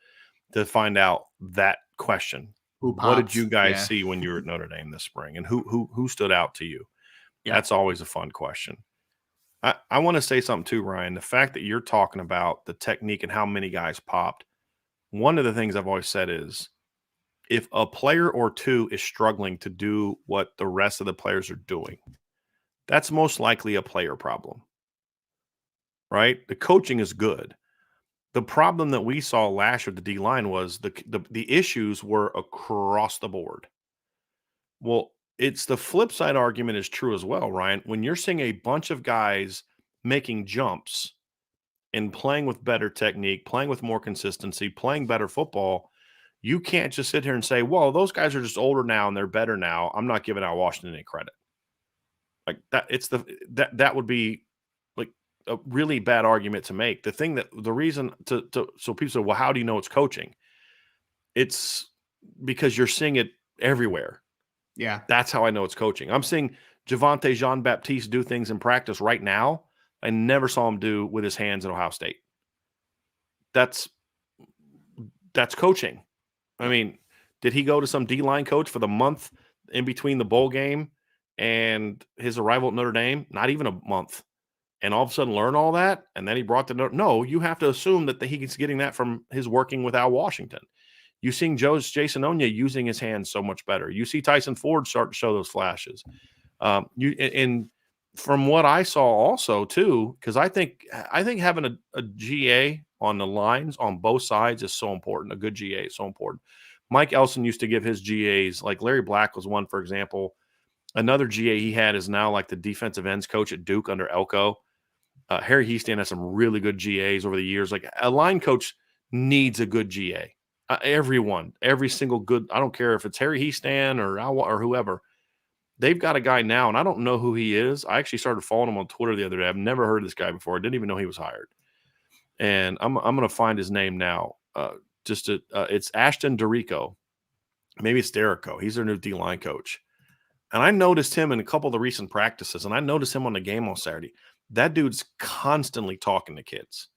to find out that question. What did you guys see when you were at Notre Dame this spring? And who stood out to you? Yeah. That's always a fun question. I want to say something too, Ryan. The fact that you're talking about the technique and how many guys popped, one of the things I've always said is if a player or two is struggling to do what the rest of the players are doing, that's most likely a player problem, right? The coaching is good. The problem that we saw last year with the D-line was the issues were across the board. Well, it's the flip side argument is true as well, Ryan. When you're seeing a bunch of guys making jumps and playing with better technique, playing with more consistency, playing better football, you can't just sit here and say, well, those guys are just older now and they're better now. I'm not giving Al Washington any credit. Like that, that would be like a really bad argument to make. The reason so people say, well, how do you know it's coaching? It's because you're seeing it everywhere. Yeah. That's how I know it's coaching. I'm seeing Javonte Jean-Baptiste do things in practice right now I never saw him do with his hands at Ohio State. That's coaching. I mean, did he go to some D-line coach for the month in between the bowl game and his arrival at Notre Dame? Not even a month. And all of a sudden learn all that? And then he brought the – no, you have to assume that he's getting that from his working with Al Washington. You seeing Jason Onya using his hands so much better. You see Tyson Ford start to show those flashes. And from what I saw also too, because I think having a GA on the lines on both sides is so important. A good GA is so important. Mike Elson used to give his GAs, like Larry Black was one, for example. Another GA he had is now like the defensive ends coach at Duke under Elko. Harry Heastan has some really good GAs over the years. Like a line coach needs a good GA. Every single good. I don't care if it's Harry Heastan or whoever. They've got a guy now, and I don't know who he is. I actually started following him on Twitter the other day. I've never heard of this guy before. I didn't even know he was hired. And I'm going to find his name now. It's Ashton Dorico. Maybe it's Derico. He's their new D-line coach. And I noticed him in a couple of the recent practices, and I noticed him on the game on Saturday. That dude's constantly talking to kids,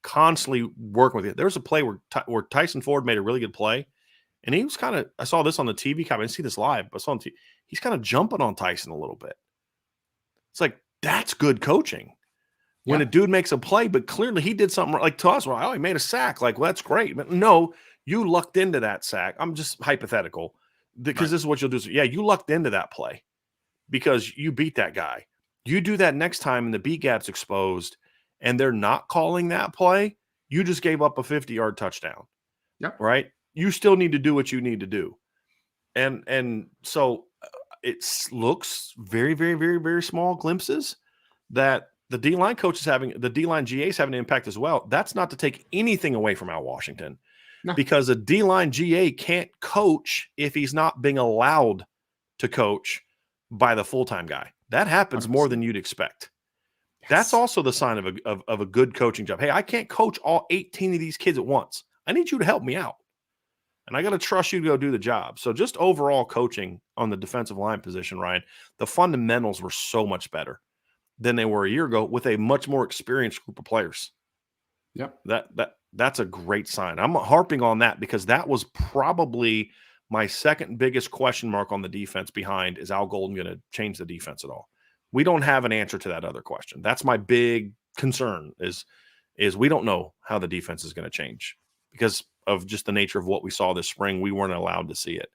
constantly working with it. There was a play where Tyson Ford made a really good play, and he was kind of – I saw this on the TV. I didn't see this live, but I saw on TV. He's kind of jumping on Tyson a little bit. It's like, that's good coaching. When a dude makes a play, but clearly he did something like to us. Well, oh, he made a sack. Like, well, that's great. But no, you lucked into that sack. I'm just hypothetical because this is what you'll do. Yeah, you lucked into that play because you beat that guy. You do that next time and the B gap's exposed and they're not calling that play, you just gave up a 50-yard touchdown. Yep. Right? You still need to do what you need to do. And so it looks very, very, very, very small glimpses that the D-line coach is having, the D-line GA is having an impact as well. That's not to take anything away from Al Washington because a D-line GA can't coach if he's not being allowed to coach by the full-time guy. That happens 100%. More than you'd expect. Yes. That's also the sign of a good coaching job. Hey, I can't coach all 18 of these kids at once. I need you to help me out. And I got to trust you to go do the job. So just overall coaching on the defensive line position, Ryan, the fundamentals were so much better than they were a year ago with a much more experienced group of players. Yep. That's a great sign. I'm harping on that because that was probably My second biggest question mark on the defense behind is Al Golden going to change the defense at all? We don't have an answer to that other question. That's my big concern is we don't know how the defense is going to change because of just the nature of what we saw this spring. We weren't allowed to see it.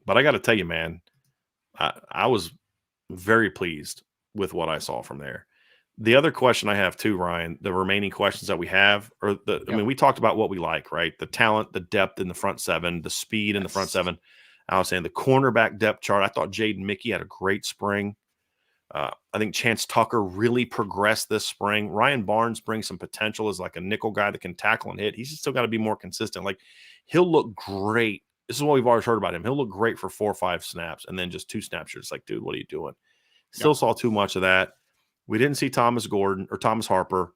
But I got to tell you, man, I was very pleased with what I saw from there. The other question I have too, Ryan, the remaining questions that we have are I mean, we talked about what we like, right? The talent, the depth in the front seven, the speed in the front seven. I was saying the cornerback depth chart. I thought Jaden Mickey had a great spring. I think Chance Tucker really progressed this spring. Ryan Barnes brings some potential as like a nickel guy that can tackle and hit. He's still got to be more consistent. Like he'll look great. This is what we've always heard about him. He'll look great for 4 or 5 snaps and then just 2 snaps. You're just like, dude, what are you doing? Still saw too much of that. We didn't see Thomas Harper,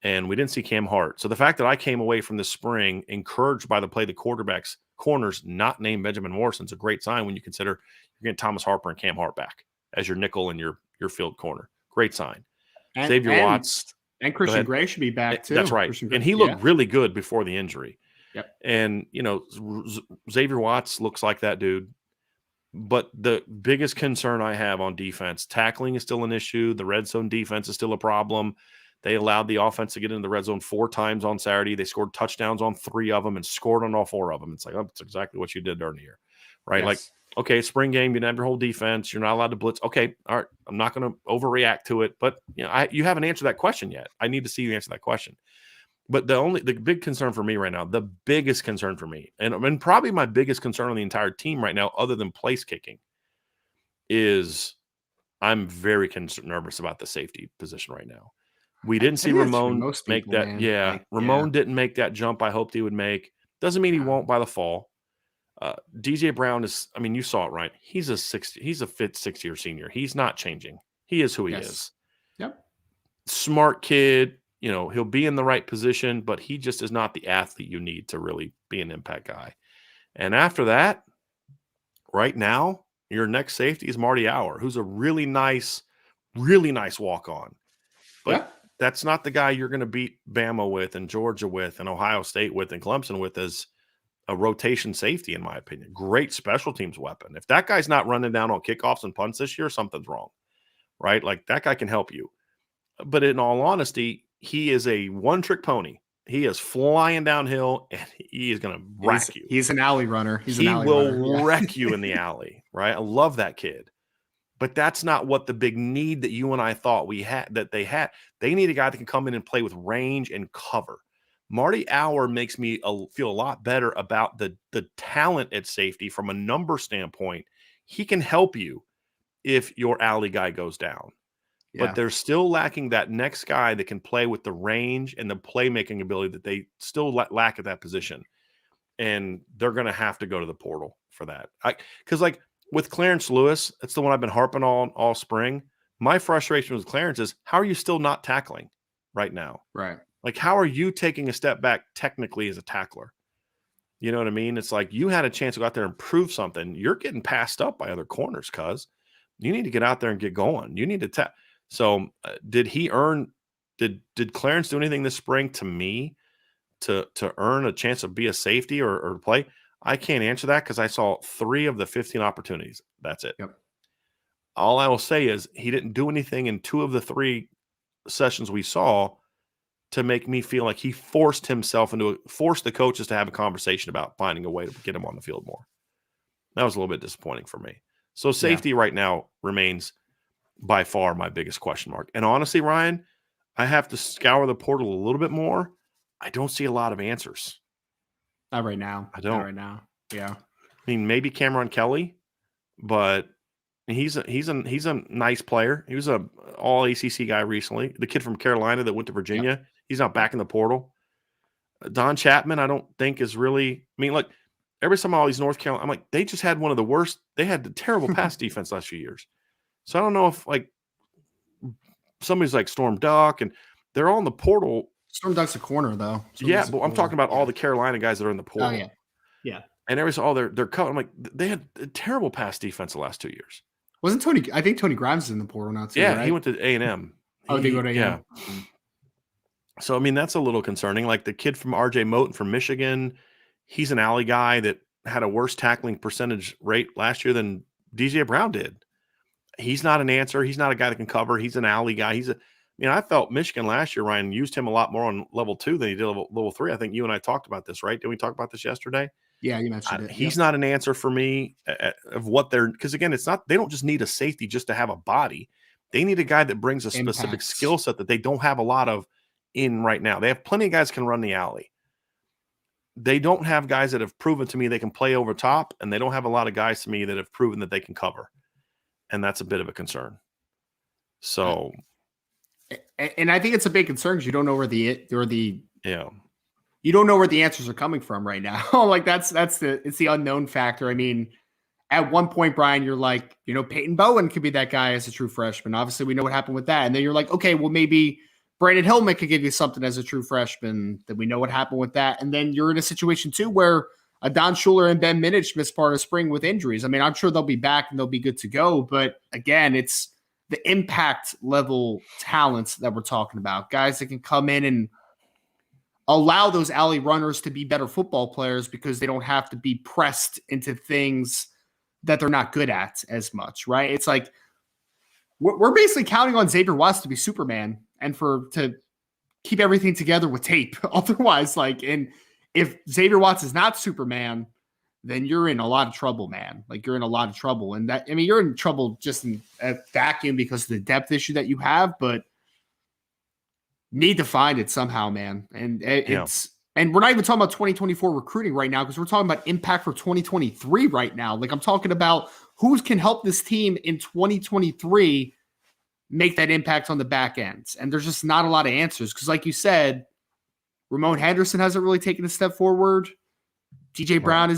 and we didn't see Cam Hart. So the fact that I came away from this spring encouraged by the play the quarterbacks, corners not named Benjamin Morrison is a great sign when you consider you're getting Thomas Harper and Cam Hart back as your nickel and your field corner. Great sign. Xavier Watts. And Christian Gray should be back too. That's right. And he looked really good before the injury. Yep. And, Xavier Watts looks like that dude. But the biggest concern I have on defense, tackling is still an issue. The red zone defense is still a problem. They allowed the offense to get into the red zone 4 times on Saturday. They scored touchdowns on 3 of them and scored on all 4 of them. It's like, oh, that's exactly what you did during the year, right? Yes. Like, okay, spring game, you didn't have your whole defense. You're not allowed to blitz. Okay, all right, I'm not going to overreact to it. But, you haven't answered that question yet. I need to see you answer that question. But the big concern for me right now, the biggest concern for me, and probably my biggest concern on the entire team right now, other than place kicking, is I'm very nervous about the safety position right now. We didn't see Ramon make that. Man. Yeah, Ramon didn't make that jump I hoped he would make. Doesn't mean he won't by the fall. DJ Brown is, I mean, you saw it, right? He's a fit 6-year senior. He's not changing. He is who he is. Yep. Smart kid. He'll be in the right position, but he just is not the athlete you need to really be an impact guy. And after that, right now, your next safety is Marty Auer, who's a really nice walk-on. But that's not the guy you're going to beat Bama with and Georgia with and Ohio State with and Clemson with as a rotation safety, in my opinion. Great special teams weapon. If that guy's not running down on kickoffs and punts this year, something's wrong, right? Like that guy can help you. But in all honesty, he is a one-trick pony. He is flying downhill, and he is going to wreck you. He's an alley runner. He will wreck you in the alley, right? I love that kid. But that's not what the big need that you and I thought they had. They need a guy that can come in and play with range and cover. Marty Auer makes me feel a lot better about the talent at safety from a number standpoint. He can help you if your alley guy goes down. But they're still lacking that next guy that can play with the range and the playmaking ability that they still lack at that position. And they're going to have to go to the portal for that. Because like with Clarence Lewis, that's the one I've been harping on all spring. My frustration with Clarence is, how are you still not tackling right now? Right. Like, how are you taking a step back technically as a tackler? You know what I mean? It's like you had a chance to go out there and prove something. You're getting passed up by other corners, cuz you need to get out there and get going. You need to So did Clarence do anything this spring to me to earn a chance to be a safety or play? I can't answer that because I saw 3 of the 15 opportunities. That's it. Yep. All I will say is he didn't do anything in 2 of the 3 sessions we saw to make me feel like he forced the coaches to have a conversation about finding a way to get him on the field more. That was a little bit disappointing for me. So safety right now remains by far my biggest question mark. And honestly, Ryan, I have to scour the portal a little bit more. I don't see a lot of answers. Not right now. I don't. Not right now. Yeah. I mean, maybe Cameron Kelly, but he's a nice player. He was a all ACC guy recently. The kid from Carolina that went to Virginia, he's not back in the portal. Don Chapman, I don't think is really. I mean, like every time all these North Carolina, I'm like, they just had one of the worst. They had the terrible pass defense last few years. So I don't know if like somebody's like Storm Duck and they're all in the portal. Storm Duck's a corner though. But I'm talking about all the Carolina guys that are in the portal. Oh yeah. And they're cut. I'm like, they had a terrible pass defense the last 2 years. Wasn't Tony? I think Tony Grimes is in the portal now too. Yeah, right? He went to A&M. Oh, they go to A&M. Yeah. So I mean, that's a little concerning. Like the kid from RJ Moten from Michigan, he's an alley guy that had a worse tackling percentage rate last year than DJ Brown did. He's not an answer. He's not a guy that can cover. He's an alley guy. I felt Michigan last year, Ryan, used him a lot more on level 2 than he did level 3. I think you and I talked about this, right? Did we talk about this yesterday? Yeah, you mentioned it. He's not an answer for me of what they're, because again, it's not, they don't just need a safety just to have a body. They need a guy that brings a specific skill set that they don't have a lot of in right now. They have plenty of guys who can run the alley. They don't have guys that have proven to me they can play over top, and they don't have a lot of guys to me that have proven that they can cover. And that's a bit of a concern. So, and I think it's a big concern because you don't know where yeah, you don't know where the answers are coming from right now. Like it's the unknown factor. I mean, at one point, Brian, you're like, Peyton Bowen could be that guy as a true freshman. Obviously, we know what happened with that. And then you're like, okay, well, maybe Brandon Hillman could give you something as a true freshman. Then we know what happened with that. And then you're in a situation too where Don Schuler and Ben Minich missed part of spring with injuries. I mean, I'm sure they'll be back and they'll be good to go. But again, it's the impact level talents that we're talking about. Guys that can come in and allow those alley runners to be better football players because they don't have to be pressed into things that they're not good at as much, right? It's like we're basically counting on Xavier Watts to be Superman and to keep everything together with tape. Otherwise, and if Xavier Watts is not Superman, then you're in a lot of trouble, man. Like you're in a lot of trouble. And you're in trouble just in a vacuum because of the depth issue that you have, but need to find it somehow, man. And and we're not even talking about 2024 recruiting right now because we're talking about impact for 2023 right now. Like I'm talking about who can help this team in 2023 make that impact on the back ends. And there's just not a lot of answers because like you said, Ramon Henderson hasn't really taken a step forward. DJ Brown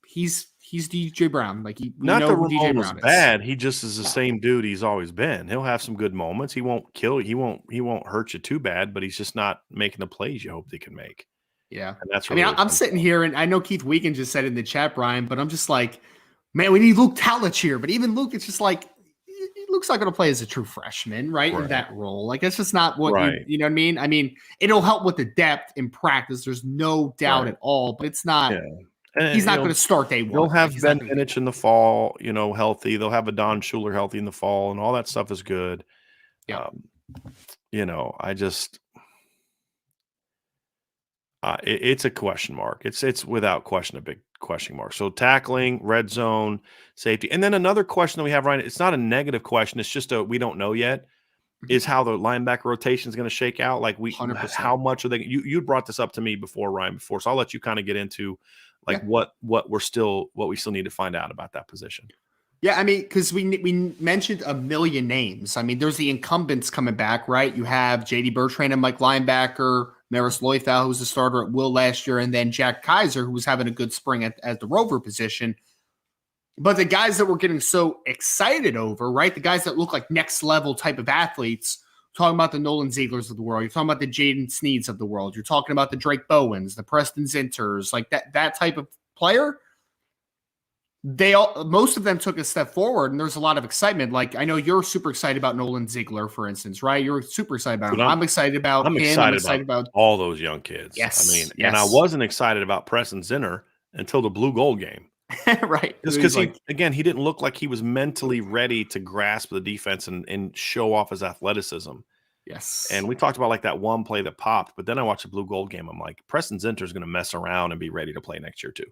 he's DJ Brown. Like not that Ramon was bad. He just is the same dude he's always been. He'll have some good moments. He won't kill you. He won't hurt you too bad, but he's just not making the plays you hope they can make. Yeah. And that's really I'm sitting here and I know Keith Wiegand just said in the chat, Brian, but I'm just like, man, we need Luke Talich here. But even Luke, it's just like, Luke's not going to play as a true freshman, right? In that role. Like, it's just not what you know what I mean? I mean, it'll help with the depth in practice. There's no doubt at all, but it's not. Yeah. He's not going to start day one. They'll have Ben Minich in the fall, healthy. They'll have a Don Schuler healthy in the fall, and all that stuff is good. Yeah. I just it's a question mark. It's without question a big question mark. So tackling, red zone, safety. And then another question that we have, Ryan, it's not a negative question. It's just we don't know yet, is how the linebacker rotation is going to shake out. Like 100%. How much are they? You brought this up to me before, Ryan, so I'll let you kind of get into what we still need to find out about that position. Yeah, I mean, because we mentioned a million names. I mean, there's the incumbents coming back, right? You have J.D. Bertrand and Mike linebacker, Maris Loithal, who was the starter at Will last year, and then Jack Kaiser, who was having a good spring at the Rover position. But the guys that we're getting so excited over, right? The guys that look like next level type of athletes, talking about the Nolan Zieglers of the world, you're talking about the Jaden Sneeds of the world, you're talking about the Drake Bowens, the Preston Zinters, like that type of player. Most of them took a step forward, and there's a lot of excitement. Like, I know you're super excited about Nolan Ziegler, for instance, right? You're super excited about him. I'm excited about him. I'm excited about all those young kids. Yes. And I wasn't excited about Preston Zinter until the blue gold game. Right. Because he didn't look like he was mentally ready to grasp the defense and show off his athleticism. Yes. And we talked about that one play that popped, but then I watched the blue gold game. I'm like, Preston Zinter is going to mess around and be ready to play next year too.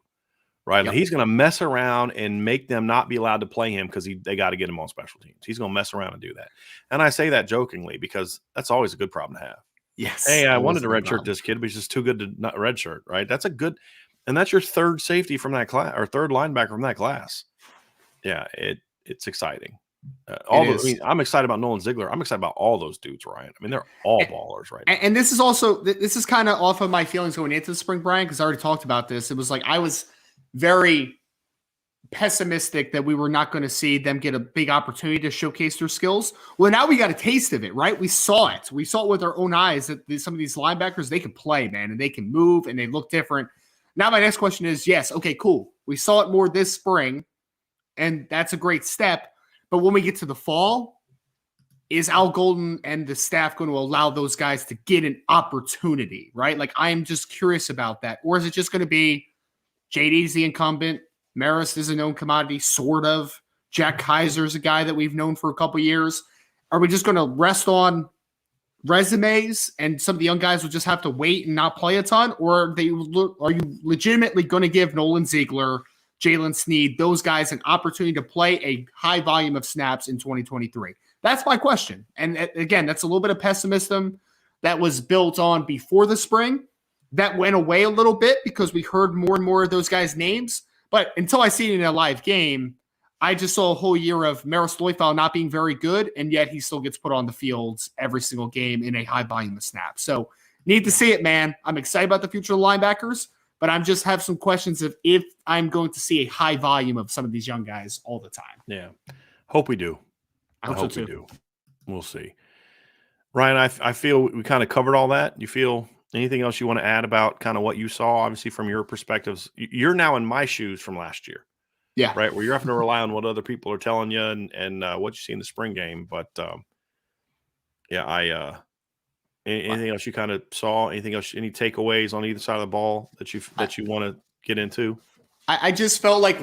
Right. Yep. He's going to mess around and make them not be allowed to play him because they got to get him on special teams. He's going to mess around and do that. And I say that jokingly because that's always a good problem to have. Yes. Hey, I wanted to redshirt this kid, but he's just too good to not redshirt. Right. That's a good, and that's your third safety from that class or third linebacker from that class. Yeah. It's exciting. I'm excited about Nolan Ziegler. I'm excited about all those dudes, Ryan. I mean, they're all ballers right now. And this is kind of off of my feelings going into the spring, Brian, because I already talked about this. It was like I was very pessimistic that we were not going to see them get a big opportunity to showcase their skills. Well, now we got a taste of it, right? We saw it. We saw it with our own eyes that some of these linebackers, they can play, man, and they can move and they look different. Now my next question is, yes, okay, cool. We saw it more this spring, and that's a great step. But when we get to the fall, is Al Golden and the staff going to allow those guys to get an opportunity, right? Like, I am just curious about that. Or is it just going to be, JD's the incumbent. Marist is a known commodity, sort of. Jack Kaiser's a guy that we've known for a couple years. Are we just going to rest on resumes and some of the young guys will just have to wait and not play a ton? Or are you legitimately going to give Nolan Ziegler, Jalen Sneed, those guys an opportunity to play a high volume of snaps in 2023? That's my question. And again, that's a little bit of pessimism that was built on before the spring. That went away a little bit because we heard more and more of those guys' names. But until I see it in a live game, I just saw a whole year of Marist Liufau not being very good, and yet he still gets put on the fields every single game in a high volume of snaps. So need to see it, man. I'm excited about the future of the linebackers, but I'm just have some questions of if I'm going to see a high volume of some of these young guys all the time. Yeah. Hope we do. I hope so we do. We'll see. Ryan, I feel we kind of covered all that. You feel anything else you want to add about kind of what you saw, obviously, from your perspectives? You're now in my shoes from last year. Yeah. Right. Where you're having to rely on what other people are telling you and what you see in the spring game. But anything else you kind of saw? Anything else? Any takeaways on either side of the ball that you want to get into? I just felt like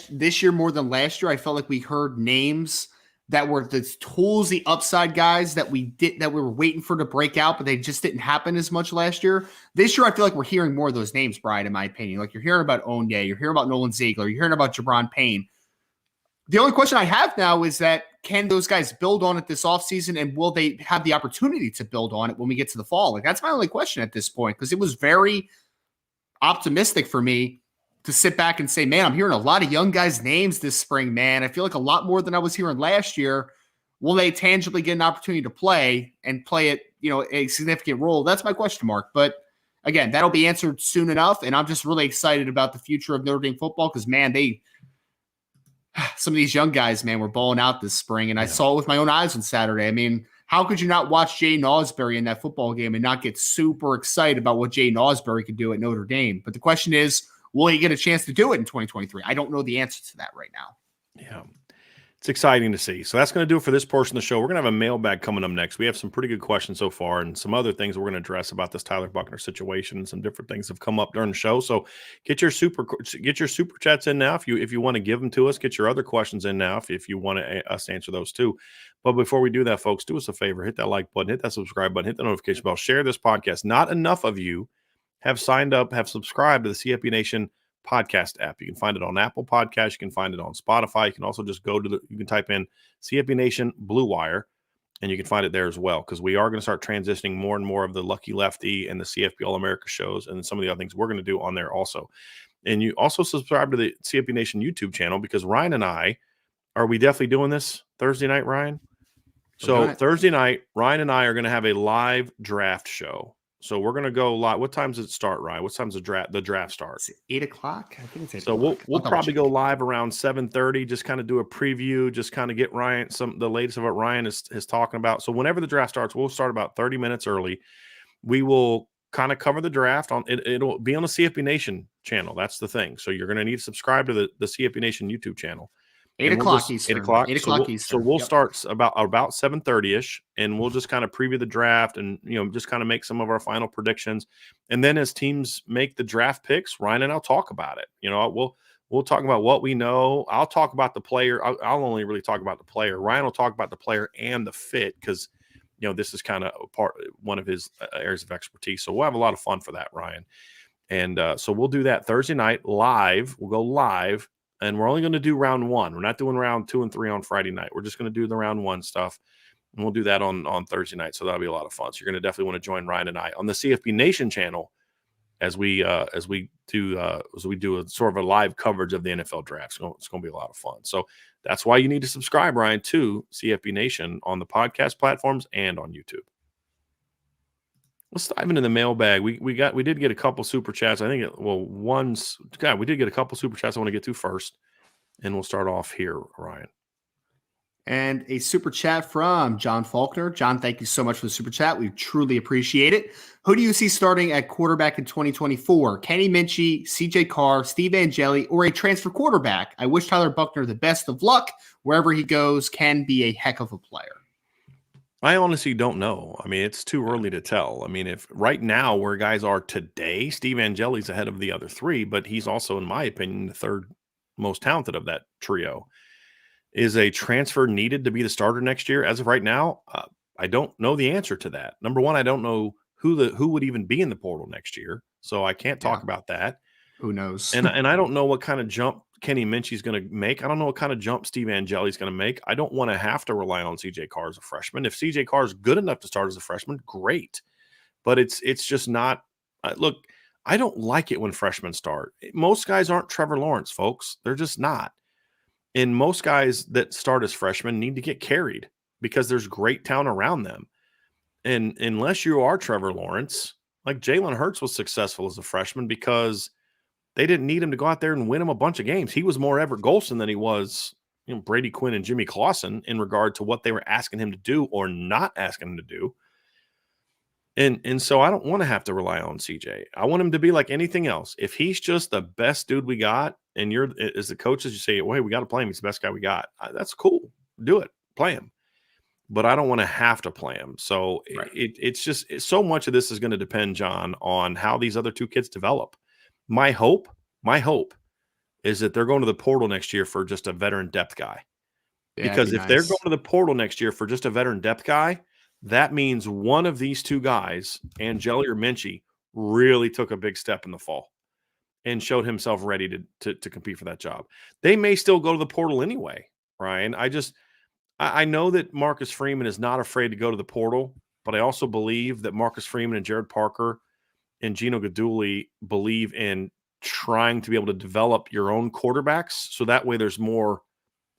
this year more than last year. I felt like we heard names that were the tools, the upside guys that we were waiting for to break out, but they just didn't happen as much last year. This year, I feel like we're hearing more of those names, Brian, in my opinion. Like you're hearing about Onye, you're hearing about Nolan Ziegler, you're hearing about Jabron Payne. The only question I have now is that can those guys build on it this offseason, and will they have the opportunity to build on it when we get to the fall? Like that's my only question at this point, because it was very optimistic for me to sit back and say, man, I'm hearing a lot of young guys' names this spring, man. I feel like a lot more than I was hearing last year. Will they tangibly get an opportunity to play and play it, a significant role? That's my question mark. But again, that'll be answered soon enough. And I'm just really excited about the future of Notre Dame football because, man, some of these young guys, man, were balling out this spring. And I saw it with my own eyes on Saturday. I mean, how could you not watch Jaden Ausberry in that football game and not get super excited about what Jaden Ausberry could do at Notre Dame? But the question is, will he get a chance to do it in 2023? I don't know the answer to that right now. Yeah, it's exciting to see. So that's going to do it for this portion of the show. We're going to have a mailbag coming up next. We have some pretty good questions so far and some other things we're going to address about this Tyler Buckner situation. Some different things have come up during the show. So get your super chats in now if you want to give them to us. Get your other questions in now if you want us to answer those too. But before we do that, folks, do us a favor. Hit that like button. Hit that subscribe button. Hit the notification bell. Share this podcast. Not enough of you have signed up, have subscribed to the CFP Nation podcast app. You can find it on Apple Podcasts. You can find it on Spotify. You can also just you can type in CFP Nation Blue Wire, and you can find it there as well, because we are going to start transitioning more and more of the Lucky Lefty and the CFP All-America shows and some of the other things we're going to do on there also. And you also subscribe to the CFP Nation YouTube channel, because Ryan and I, are we definitely doing this Thursday night, Ryan? So Thursday night, Ryan and I are going to have a live draft show. So we're going to go live. What time does it start, Ryan? What time's the draft start? It's 8 o'clock. I think it's 8 so o'clock. We'll probably go live around 7:30, just kind of do a preview, just kind of get Ryan the latest of what Ryan is talking about. So whenever the draft starts, we'll start about 30 minutes early. We will kind of cover the draft on it. It'll be on the CFP Nation channel. That's the thing. So you're going to need to subscribe to the CFP Nation YouTube channel. 8 o'clock Eastern. 8 o'clock. 8 o'clock Eastern. So Eastern. we'll start about 7:30ish, and we'll just kind of preview the draft and just kind of make some of our final predictions. And then as teams make the draft picks, Ryan and I'll talk about it. We'll talk about what we know. I'll talk about the player. I'll only really talk about the player. Ryan will talk about the player and the fit, because this is kind of one of his areas of expertise. So we'll have a lot of fun for that, Ryan. And so we'll do that Thursday night live. We'll go live. And we're only going to do round one. We're not doing round 2 and 3 on Friday night. We're just going to do the round 1 stuff. And we'll do that on Thursday night. So that'll be a lot of fun. So you're going to definitely want to join Ryan and I on the CFP Nation channel as we do a sort of a live coverage of the NFL draft. It's going to be a lot of fun. So that's why you need to subscribe, Ryan, to CFP Nation on the podcast platforms and on YouTube. Let's dive into the mailbag. We did get a couple super chats. I think we did get a couple super chats I want to get to first, and we'll start off here, Ryan. And a super chat from John Faulkner. John, thank you so much for the super chat. We truly appreciate it. Who do you see starting at quarterback in 2024? Kenny Minchie, CJ Carr, Steve Angeli, or a transfer quarterback? I wish Tyler Buckner the best of luck. Wherever he goes, can be a heck of a player. I honestly don't know. I mean, it's too early to tell. I mean, if right now where guys are today, Steve Angeli's ahead of the other three, but he's also, in my opinion, the third most talented of that trio. Is a transfer needed to be the starter next year? As of right now, I don't know the answer to that. Number one, I don't know who would even be in the portal next year, so I can't talk about that. Who knows? And I don't know what kind of jump Kenny Minchie's going to make. I don't know what kind of jump Steve Angeli's going to make. I don't want to have to rely on CJ Carr as a freshman. If CJ Carr is good enough to start as a freshman, great. But it's just not. Look, I don't like it when freshmen start. Most guys aren't Trevor Lawrence, folks. They're just not. And most guys that start as freshmen need to get carried because there's great talent around them. And unless you are Trevor Lawrence, like Jalen Hurts was successful as a freshman because they didn't need him to go out there and win him a bunch of games. He was more Everett Golson than he was, Brady Quinn and Jimmy Clausen in regard to what they were asking him to do or not asking him to do. And so I don't want to have to rely on CJ. I want him to be like anything else. If he's just the best dude we got, and you're as the coaches, you say, well, hey, we got to play him. He's the best guy we got. That's cool. Do it. Play him. But I don't want to have to play him. So right. It's so much of this is going to depend, John, on how these other two kids develop. My hope is that they're going to the portal next year for just a veteran depth guy. Yeah, because if they're going to the portal next year for just a veteran depth guy, that means one of these two guys, Angeli or Minchie, really took a big step in the fall and showed himself ready to compete for that job. They may still go to the portal anyway, Ryan. I know that Marcus Freeman is not afraid to go to the portal, but I also believe that Marcus Freeman and Jared Parker and Gino Guidugli believe in trying to be able to develop your own quarterbacks so that way there's more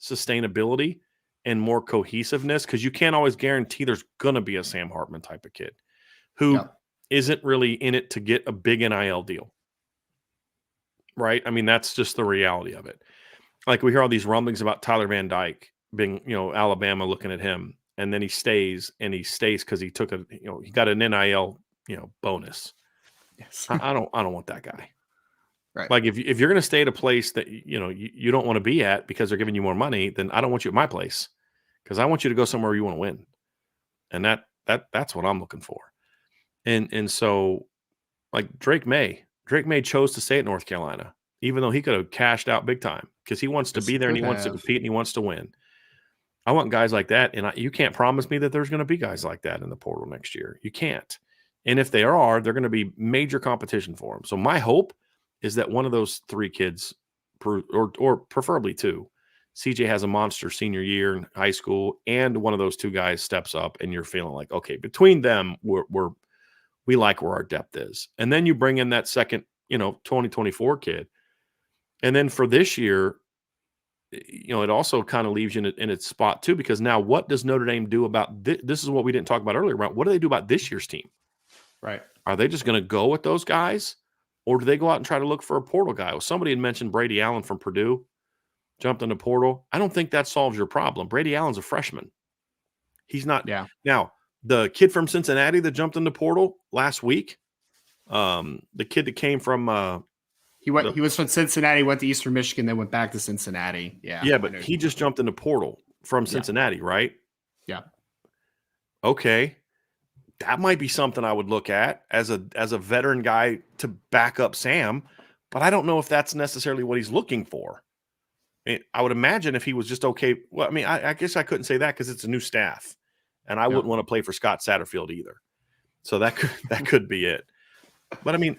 sustainability and more cohesiveness, because you can't always guarantee there's going to be a Sam Hartman type of kid who isn't really in it to get a big NIL deal. Right? I mean, that's just the reality of it. Like we hear all these rumblings about Tyler Van Dyke being, Alabama looking at him, and then he stays because he took he got an NIL, bonus. Yes. I don't want that guy. Right. Like if you're going to stay at a place that, you don't want to be at because they're giving you more money, then I don't want you at my place, because I want you to go somewhere you want to win. And that's what I'm looking for. And so like Drake May chose to stay at North Carolina, even though he could have cashed out big time because he wants to be there and he wants to compete and he wants to win. I want guys like that. And you can't promise me that there's going to be guys like that in the portal next year. You can't. And if they are, they're going to be major competition for them. So my hope is that one of those three kids, or preferably two, CJ has a monster senior year in high school, and one of those two guys steps up, and you're feeling like, okay, between them, we like where our depth is. And then you bring in that second, 2024 kid. And then for this year, it also kind of leaves you in its spot too, because now what does Notre Dame do about this? This is what we didn't talk about earlier. About what do they do about this year's team? Right. Are they just going to go with those guys, or do they go out and try to look for a portal guy? Well, somebody had mentioned Brady Allen from Purdue jumped in the portal. I don't think that solves your problem. Brady Allen's a freshman. He's not. Yeah. Now, the kid from Cincinnati that jumped in the portal last week, the kid that came from he was from Cincinnati, went to Eastern Michigan, then went back to Cincinnati. Yeah. Yeah, but he just jumped in the portal from Cincinnati, right? Yeah. Okay. That might be something I would look at as a veteran guy to back up Sam, but I don't know if that's necessarily what he's looking for. I would imagine if he was just okay. Well, I mean, I guess I couldn't say that because it's a new staff, and I wouldn't want to play for Scott Satterfield either. So that could be it. But I mean,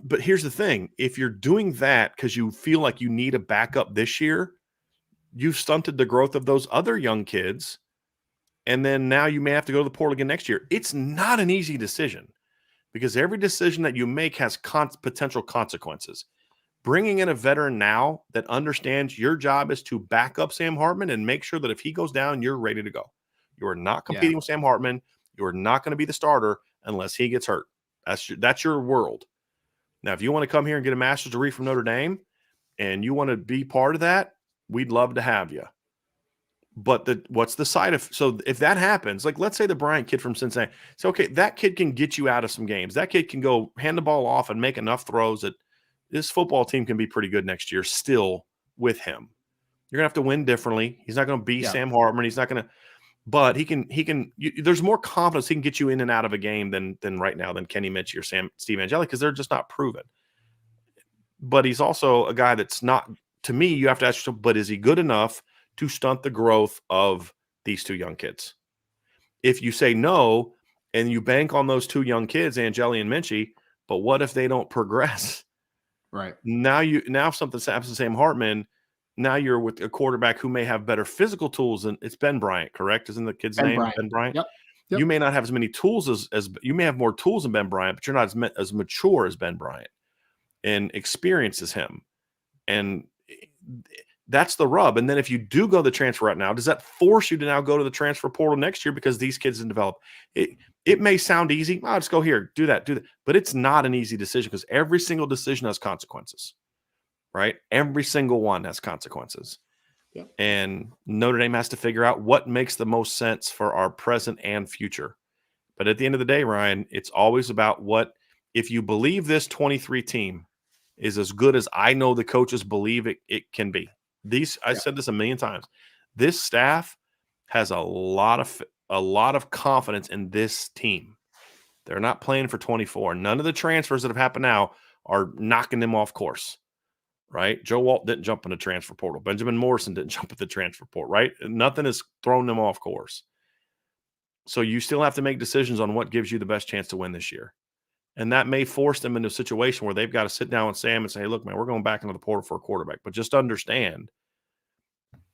but here's the thing: if you're doing that because you feel like you need a backup this year, you've stunted the growth of those other young kids. And then now you may have to go to the portal again next year. It's not an easy decision because every decision that you make has potential consequences. Bringing in a veteran now that understands your job is to back up Sam Hartman and make sure that if he goes down, you're ready to go. You are not competing with Sam Hartman. You are not going to be the starter unless he gets hurt. That's your world. Now, if you want to come here and get a master's degree from Notre Dame and you want to be part of that, we'd love to have you. But what's the side of? So if that happens, like let's say the Bryant kid from Cincinnati, so okay, that kid can get you out of some games. That kid can go hand the ball off and make enough throws that this football team can be pretty good next year still with him. You're going to have to win differently. He's not going to be Sam Hartman. He's not going to but there's more confidence he can get you in and out of a game than right now than Kenny Minchey or Steve Angeli, because they're just not proven. But he's also a guy that's not, to me, you have to ask yourself, but is he good enough to stunt the growth of these two young kids? If you say no, and you bank on those two young kids, Angeli and Minchey, but what if they don't progress? Right. Now if something happens to Sam Hartman, now you're with a quarterback who may have better physical tools than it's Ben Bryant, correct? Isn't the kid's name Ben Bryant? Yep. You may not have as many tools as you may have more tools than Ben Bryant, but you're not as mature as Ben Bryant and experience as him. And that's the rub. And then if you do go the transfer route now, does that force you to now go to the transfer portal next year because these kids didn't develop? It may sound easy. Oh, just go here, do that. But it's not an easy decision, because every single decision has consequences, right? Every single one has consequences. Yep. And Notre Dame has to figure out what makes the most sense for our present and future. But at the end of the day, Ryan, it's always about if you believe this 23 team is as good as I know the coaches believe it can be. I said this a million times. This staff has a lot of confidence in this team. They're not playing for 24. None of the transfers that have happened now are knocking them off course, right? Joe Walt didn't jump in the transfer portal. Benjamin Morrison didn't jump at the transfer portal, right? Nothing has thrown them off course. So you still have to make decisions on what gives you the best chance to win this year. And that may force them into a situation where they've got to sit down with Sam and say, hey, look, man, we're going back into the portal for a quarterback. But just understand,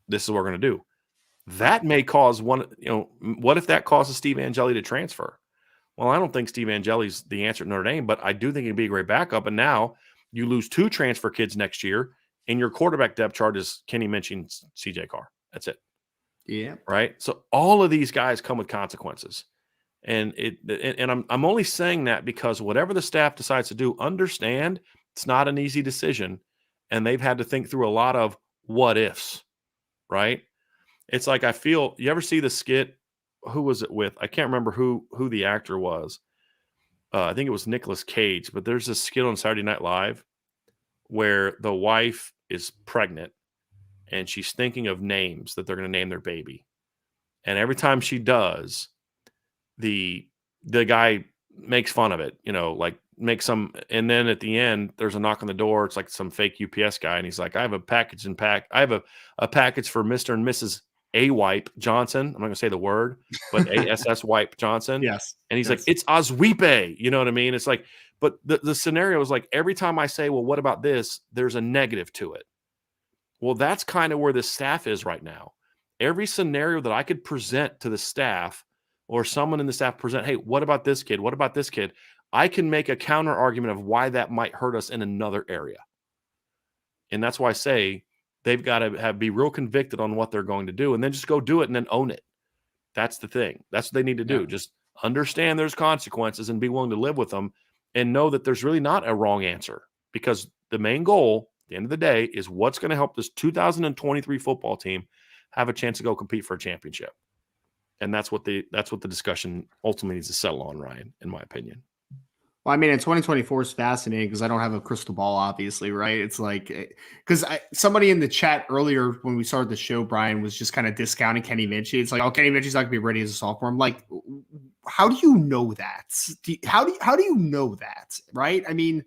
this is what we're going to do. That may cause what if that causes Steve Angeli to transfer? Well, I don't think Steve Angeli's the answer at Notre Dame, but I do think he'd be a great backup. And now you lose two transfer kids next year, and your quarterback depth chart is Kenny Minchey and CJ Carr. That's it. Yeah. Right. So all of these guys come with consequences. And I'm only saying that because whatever the staff decides to do, understand it's not an easy decision, and they've had to think through a lot of what ifs, right? It's like, I feel, you ever see the skit? Who was it with? I can't remember who the actor was. I think it was Nicolas Cage, but there's this skit on Saturday Night Live where the wife is pregnant and she's thinking of names that they're going to name their baby. And every time she does, the guy makes fun of it, like make some, and then at the end there's a knock on the door. It's like some fake UPS guy, and he's like, I have a package I have a package for Mr. and Mrs. A Wipe Johnson. I'm not gonna say the word, but ASS Wipe Johnson. Yes. And he's like, it's Osweepe. You know what I mean? It's like, but the scenario is like, every time I say, well, what about this? There's a negative to it. Well, that's kind of where the staff is right now. Every scenario that I could present to the staff, or someone in the staff present, hey, what about this kid? What about this kid? I can make a counter argument of why that might hurt us in another area. And that's why I say they've got to be real convicted on what they're going to do, and then just go do it and then own it. That's the thing. That's what they need to do. Just understand there's consequences and be willing to live with them, and know that there's really not a wrong answer, because the main goal at the end of the day is what's going to help this 2023 football team have a chance to go compete for a championship. And that's what the discussion ultimately needs to settle on, Ryan, in my opinion. Well, I mean, in 2024 is fascinating because I don't have a crystal ball, obviously, right? It's like, because somebody in the chat earlier when we started the show, Brian, was just kind of discounting Kenny Minchey. It's like, oh, Kenny Minchey's not going to be ready as a sophomore. I'm like, how do you know that? How do you know that, right? I mean,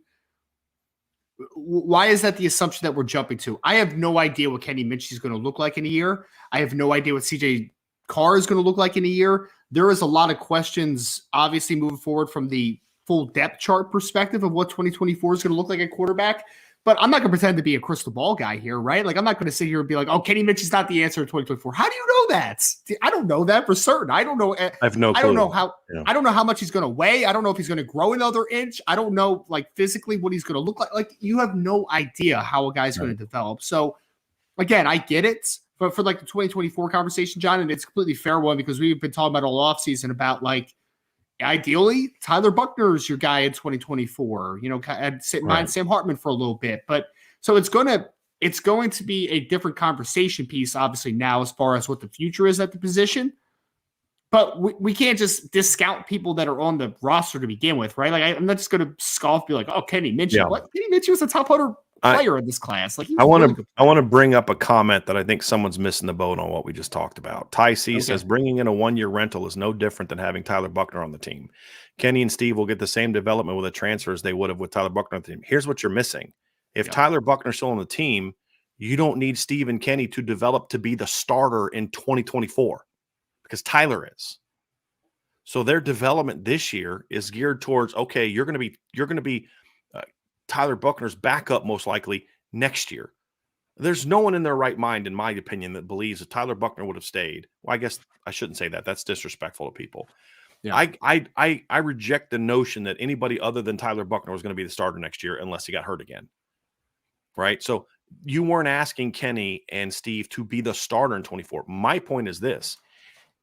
why is that the assumption that we're jumping to? I have no idea what Kenny Minchey is going to look like in a year. I have no idea what CJ Carr is going to look like in a year. There is a lot of questions, obviously, moving forward from the full depth chart perspective of what 2024 is going to look like at quarterback. But I'm not going to pretend to be a crystal ball guy here, right? Like, I'm not going to sit here and be like, oh, Kenny Minchey's not the answer in 2024. How do you know that? I don't know that for certain. I don't know. I have no clue. I don't know how. Yeah. I don't know how much he's going to weigh. I don't know if he's going to grow another inch. I don't know, like, physically what he's going to look like. Like, you have no idea how a guy's going to develop. So, again, I get it. But for like the 2024 conversation, John, and it's a completely fair one because we've been talking about all offseason about, like, ideally, Tyler Buckner is your guy in 2024. I'd sit behind Sam Hartman for a little bit, but so it's going to be a different conversation piece, obviously, now as far as what the future is at the position. But we can't just discount people that are on the roster to begin with, right? Like, I'm not just going to scoff, be like, oh, Kenny Minchey. Yeah. What? Kenny Minchey was a top 100 player in this class. Like, he I was a want really to good I player. want to bring up a comment that I think someone's missing the boat on what we just talked about. Ty C says bringing in a 1-year rental is no different than having Tyler Buckner on the team. Kenny and Steve will get the same development with a transfer as they would have with Tyler Buckner on the team. Here's what you're missing. If Tyler Buckner's still on the team, you don't need Steve and Kenny to develop to be the starter in 2024 because Tyler is. So their development this year is geared towards, okay, you're going to be Tyler Buckner's backup most likely next year. There's no one in their right mind, in my opinion, that believes that Tyler Buckner would have stayed. Well, I guess I shouldn't say that. That's disrespectful to people. Yeah. I reject the notion that anybody other than Tyler Buckner was going to be the starter next year unless he got hurt again. Right? So you weren't asking Kenny and Steve to be the starter in 24. My point is this.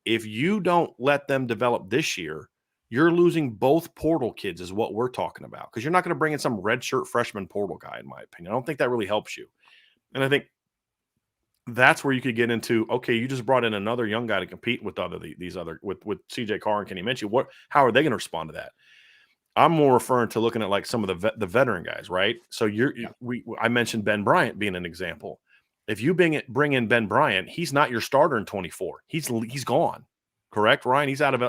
If you don't let them develop this year, you're losing both portal kids is what we're talking about, because you're not going to bring in some redshirt freshman portal guy, in my opinion. I don't think that really helps you. And I think that's where you could get into, okay, you just brought in another young guy to compete with with CJ Carr and Kenny Minchie. How are they going to respond to that? I'm more referring to looking at like some of the veteran guys, right? So I mentioned Ben Bryant being an example. If you bring in Ben Bryant, he's not your starter in 24. He's gone. Correct, Ryan? He's out of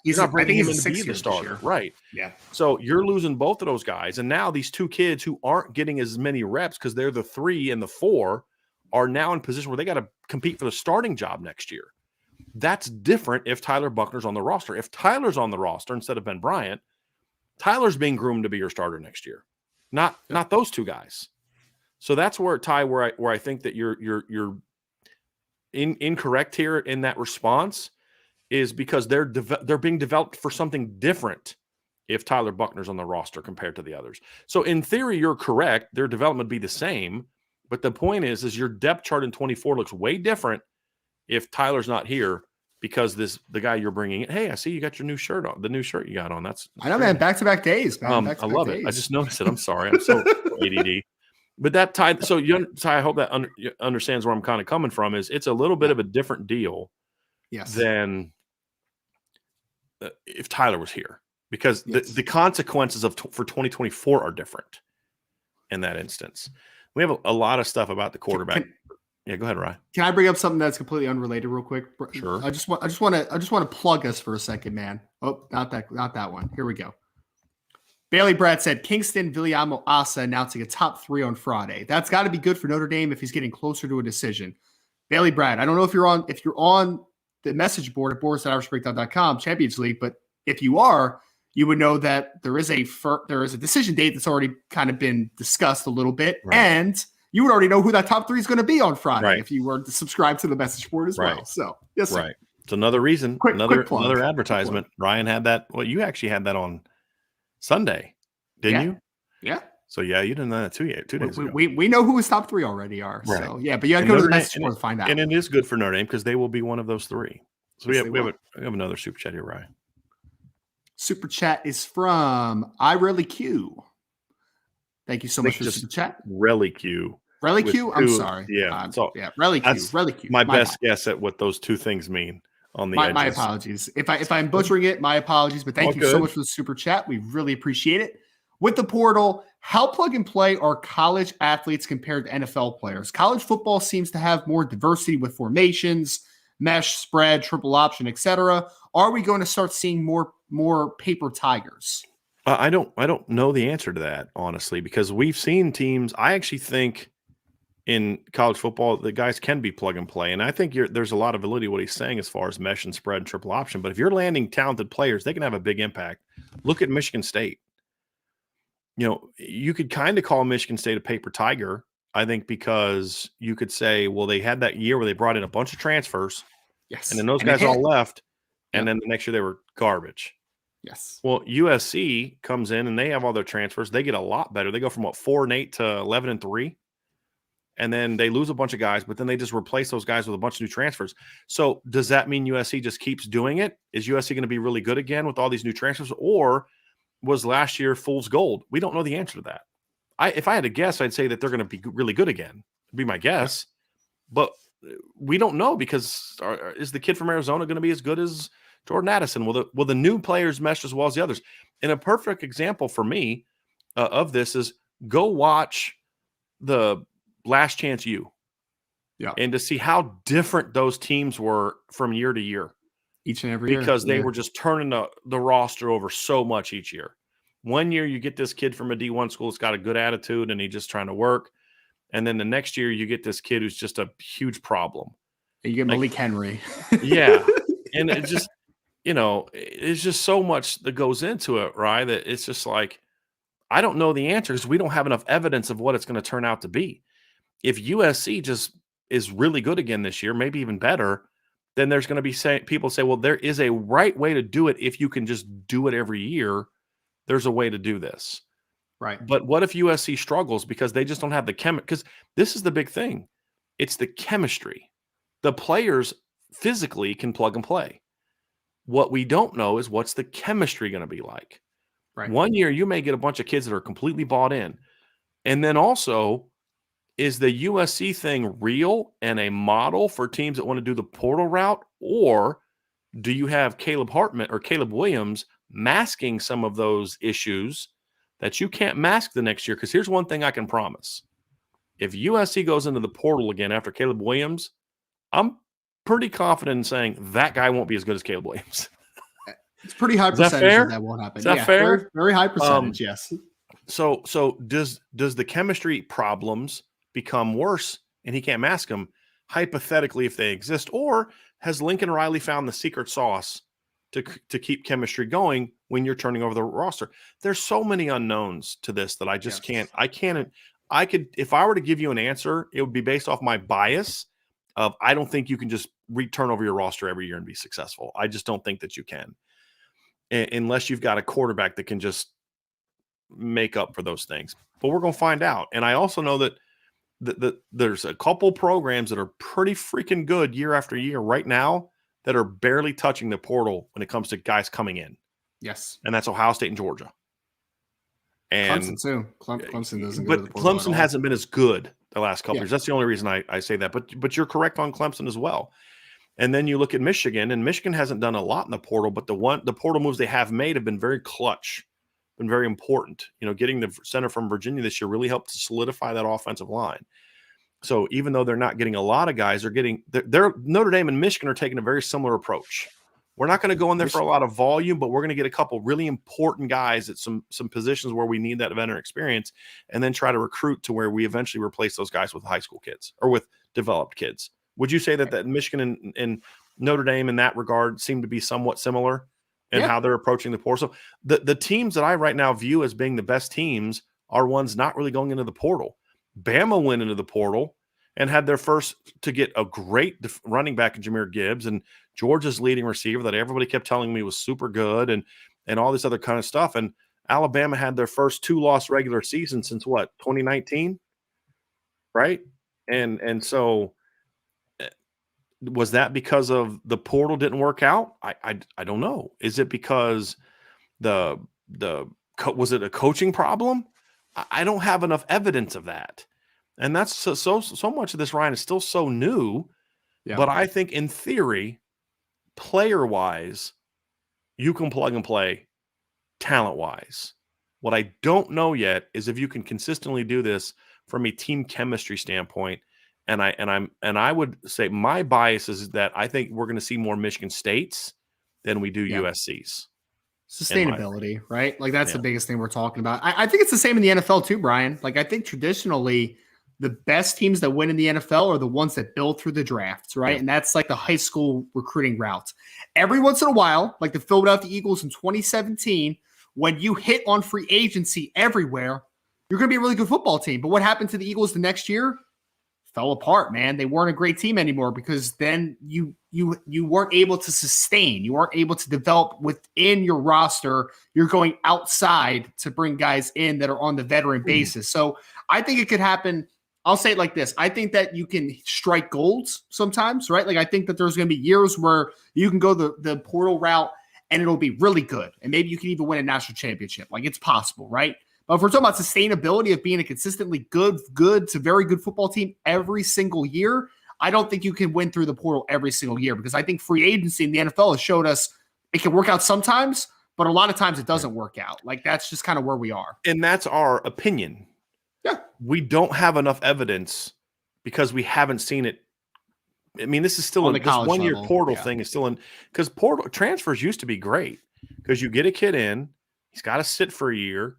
you're not bringing him in to be the starter, right? Yeah. So you're losing both of those guys, and now these two kids who aren't getting as many reps because they're the 3 and the 4 are now in a position where they got to compete for the starting job next year. That's different if Tyler Buckner's on the roster. If Tyler's on the roster instead of Ben Bryant, Tyler's being groomed to be your starter next year, not those two guys. So that's where I think that you're incorrect here in that response. Is because they're being developed for something different if Tyler Buckner's on the roster compared to the others. So in theory, you're correct. Their development would be the same. But the point is your depth chart in 24 looks way different if Tyler's not here because the guy you're bringing in. Hey, I see you got your new shirt on. The new shirt you got on. I know, man. Back-to-back days, man. I love it. I just noticed it. I'm sorry. I'm so ADD. But that Ty, so I hope that understands where I'm kind of coming from. Is it's a little bit of a different deal than if Tyler was here, because the consequences for 2024 are different in that instance. We have a lot of stuff about the quarterback. Go ahead, Ryan. Can I bring up something that's completely unrelated real quick? Sure. I just want to plug us for a second, man. Oh, not that one. Here we go. Bailey Brad said Kingston Viliamo Asa announcing a top 3 on Friday. That's got to be good for Notre Dame if he's getting closer to a decision. Bailey Brad, I don't know if you're on the message board at boris.irishbreakdown.com Champions League, but if you are, you would know that there is a decision date that's already kind of been discussed a little bit, and you would already know who that top 3 is going to be on Friday if you were to subscribe to the message board as well. So yes, sir. It's another reason, another advertisement. Ryan had that. Well, you actually had that on Sunday, didn't you? Yeah. So you didn't know that 2 days ago. We know who his top 3 already are. Right. So yeah, but you had to go to the message board to find out. And it is good for Notre Dame because they will be one of those 3. So we have another super chat here, Ryan. Super chat is from iReallyQ. Thank you so much for the super chat. Relicue. Relicue? I'm sorry. Yeah. Relicue. My best guess at what those 2 things mean on the edges. My apologies. If I'm butchering it, my apologies. But thank you so much for the super chat. We really appreciate it. With the portal, how plug and play are college athletes compared to NFL players? College football seems to have more diversity with formations, mesh, spread, triple option, etc. Are we going to start seeing more paper tigers? I don't know the answer to that, honestly, because we've seen teams. I actually think in college football, the guys can be plug and play. And I think there's a lot of validity to what he's saying as far as mesh and spread and triple option. But if you're landing talented players, they can have a big impact. Look at Michigan State. You could kind of call Michigan State a paper tiger, I think, because you could say, well, they had that year where they brought in a bunch of transfers. Yes. And then those guys all left. And then the next year they were garbage. Yes. Well, USC comes in and they have all their transfers. They get a lot better. They go from 4-8 to 11-3. And then they lose a bunch of guys, but then they just replace those guys with a bunch of new transfers. So does that mean USC just keeps doing it? Is USC going to be really good again with all these new transfers? Or was last year fool's gold? We don't know the answer to that. If I had to guess, I'd say that they're going to be really good again. Would be my guess. But we don't know, because is the kid from Arizona going to be as good as Jordan Addison? Will the new players mesh as well as the others? And a perfect example for me of this is go watch the Last Chance U. Yeah. And to see how different those teams were from year to year. Each and every year. Because they were just turning the roster over so much each year. One year you get this kid from a D1 school that's got a good attitude and he's just trying to work. And then the next year you get this kid who's just a huge problem. You get Malik Henry. Yeah. And it just, it's just so much that goes into it, right? That it's just like, I don't know the answer because we don't have enough evidence of what it's going to turn out to be. If USC just is really good again this year, maybe even better, then there's going to be people say, well, there is a right way to do it. If you can just do it every year, there's a way to do this. Right. But what if USC struggles because they just don't have the because this is the big thing. It's the chemistry. The players physically can plug and play. What we don't know is what's the chemistry going to be like. Right. One year you may get a bunch of kids that are completely bought in. And then also, is the USC thing real and a model for teams that want to do the portal route? Or do you have Caleb Hartman or Caleb Williams masking some of those issues that you can't mask the next year? Because here's one thing I can promise. If USC goes into the portal again after Caleb Williams, I'm pretty confident in saying that guy won't be as good as Caleb Williams. It's pretty high percentage that won't happen. Is that fair? Very, very high percentage, yes. So does the chemistry problems become worse and he can't mask them, hypothetically, if they exist? Or has Lincoln Riley found the secret sauce to keep chemistry going when you're turning over the roster? There's so many unknowns to this that I just can't. I could, if I were to give you an answer, it would be based off my bias of I don't think you can just return over your roster every year and be successful. I just don't think that you can, unless you've got a quarterback that can just make up for those things. But we're going to find out. And I also know that there's a couple programs that are pretty freaking good year after year right now that are barely touching the portal when it comes to guys coming in. Yes. And that's Ohio State and Georgia. And Clemson too. Clemson doesn't go but to the portal Clemson hasn't been as good the last couple years. That's the only reason I say that. But you're correct on Clemson as well. And then you look at Michigan, and Michigan hasn't done a lot in the portal, but the portal moves they have made have been very clutch, been very important. Getting the center from Virginia this year really helped to solidify that offensive line. So even though they're not getting a lot of guys, they're Notre Dame and Michigan are taking a very similar approach. We're not going to go in there for a lot of volume, but we're going to get a couple really important guys at some positions where we need that veteran experience, and then try to recruit to where we eventually replace those guys with high school kids or with developed kids. Would you say that Michigan and Notre Dame in that regard seem to be somewhat similar in how they're approaching the portal? So the teams that I right now view as being the best teams are ones not really going into the portal. Bama went into the portal and had their first to get a great running back in Jahmyr Gibbs, and Georgia's leading receiver that everybody kept telling me was super good, and all this other kind of stuff. And Alabama had their first 2-loss regular season since 2019, right? And so was that because of the portal didn't work out? I don't know. Is it because was it a coaching problem? I don't have enough evidence of that. And that's so much of this, Ryan, is still so new. Yeah. But I think in theory, player-wise, you can plug and play talent-wise. What I don't know yet is if you can consistently do this from a team chemistry standpoint. And I would say my bias is that I think we're going to see more Michigan States than we do USC's. Sustainability, right? Like that's the biggest thing we're talking about. I think it's the same in the NFL too, Brian. Like I think traditionally the best teams that win in the NFL are the ones that build through the drafts, right? Yeah. And that's like the high school recruiting route. Every once in a while, like the Philadelphia Eagles in 2017, when you hit on free agency everywhere, you're going to be a really good football team. But what happened to the Eagles the next year? Fell apart, man. They weren't a great team anymore because then you weren't able to sustain. You weren't able to develop within your roster. You're going outside to bring guys in that are on the veteran basis. So I think it could happen. I'll say it like this. I think that you can strike golds sometimes, right? Like I think that there's going to be years where you can go the portal route and it'll be really good. And maybe you can even win a national championship. Like it's possible, right? But if we're talking about sustainability of being a consistently good to very good football team every single year, I don't think you can win through the portal every single year because I think free agency in the NFL has showed us it can work out sometimes, but a lot of times it doesn't work out. Like that's just kind of where we are. And that's our opinion. Yeah. We don't have enough evidence because we haven't seen it. I mean, this is still On the this college 1 year level, portal yeah. thing is still in, because portal transfers used to be great because you get a kid in, he's got to sit for a year,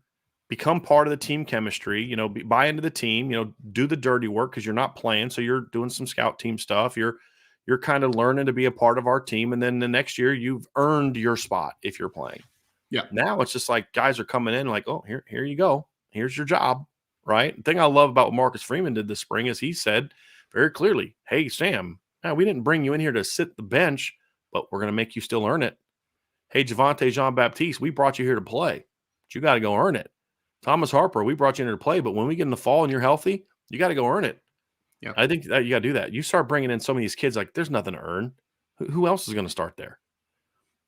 become part of the team chemistry, buy into the team, do the dirty work because you're not playing. So you're doing some scout team stuff. You're kind of learning to be a part of our team. And then the next year you've earned your spot if you're playing. Yeah. Now it's just like guys are coming in like, oh, here you go. Here's your job. Right. The thing I love about what Marcus Freeman did this spring is he said very clearly, hey, Sam, we didn't bring you in here to sit the bench, but we're going to make you still earn it. Hey, Javonte Jean-Baptiste, we brought you here to play, but you got to go earn it. Thomas Harper, we brought you in here to play, but when we get in the fall and you're healthy, you got to go earn it. Yeah. I think that you got to do that. You start bringing in some of these kids, like there's nothing to earn. Who else is going to start there?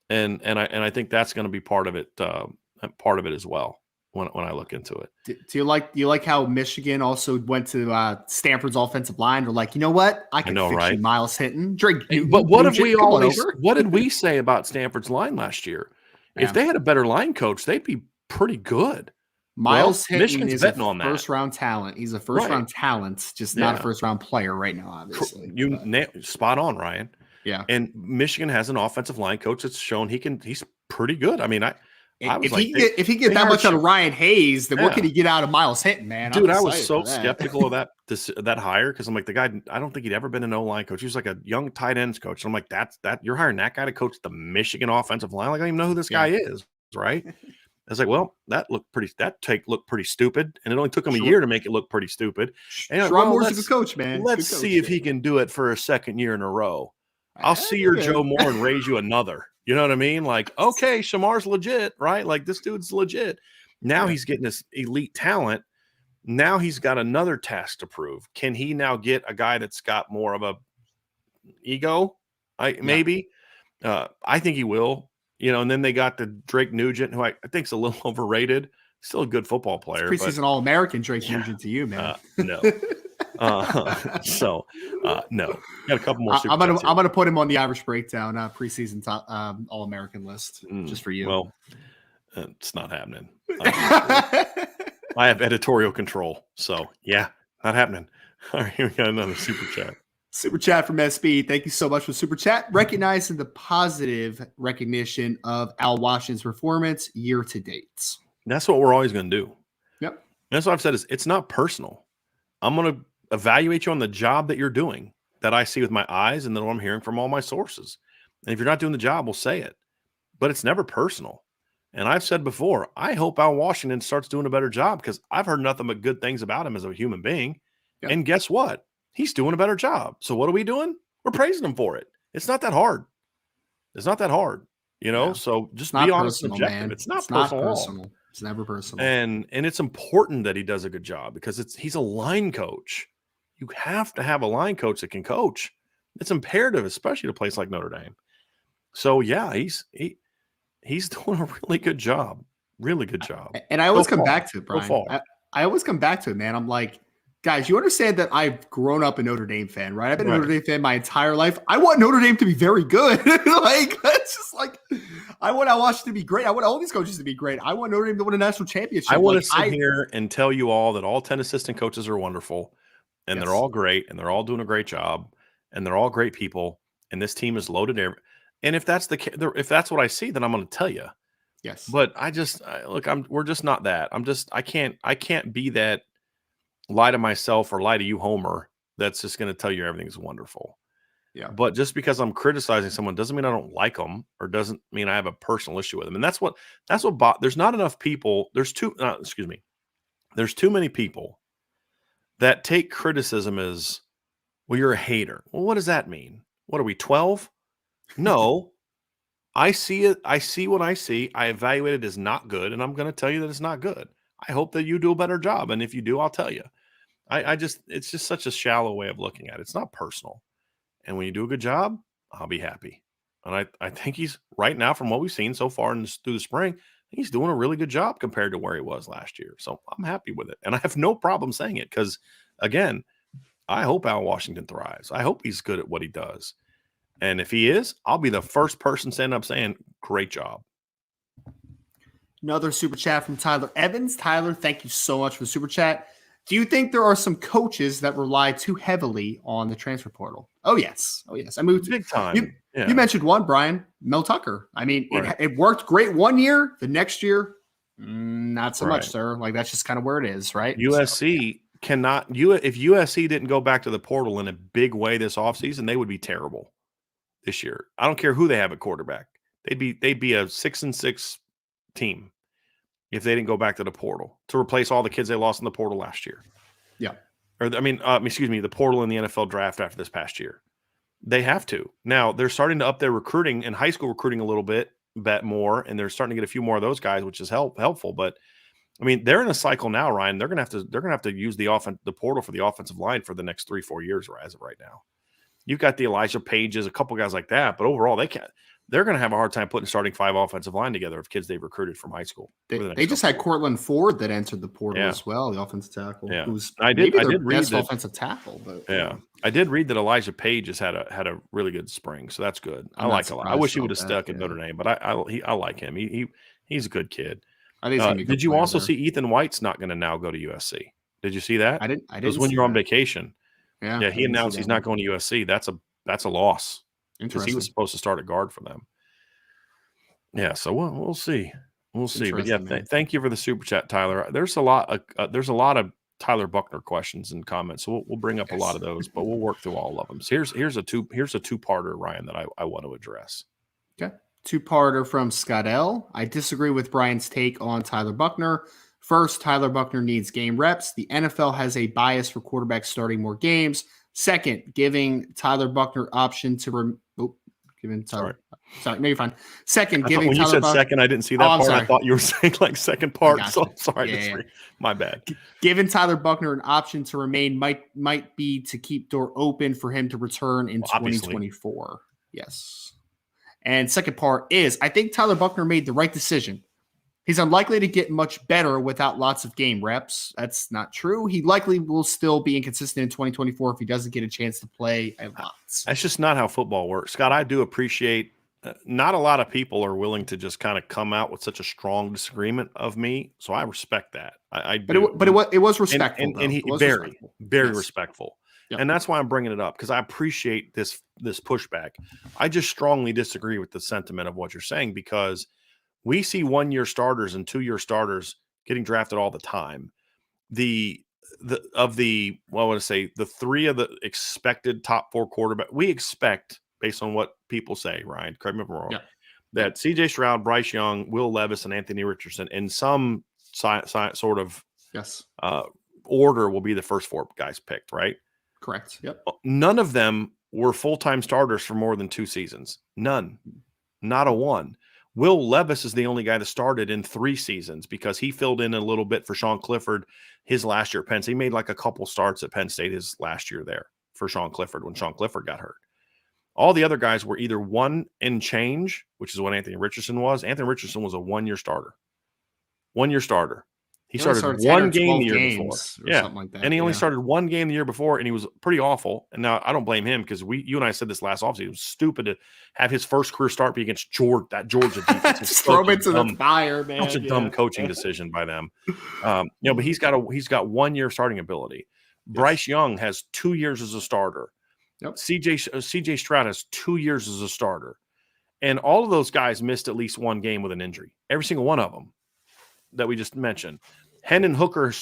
And I think that's going to be part of it as well when I look into it. Do you like how Michigan also went to Stanford's offensive line? They're like, you know what? I can fix right? you, Miles Hinton. Drake Newton, but what have we always? over. What did we say about Stanford's line last year? Yeah. If they had a better line coach, they'd be pretty good. Miles Hinton Michigan's is a betting on that. first-round talent. He's a first-round talent, just not a first-round player right now, obviously. Spot on, Ryan. Yeah. And Michigan has an offensive line coach that's shown he's pretty good. I mean, if he get that much out of Ryan Hayes, then what can he get out of Miles Hinton, man? Dude, I was so skeptical of that hire because I'm like, the guy, I don't think he'd ever been an O-line coach. He was like a young tight ends coach. And I'm like, you're hiring that guy to coach the Michigan offensive line? Like, I don't even know who this guy is, right? I was like, well, that take looked pretty stupid, and it only took him a year to make it look pretty stupid. And Sherrod Moore's a good coach, man. Let's see if he can do it for a second year in a row. I'll see your Joe Moore and raise you another. You know what I mean? Like, okay, Shamar's legit, right? Like, this dude's legit. Now he's getting this elite talent. Now he's got another task to prove. Can he now get a guy that's got more of a ego? Maybe. I think he will. And then they got the Drake Nugent, who I think's a little overrated. Still a good football player. It's preseason All-American Drake Nugent to you, man. No. No. Got a couple more. I'm gonna put him on the Irish Breakdown preseason All-American list just for you. Well, it's not happening. I have editorial control, so yeah, not happening. All right, we got another super chat. Super chat from SB. Thank you so much for super chat. Recognizing the positive recognition of Al Washington's performance year to date. That's what we're always going to do. Yep. And that's what I've said is it's not personal. I'm going to evaluate you on the job that you're doing that I see with my eyes and then what I'm hearing from all my sources. And if you're not doing the job, we'll say it. But it's never personal. And I've said before, I hope Al Washington starts doing a better job because I've heard nothing but good things about him as a human being. Yep. And guess what? He's doing a better job. So what are we doing? We're praising him for it. It's not that hard. Yeah. So just be honest and objective. Man. It's not personal. It's never personal. And it's important that he does a good job because he's a line coach. You have to have a line coach that can coach. It's imperative, especially at a place like Notre Dame. So yeah, he's doing a really good job. Really good job. And I always come back to it, Brian. I always come back to it, man. I'm like, guys, you understand that I've grown up a Notre Dame fan, right? I've been a Notre Dame fan my entire life. I want Notre Dame to be very good. Like, it's just like, I want Al Washington to be great. I want all these coaches to be great. I want Notre Dame to win a national championship. I want to sit here and tell you all that all 10 assistant coaches are wonderful, and they're all great, and they're all doing a great job, and they're all great people, and this team is loaded. And if that's if that's what I see, then I'm going to tell you. Yes. But we're just not that. I can't be that. Lie to myself or lie to you, Homer, that's just going to tell you everything's wonderful. Yeah. But just because I'm criticizing someone doesn't mean I don't like them or doesn't mean I have a personal issue with them. And that's what there's not enough people. There's too many people that take criticism as, well, you're a hater. Well, what does that mean? What are we, 12? No, I see it. I see what I see. I evaluate it as not good. And I'm going to tell you that it's not good. I hope that you do a better job. And if you do, I'll tell you. It's just such a shallow way of looking at it. It's not personal. And when you do a good job, I'll be happy. And I think he's right now, from what we've seen so far through the spring, he's doing a really good job compared to where he was last year. So I'm happy with it. And I have no problem saying it because, again, I hope Al Washington thrives. I hope he's good at what he does. And if he is, I'll be the first person standing up saying, great job. Another super chat from Tyler Evans. Tyler, thank you so much for the super chat. Do you think there are some coaches that rely too heavily on the transfer portal? Oh, yes. I mean, Big time. You mentioned one, Brian, Mel Tucker. I mean, Right. it worked great one year. The next year, not so Right. much, sir. Like, that's just kind of where it is, right? USC cannot – if USC didn't go back to the portal in a big way this offseason, they would be terrible this year. I don't care who they have at quarterback. They'd be a 6-6 team if they didn't go back to the portal to replace all the kids they lost in the portal last year. Yeah. The portal in the NFL draft after this past year. They have to. Now, they're starting to up their recruiting and high school recruiting a little bit more, and they're starting to get a few more of those guys, which is helpful. But I mean, they're in a cycle now, Ryan. They're gonna have to use the portal for the offensive line for the next 3-4 years as of right now. You've got the Elijah Pages, a couple guys like that, but overall they're going to have a hard time putting starting 5 offensive line together of kids they've recruited from high school. They just had Cortland Ford that entered the portal as well, the offensive tackle. Yeah. Who's I did read best that, offensive tackle. But I did read that Elijah Page has had a really good spring, so that's good. I like a lot. I wish he would have stuck at Notre Dame, but I like him. He's a good kid. I think did you also see Ethan White's not going to now go to USC? Did you see that? I didn't. It was when you're on vacation. Yeah, he announced he's not going to USC. That's a loss because he was supposed to start at guard for them. Yeah, so we'll see. We'll see. But yeah, thank you for the super chat, Tyler. There's a lot of Tyler Buckner questions and comments, so we'll bring up a lot of those, but we'll work through all of them. So here's a two-parter, Ryan, that I want to address. Okay, two-parter from Scott L. I disagree with Brian's take on Tyler Buckner. First, Tyler Buckner needs game reps. The NFL has a bias for quarterbacks starting more games. Second, giving Tyler Buckner option to Sorry, no, you're fine. Second, giving when you Tyler said second, I didn't see that part. Sorry. I thought you were saying like second part. Gotcha. So sorry, my bad. Giving Tyler Buckner an option to remain might be to keep door open for him to return in 2024. Yes. And second part is, I think Tyler Buckner made the right decision. He's unlikely to get much better without lots of game reps. That's not true. He likely will still be inconsistent in 2024 if he doesn't get a chance to play a lot. That's just not how football works. Scott, I do appreciate not a lot of people are willing to just kind of come out with such a strong disagreement of me. So I respect that. It was respectful. And he very respectful. Yep. And that's why I'm bringing it up, because I appreciate this pushback. I just strongly disagree with the sentiment of what you're saying, because we see 1-year starters and 2-year starters getting drafted all the time. The 3 of the expected top 4 quarterbacks, we expect, based on what people say, Ryan, correct me if I'm wrong, that C.J. Stroud, Bryce Young, Will Levis, and Anthony Richardson in some sort of order will be the first 4 guys picked, right? Correct. Yep. None of them were full-time starters for more than 2 seasons. None. Not a one. Will Levis is the only guy that started in 3 seasons because he filled in a little bit for Sean Clifford his last year at Penn State. He made like a couple starts at Penn State his last year there for Sean Clifford when Sean Clifford got hurt. All the other guys were either 1 and change, which is what Anthony Richardson was. Anthony Richardson was a 1-year starter. 1-year starter. He started 1 game the year before. Something like that. And he only started 1 game the year before, and he was pretty awful. And now I don't blame him, because you and I said this last offseason. It was stupid to have his first career start be against that Georgia defense. Just throw him into the fire, man. Such a dumb coaching decision by them. But he's got 1 year starting ability. Bryce Young has 2 years as a starter. Yep. CJ Stroud has 2 years as a starter. And all of those guys missed at least 1 game with an injury. Every single one of them that we just mentioned. Hendon Hooker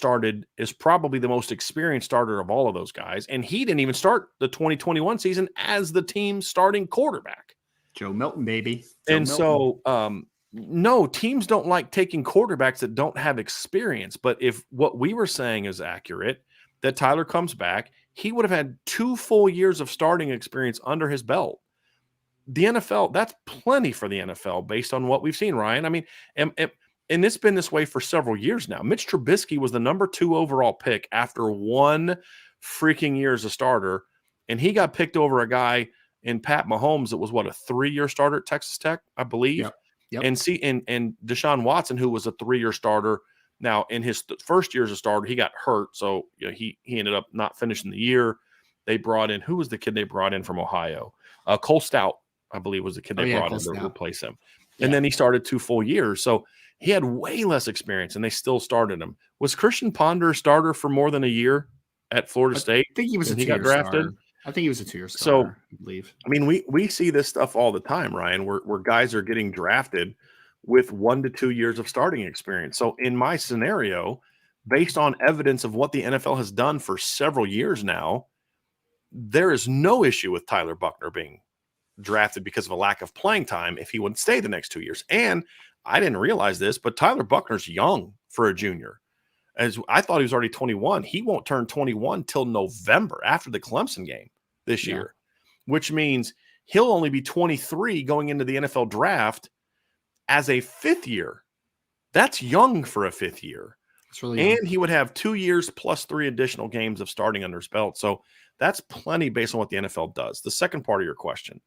is probably the most experienced starter of all of those guys. And he didn't even start the 2021 season as the team's starting quarterback. Joe Milton, baby. So, no, teams don't like taking quarterbacks that don't have experience. But if what we were saying is accurate, that Tyler comes back, he would have had 2 full years of starting experience under his belt. The NFL, that's plenty for the NFL based on what we've seen, Ryan. I mean, and it's been this way for several years now. Mitch Trubisky was the number 2 overall pick after 1 freaking year as a starter, and he got picked over a guy in Pat Mahomes that was, a 3-year starter at Texas Tech, I believe. Yep. And Deshaun Watson, who was a 3-year starter. Now, in his first year as a starter, he got hurt, so he ended up not finishing the year. They brought in – who was the kid they brought in from Ohio? Cole Stout, I believe, was the kid they brought in to replace him. And then he started 2 full years. So He had way less experience, and they still started him. Was Christian Ponder a starter for more than a year at Florida State? I think he was a when he got 2-year drafted. starter. I think he was a 2-year So, starter, I believe. I mean, we see this stuff all the time, Ryan, where guys are getting drafted with 1 to 2 years of starting experience. So in my scenario, based on evidence of what the NFL has done for several years now, there is no issue with Tyler Buchner being drafted because of a lack of playing time if he would stay the next 2 years. And I didn't realize this, but Tyler Buchner's young for a junior. As I thought he was already 21. He won't turn 21 till November after the Clemson game this year, which means he'll only be 23 going into the NFL draft as a fifth year. That's young for a fifth year. It's really young. And he would have 2 years plus 3 additional games of starting under his belt. So that's plenty based on what the NFL does. The second part of your question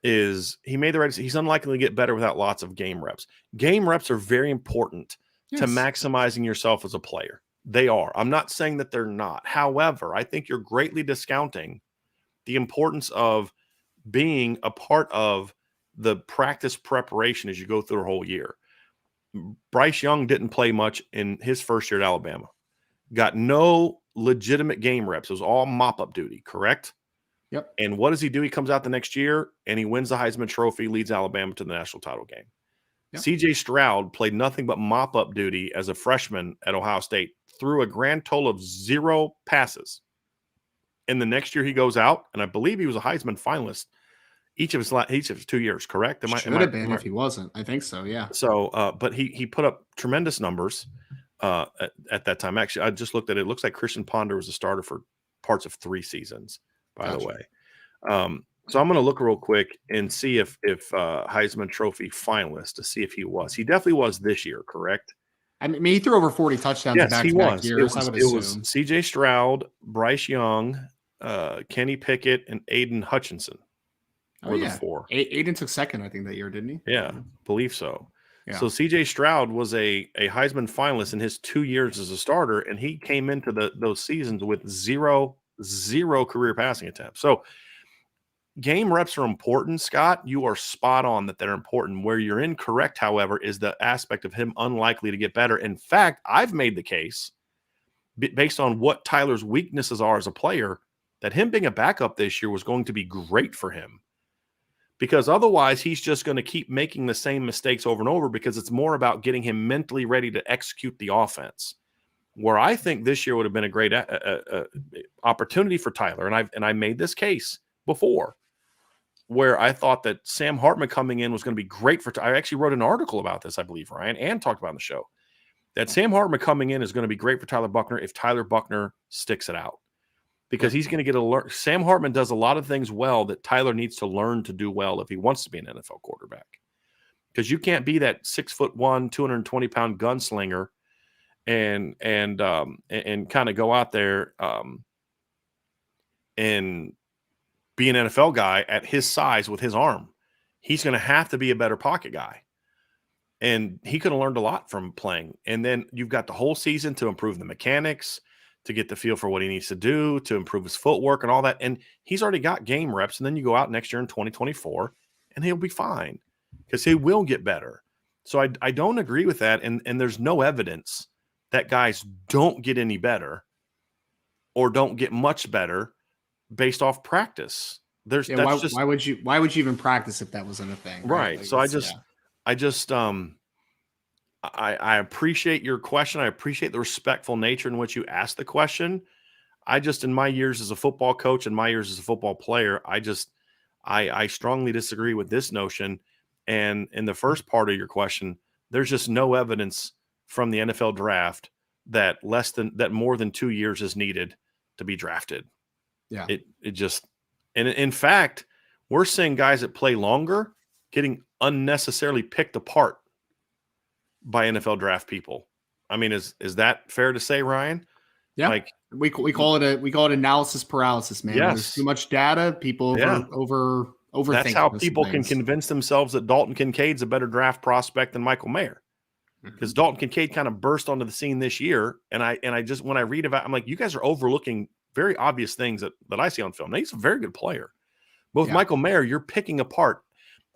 is he made the right decision. He's unlikely to get better without lots of game reps. Game reps are very important to maximizing yourself as a player. They are. I'm not saying that they're not. However, I think you're greatly discounting the importance of being a part of the practice preparation as you go through a whole year. Bryce Young didn't play much in his first year at Alabama. Got no legitimate game reps. It was all mop-up duty, correct? Yep. And what does he do? He comes out the next year and he wins the Heisman Trophy, leads Alabama to the national title game. Yep. CJ Stroud played nothing but mop-up duty as a freshman at Ohio State, threw a grand total of 0 passes. And the next year he goes out, and I believe he was a Heisman finalist each of his 2 years, correct? Should have been if he wasn't. I think so, yeah. So, but he put up tremendous numbers at that time. Actually, I just looked at it. It looks like Christian Ponder was a starter for parts of 3 seasons, by the way. So I'm going to look real quick and see if Heisman Trophy finalist to see if he was. He definitely was this year, correct? I mean, he threw over 40 touchdowns in back-to-back years. It was C.J. Stroud, Bryce Young, Kenny Pickett, and Aiden Hutchinson. The 4. Aiden took second, I think, that year, didn't he? Yeah, believe so. Yeah. So C.J. Stroud was a Heisman finalist in his 2 years as a starter, and he came into those seasons with zero career passing attempts. So game reps are important, Scott. You are spot on that they're important. Where you're incorrect, however, is the aspect of him unlikely to get better. In fact, I've made the case, based on what Tyler's weaknesses are as a player, that him being a backup this year was going to be great for him. Because otherwise, he's just going to keep making the same mistakes over and over because it's more about getting him mentally ready to execute the offense. Where I think this year would have been a great opportunity for Tyler, and I made this case before, where I thought that Sam Hartman coming in was going to be great for. I actually wrote an article about this, I believe, Ryan, and talked about it on the show, that Sam Hartman coming in is going to be great for Tyler Buchner if Tyler Buchner sticks it out. Because he's going to get a learn. Sam Hartman does a lot of things well that Tyler needs to learn to do well if he wants to be an NFL quarterback. Because you can't be that 6'1", 220-pound gunslinger and kind of go out there and be an NFL guy at his size with his arm. He's going to have to be a better pocket guy. And he could have learned a lot from playing. And then you've got the whole season to improve the mechanics, to get the feel for what he needs to do, to improve his footwork and all that. And he's already got game reps. And then you go out next year in 2024 and he'll be fine because he will get better. So I don't agree with that. And there's no evidence that guys don't get any better or don't get much better based off practice. Why would you even practice if that wasn't a thing? Right. Like, So I appreciate your question. I appreciate the respectful nature in which you asked the question. In my years as a football coach and my years as a football player, I strongly disagree with this notion. And in the first part of your question, there's just no evidence from the NFL draft that more than 2 years is needed to be drafted. Yeah. And in fact, we're seeing guys that play longer getting unnecessarily picked apart by NFL draft people. I mean, is that fair to say, Ryan? Yeah. Like we call it analysis paralysis, man. Yes. There's too much data. People overthink. That's how people can convince themselves that Dalton Kincaid's a better draft prospect than Michael Mayer. Because Dalton Kincaid kind of burst onto the scene this year. And I just, when I read about, I'm like, you guys are overlooking very obvious things that I see on film. Now, he's a very good player. But with Michael Mayer, you're picking apart.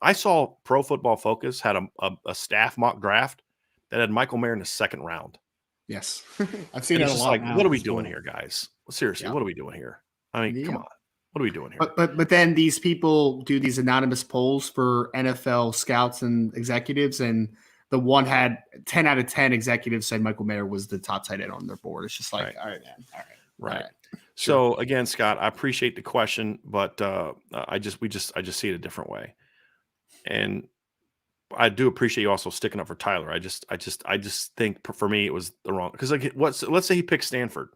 I saw Pro Football Focus had a staff mock draft, that had Michael Mayer in the second round. Yes. I've seen And that it's a just lot like, now what are in we doing school. here, guys? Seriously, Yeah. what are we doing here? I mean, come on. What are we doing here? But then these people do these anonymous polls for NFL scouts and executives, and the one had 10 out of 10 executives said Michael Mayer was the top tight end on their board. It's just like, all right, man. All right. Right. So again, Scott, I appreciate the question, but I just see it a different way. And I do appreciate you also sticking up for Tyler. I just think for me it was the wrong, because like let's say he picks Stanford.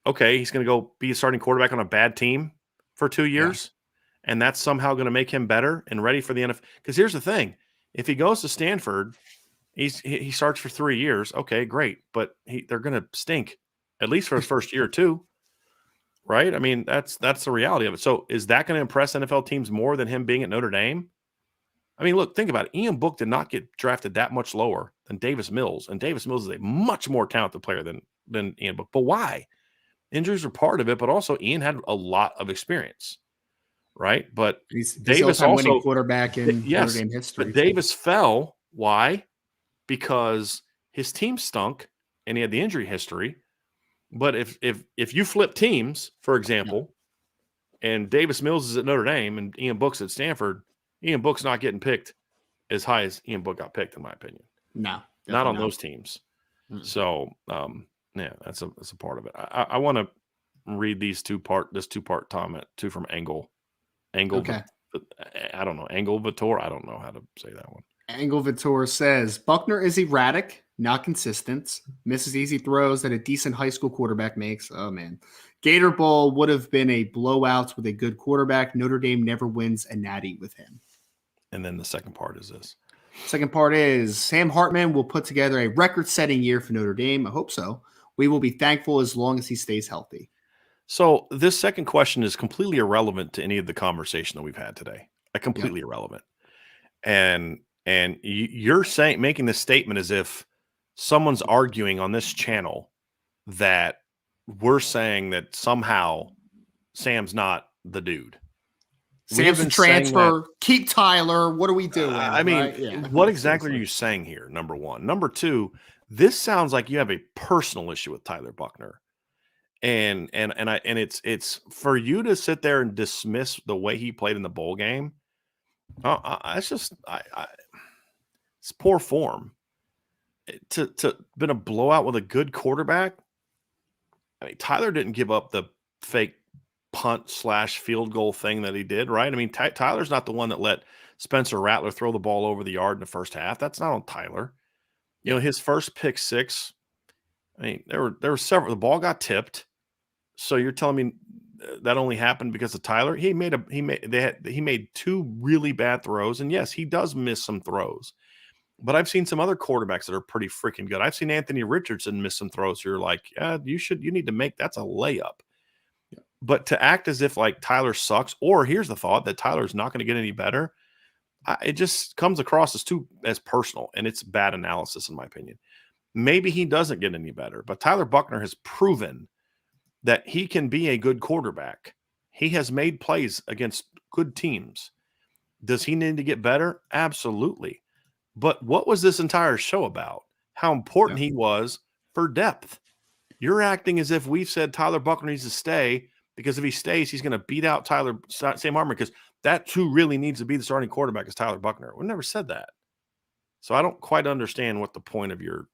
Okay, he's going to go be a starting quarterback on a bad team for 2 years, and that's somehow going to make him better and ready for the NFL. Because here's the thing: if he goes to Stanford, he starts for 3 years. Okay, great, but they're going to stink at least for his first year or two, right? I mean, that's the reality of it. So, is that going to impress NFL teams more than him being at Notre Dame? I mean, look, think about it. Ian Book did not get drafted that much lower than Davis Mills, and Davis Mills is a much more talented player than Ian Book. But why? Injuries are part of it, but also Ian had a lot of experience, right? But he's Davis the winning also quarterback in Notre Dame history. But Davis fell. Why? Because his team stunk and he had the injury history. But if you flip teams, for example, and Davis Mills is at Notre Dame and Ian Book's at Stanford, Ian Book's not getting picked as high as Ian Book got picked, in my opinion. No, not on those teams. Mm-hmm. So, yeah, that's a part of it. I want to read this two-part comment too from Angle. Okay. I don't know. Angle Vitor. I don't know how to say that one. Angle Vitor says Buckner is erratic, not consistent, misses easy throws that a decent high school quarterback makes. Oh man. Gator Bowl would have been a blowout with a good quarterback. Notre Dame never wins a natty with him. And then the second part is this. Second part is Sam Hartman will put together a record-setting year for Notre Dame. I hope so. We will be thankful as long as he stays healthy. So this second question is completely irrelevant to any of the conversation that we've had today. Completely irrelevant. And you're making this statement as if someone's arguing on this channel that we're saying that somehow Sam's not the dude. Sam's a transfer. Keep Tyler. What are we doing? I mean, what exactly are you saying here? Number one. Number two, this sounds like you have a personal issue with Tyler Buckner. And it's for you to sit there and dismiss the way he played in the bowl game. It's just it's poor form. To been a blowout with a good quarterback. I mean, Tyler didn't give up the fake punt / field goal thing that he did, right? I mean, Tyler's not the one that let Spencer Rattler throw the ball over the yard in the first half. That's not on Tyler. You know, his first pick six. I mean, there were several. The ball got tipped. So you're telling me that only happened because of Tyler? He made two really bad throws, and yes, he does miss some throws. But I've seen some other quarterbacks that are pretty freaking good. I've seen Anthony Richardson miss some throws. You're like, yeah, you need to make that's a layup. Yeah. But to act as if like Tyler sucks, or here's the thought that Tyler's not going to get any better, it just comes across as personal, and it's bad analysis in my opinion. Maybe he doesn't get any better, but Tyler Buckner has proven that he can be a good quarterback. He has made plays against good teams. Does he need to get better? Absolutely. But what was this entire show about? How important he was for depth. You're acting as if we've said Tyler Buckner needs to stay because if he stays, he's going to beat out Sam Hartman because that's who really needs to be the starting quarterback is Tyler Buckner. We never said that. So I don't quite understand what the point of your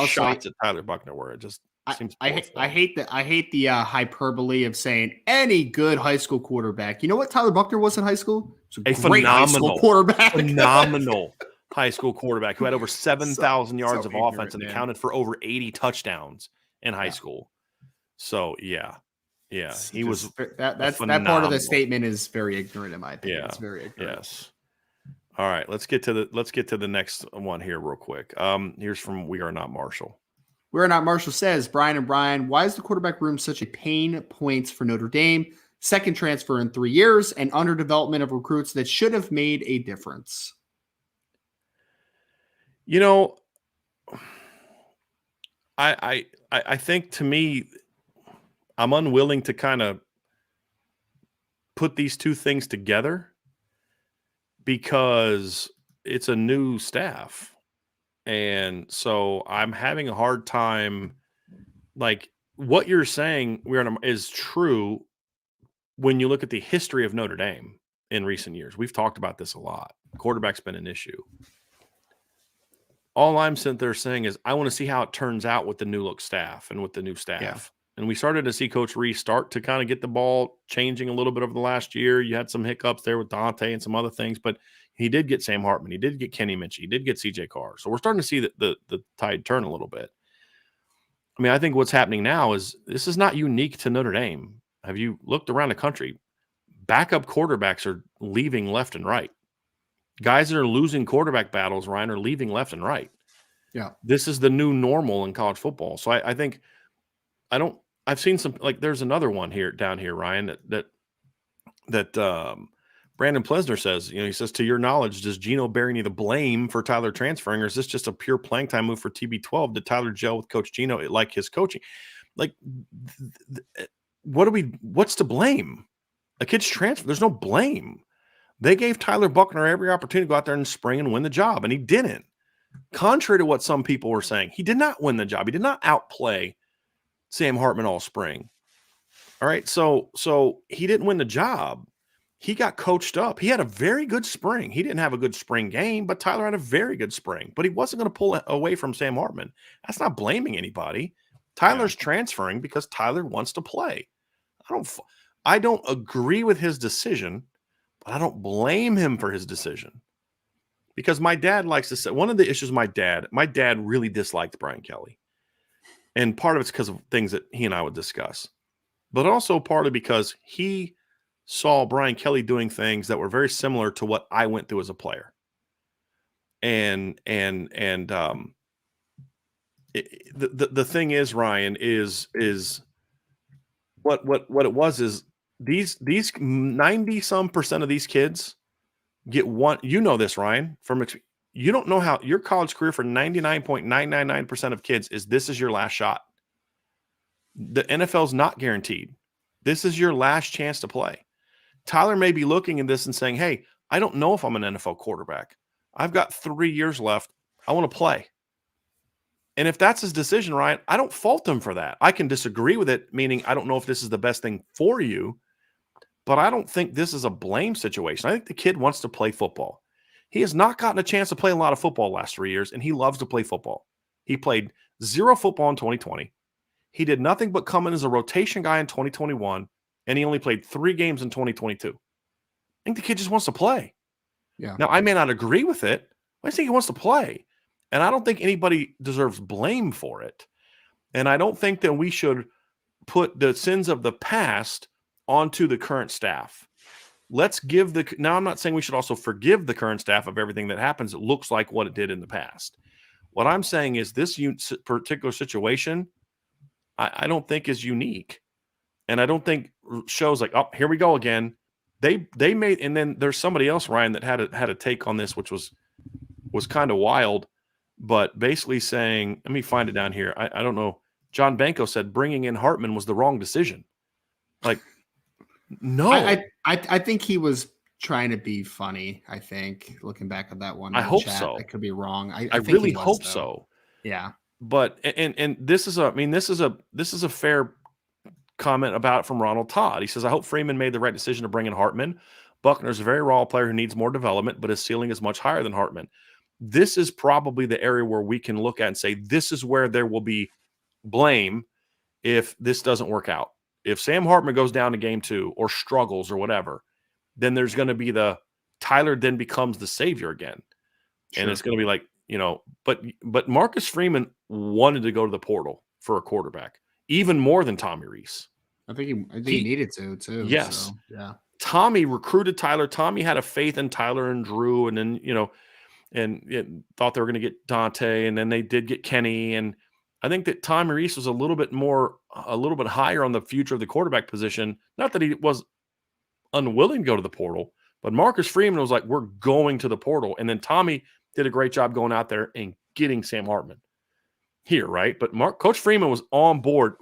shots at Tyler Buckner were. It just seems I hate the hyperbole of saying any good high school quarterback. You know what Tyler Buckner was in high school? A great high school quarterback. Phenomenal high school quarterback who had over 7,000 yards of offense and accounted for over 80 touchdowns in high school. So yeah, he was. That part of the statement is very ignorant in my opinion. Yeah, it's very ignorant. Yes. All right, let's get to the next one here real quick. Here's from We Are Not Marshall. We Are Not Marshall says, Brian and Brian, why is the quarterback room such a pain points for Notre Dame? Second transfer in 3 years and underdevelopment of recruits that should have made a difference. You know, I think to me, I'm unwilling to kind of put these two things together because it's a new staff And so I'm having a hard time. Like what you're saying is true when you look at the history of Notre Dame in recent years. We've talked about this a lot. Quarterback's been an issue. All I'm sitting there saying is I want to see how it turns out with the new look staff and with the new staff. Yeah. And we started to see Coach Reese start to kind of get the ball changing a little bit over the last year. You had some hiccups there with Dante and some other things, but he did get Sam Hartman. He did get Kenny Minchie. He did get CJ Carr. So we're starting to see the tide turn a little bit. I mean, I think what's happening now is this is not unique to Notre Dame. Have you looked around the country? Backup quarterbacks are leaving left and right. Guys that are losing quarterback battles, Ryan, are leaving left and right. Yeah. This is the new normal in college football. So I think I've seen some, like there's another one down here, Ryan, that Brandon Plesner says, he says, to your knowledge, does Gino bear any of the blame for Tyler transferring, or is this just a pure playing time move for TB12? Did Tyler gel with Coach Gino like his coaching? Like, what's to blame? A kid's transfer, there's no blame. They gave Tyler Buckner every opportunity to go out there in the spring and win the job, and he didn't. Contrary to what some people were saying, he did not win the job. He did not outplay Sam Hartman all spring. All right, so he didn't win the job. He got coached up. He had a very good spring. He didn't have a good spring game, but Tyler had a very good spring. But he wasn't going to pull away from Sam Hartman. That's not blaming anybody. Tyler's transferring because Tyler wants to play. I don't agree with his decision, but I don't blame him for his decision. Because my dad likes to say, one of the issues my dad really disliked Brian Kelly. And part of it's because of things that he and I would discuss. But also partly because he saw Brian Kelly doing things that were very similar to what I went through as a player. The thing is, Ryan, is what it was is these 90% of these kids get one. You know this, Ryan, you don't know how your college career for 99.999% of kids this is your last shot. The NFL is not guaranteed. This is your last chance to play. Tyler may be looking at this and saying, hey, I don't know if I'm an NFL quarterback. I've got 3 years left. I want to play. And if that's his decision, Ryan, I don't fault him for that. I can disagree with it, meaning I don't know if this is the best thing for you, but I don't think this is a blame situation. I think the kid wants to play football. He has not gotten a chance to play a lot of football the last 3 years, and he loves to play football. He played 0 football in 2020. He did nothing but come in as a rotation guy in 2021, and he only played 3 games in 2022. I think the kid just wants to play. Yeah. Now, I may not agree with it, but I think he wants to play. And I don't think anybody deserves blame for it. And I don't think that we should put the sins of the past onto the current staff. Now I'm not saying we should also forgive the current staff of everything that happens. It looks like what it did in the past. What I'm saying is this particular situation, I don't think is unique. And I don't think shows like, oh, here we go again. They made, and then there's somebody else, Ryan, that had a take on this, which was kind of wild, but basically saying, let me find it down here. I don't know. John Banco said bringing in Hartman was the wrong decision. Like, no. I think he was trying to be funny. I think looking back at that one, I hope so. I could be wrong. I think really hope so. Yeah. But and this is a fair comment about from Ronald Todd. He says, I hope Freeman made the right decision to bring in Hartman. Buckner's a very raw player who needs more development, but his ceiling is much higher than Hartman. This is probably the area where we can look at and say, this is where there will be blame if this doesn't work out. If Sam Hartman goes down to game 2 or struggles or whatever, then there's going to be Tyler then becomes the savior again. Sure. And it's going to be like, but Marcus Freeman wanted to go to the portal for a quarterback, even more than Tommy Reese. I think he needed to too. Yes. So, yeah. Tommy recruited Tyler. Tommy had a faith in Tyler and Drew, and then, and thought they were going to get Dante, and then they did get Kenny. And I think that Tommy Reese was a little bit higher on the future of the quarterback position. Not that he was unwilling to go to the portal, but Marcus Freeman was like, we're going to the portal. And then Tommy did a great job going out there and getting Sam Hartman here, right? But Coach Freeman was on board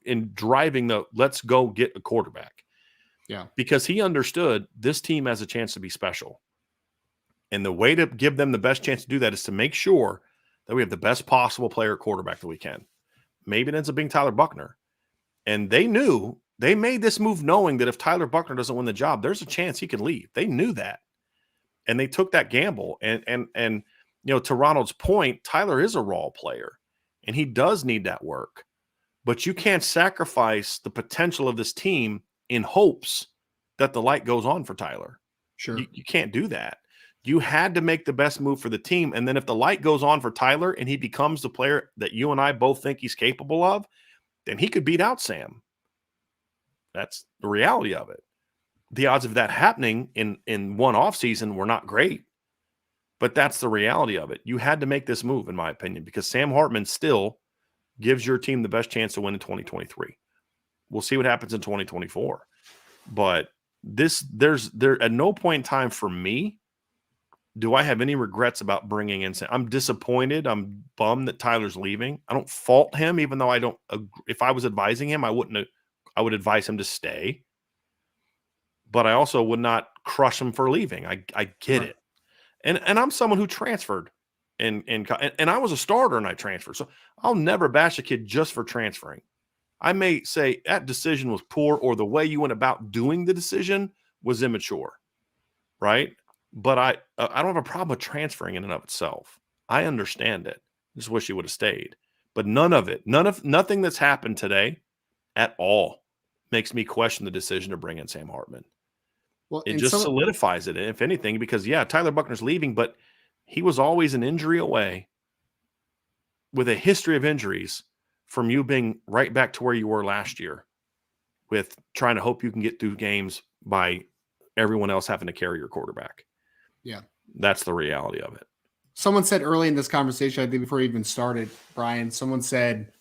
in driving let's go get a quarterback. Yeah. Because he understood this team has a chance to be special. And the way to give them the best chance to do that is to make sure that we have the best possible player at quarterback that we can. Maybe it ends up being Tyler Buchner. And they knew, they made this move knowing that if Tyler Buchner doesn't win the job, there's a chance he can leave. They knew that. And they took that gamble. And to Ronald's point, Tyler is a raw player, and he does need that work. But you can't sacrifice the potential of this team in hopes that the light goes on for Tyler. Sure. You can't do that. You had to make the best move for the team. And then if the light goes on for Tyler and he becomes the player that you and I both think he's capable of, then he could beat out Sam. That's the reality of it. The odds of that happening in one offseason were not great, but that's the reality of it. You had to make this move, in my opinion, because Sam Hartman still gives your team the best chance to win in 2023. We'll see what happens in 2024. But there's at no point in time for me do I have any regrets about bringing in Sam. I'm disappointed. I'm bummed that Tyler's leaving. I don't fault him, even though I don't. If I was advising him, I would advise him to stay. But I also would not crush him for leaving. I get it. And I'm someone who transferred and I was a starter and I transferred. So I'll never bash a kid just for transferring. I may say that decision was poor or the way you went about doing the decision was immature, right? But I don't have a problem with transferring in and of itself. I understand it. I just wish he would have stayed. But nothing that's happened today at all makes me question the decision to bring in Sam Hartman. Well, it just solidifies it, if anything, because, Tyler Buchner's leaving, but he was always an injury away with a history of injuries from you being right back to where you were last year with trying to hope you can get through games by everyone else having to carry your quarterback. Yeah. That's the reality of it. Someone said early in this conversation, I think before we even started, Brian, someone said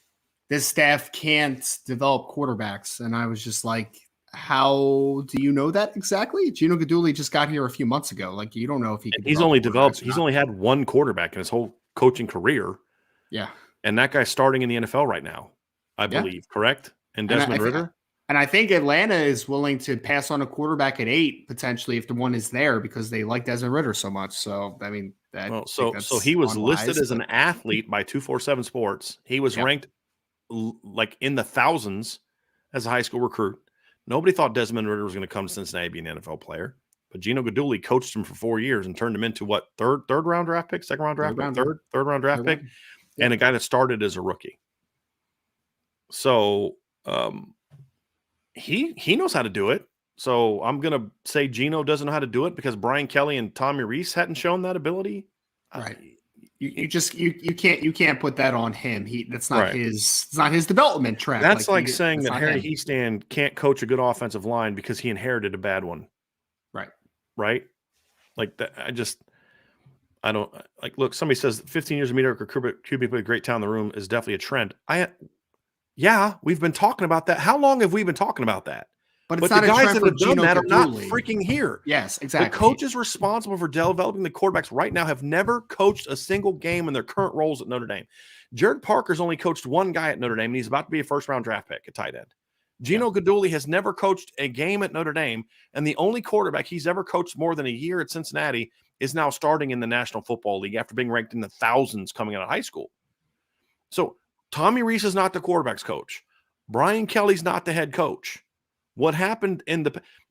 this staff can't develop quarterbacks. And I was just like, how do you know that exactly? Gino Guidugli just got here a few months ago. Like, you don't know if he can. He's only had one quarterback in his whole coaching career. Yeah. And that guy's starting in the NFL right now, I believe, correct? And Desmond Ridder? And I think Atlanta is willing to pass on a quarterback at 8, potentially, if the one is there, because they like Desmond Ridder so much. So, I mean, so he was listed as an athlete by 247 Sports. He was ranked like in the thousands as a high school recruit. Nobody thought Desmond Ridder was going to come to Cincinnati and be an NFL player. But Gino Guidugli coached him for 4 years and turned him into what, third round draft pick, second round draft pick, third round draft pick, and a guy that started as a rookie. So he knows how to do it. So I'm going to say Gino doesn't know how to do it because Brian Kelly and Tommy Rees hadn't shown that ability. Right. You can't put that on him. It's not his development track. That's like saying that Harry Hiestand can't coach a good offensive line because he inherited a bad one. Right. Like that. I don't like, look, somebody says 15 years of mediocre QB play, great talent in the room is definitely a trend. We've been talking about that. How long have we been talking about that? But it's not the guys that have done that are not Guidugli. freaking here. Yes, exactly. The coaches responsible for developing the quarterbacks right now have never coached a single game in their current roles at Notre Dame. Jared Parker's only coached one guy at Notre Dame, and he's about to be a first-round draft pick at tight end. Gino Guidugli has never coached a game at Notre Dame, and the only quarterback he's ever coached more than a year at Cincinnati is now starting in the National Football League after being ranked in the thousands coming out of high school. So Tommy Rees is not the quarterback's coach. Brian Kelly's not the head coach. What happened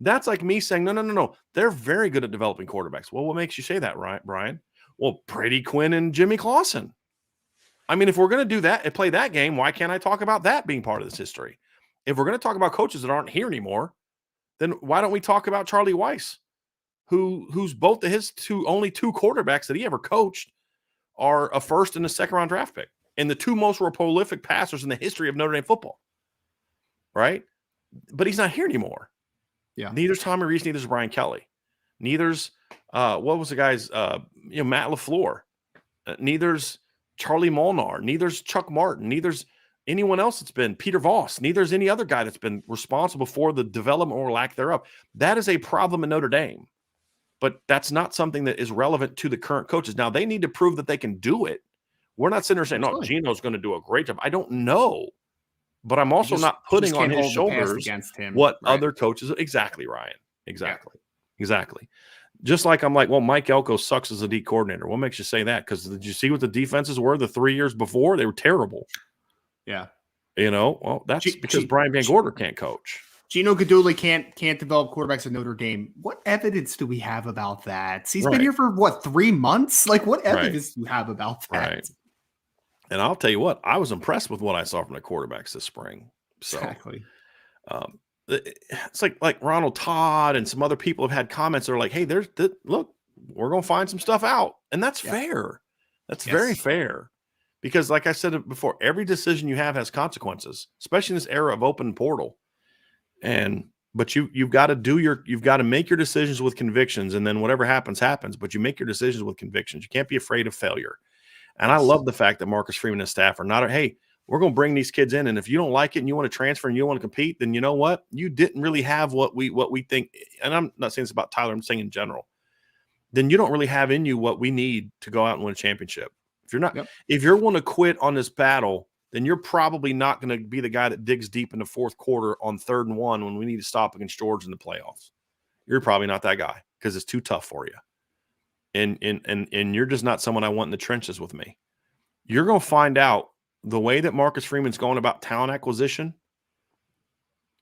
that's like me saying, no. They're very good at developing quarterbacks. Well, what makes you say that, right, Brian? Well, Brady Quinn and Jimmy Clausen. I mean, if we're going to do that and play that game, why can't I talk about that being part of this history? If we're going to talk about coaches that aren't here anymore, then why don't we talk about Charlie Weiss, who's both of his only two quarterbacks that he ever coached are a first and a second round draft pick, and the two most prolific passers in the history of Notre Dame football. Right? But he's not here anymore. Yeah. Neither's Tommy Rees, neither's Brian Kelly. Neither's what was the guy's Matt LaFleur. Neither's Charlie Molnar. Neither's Chuck Martin. Neither's anyone else that's been Peter Voss. Neither's any other guy that's been responsible for the development or lack thereof. That is a problem in Notre Dame. But that's not something that is relevant to the current coaches. Now, they need to prove that they can do it. We're not sitting there saying, no, Gino's going to do a great job. I don't know. But I'm also not putting on his shoulders against him. What other coaches. Exactly, Ryan. Exactly. Just like I'm like, well, Mike Elko sucks as a D coordinator. What makes you say that? Because did you see what the defenses were the 3 years before? They were terrible. Yeah. Well, that's because Brian Van Gorder can't coach. Gino Guidugli can't develop quarterbacks at Notre Dame. What evidence do we have about that? He's been here for what, 3 months? Like, what evidence do you have about that? Right. And I'll tell you what, I was impressed with what I saw from the quarterbacks this spring. So, exactly. It's like Ronald Todd and some other people have had comments that are like, hey, look, we're going to find some stuff out. And that's fair. That's very fair. Because like I said before, every decision you have has consequences, especially in this era of open portal. But you've got to make your decisions with convictions, and then whatever happens, but you make your decisions with convictions. You can't be afraid of failure. And I love the fact that Marcus Freeman and his staff are not, hey, we're going to bring these kids in, and if you don't like it and you want to transfer and you don't want to compete, then you know what? You didn't really have what we think. And I'm not saying this about Tyler, I'm saying in general. Then you don't really have in you what we need to go out and win a championship. If you're going to quit on this battle, then you're probably not going to be the guy that digs deep in the fourth quarter on 3rd and 1 when we need to stop against Georgia in the playoffs. You're probably not that guy because it's too tough for you. And you're just not someone I want in the trenches with me. You're going to find out the way that Marcus Freeman's going about talent acquisition.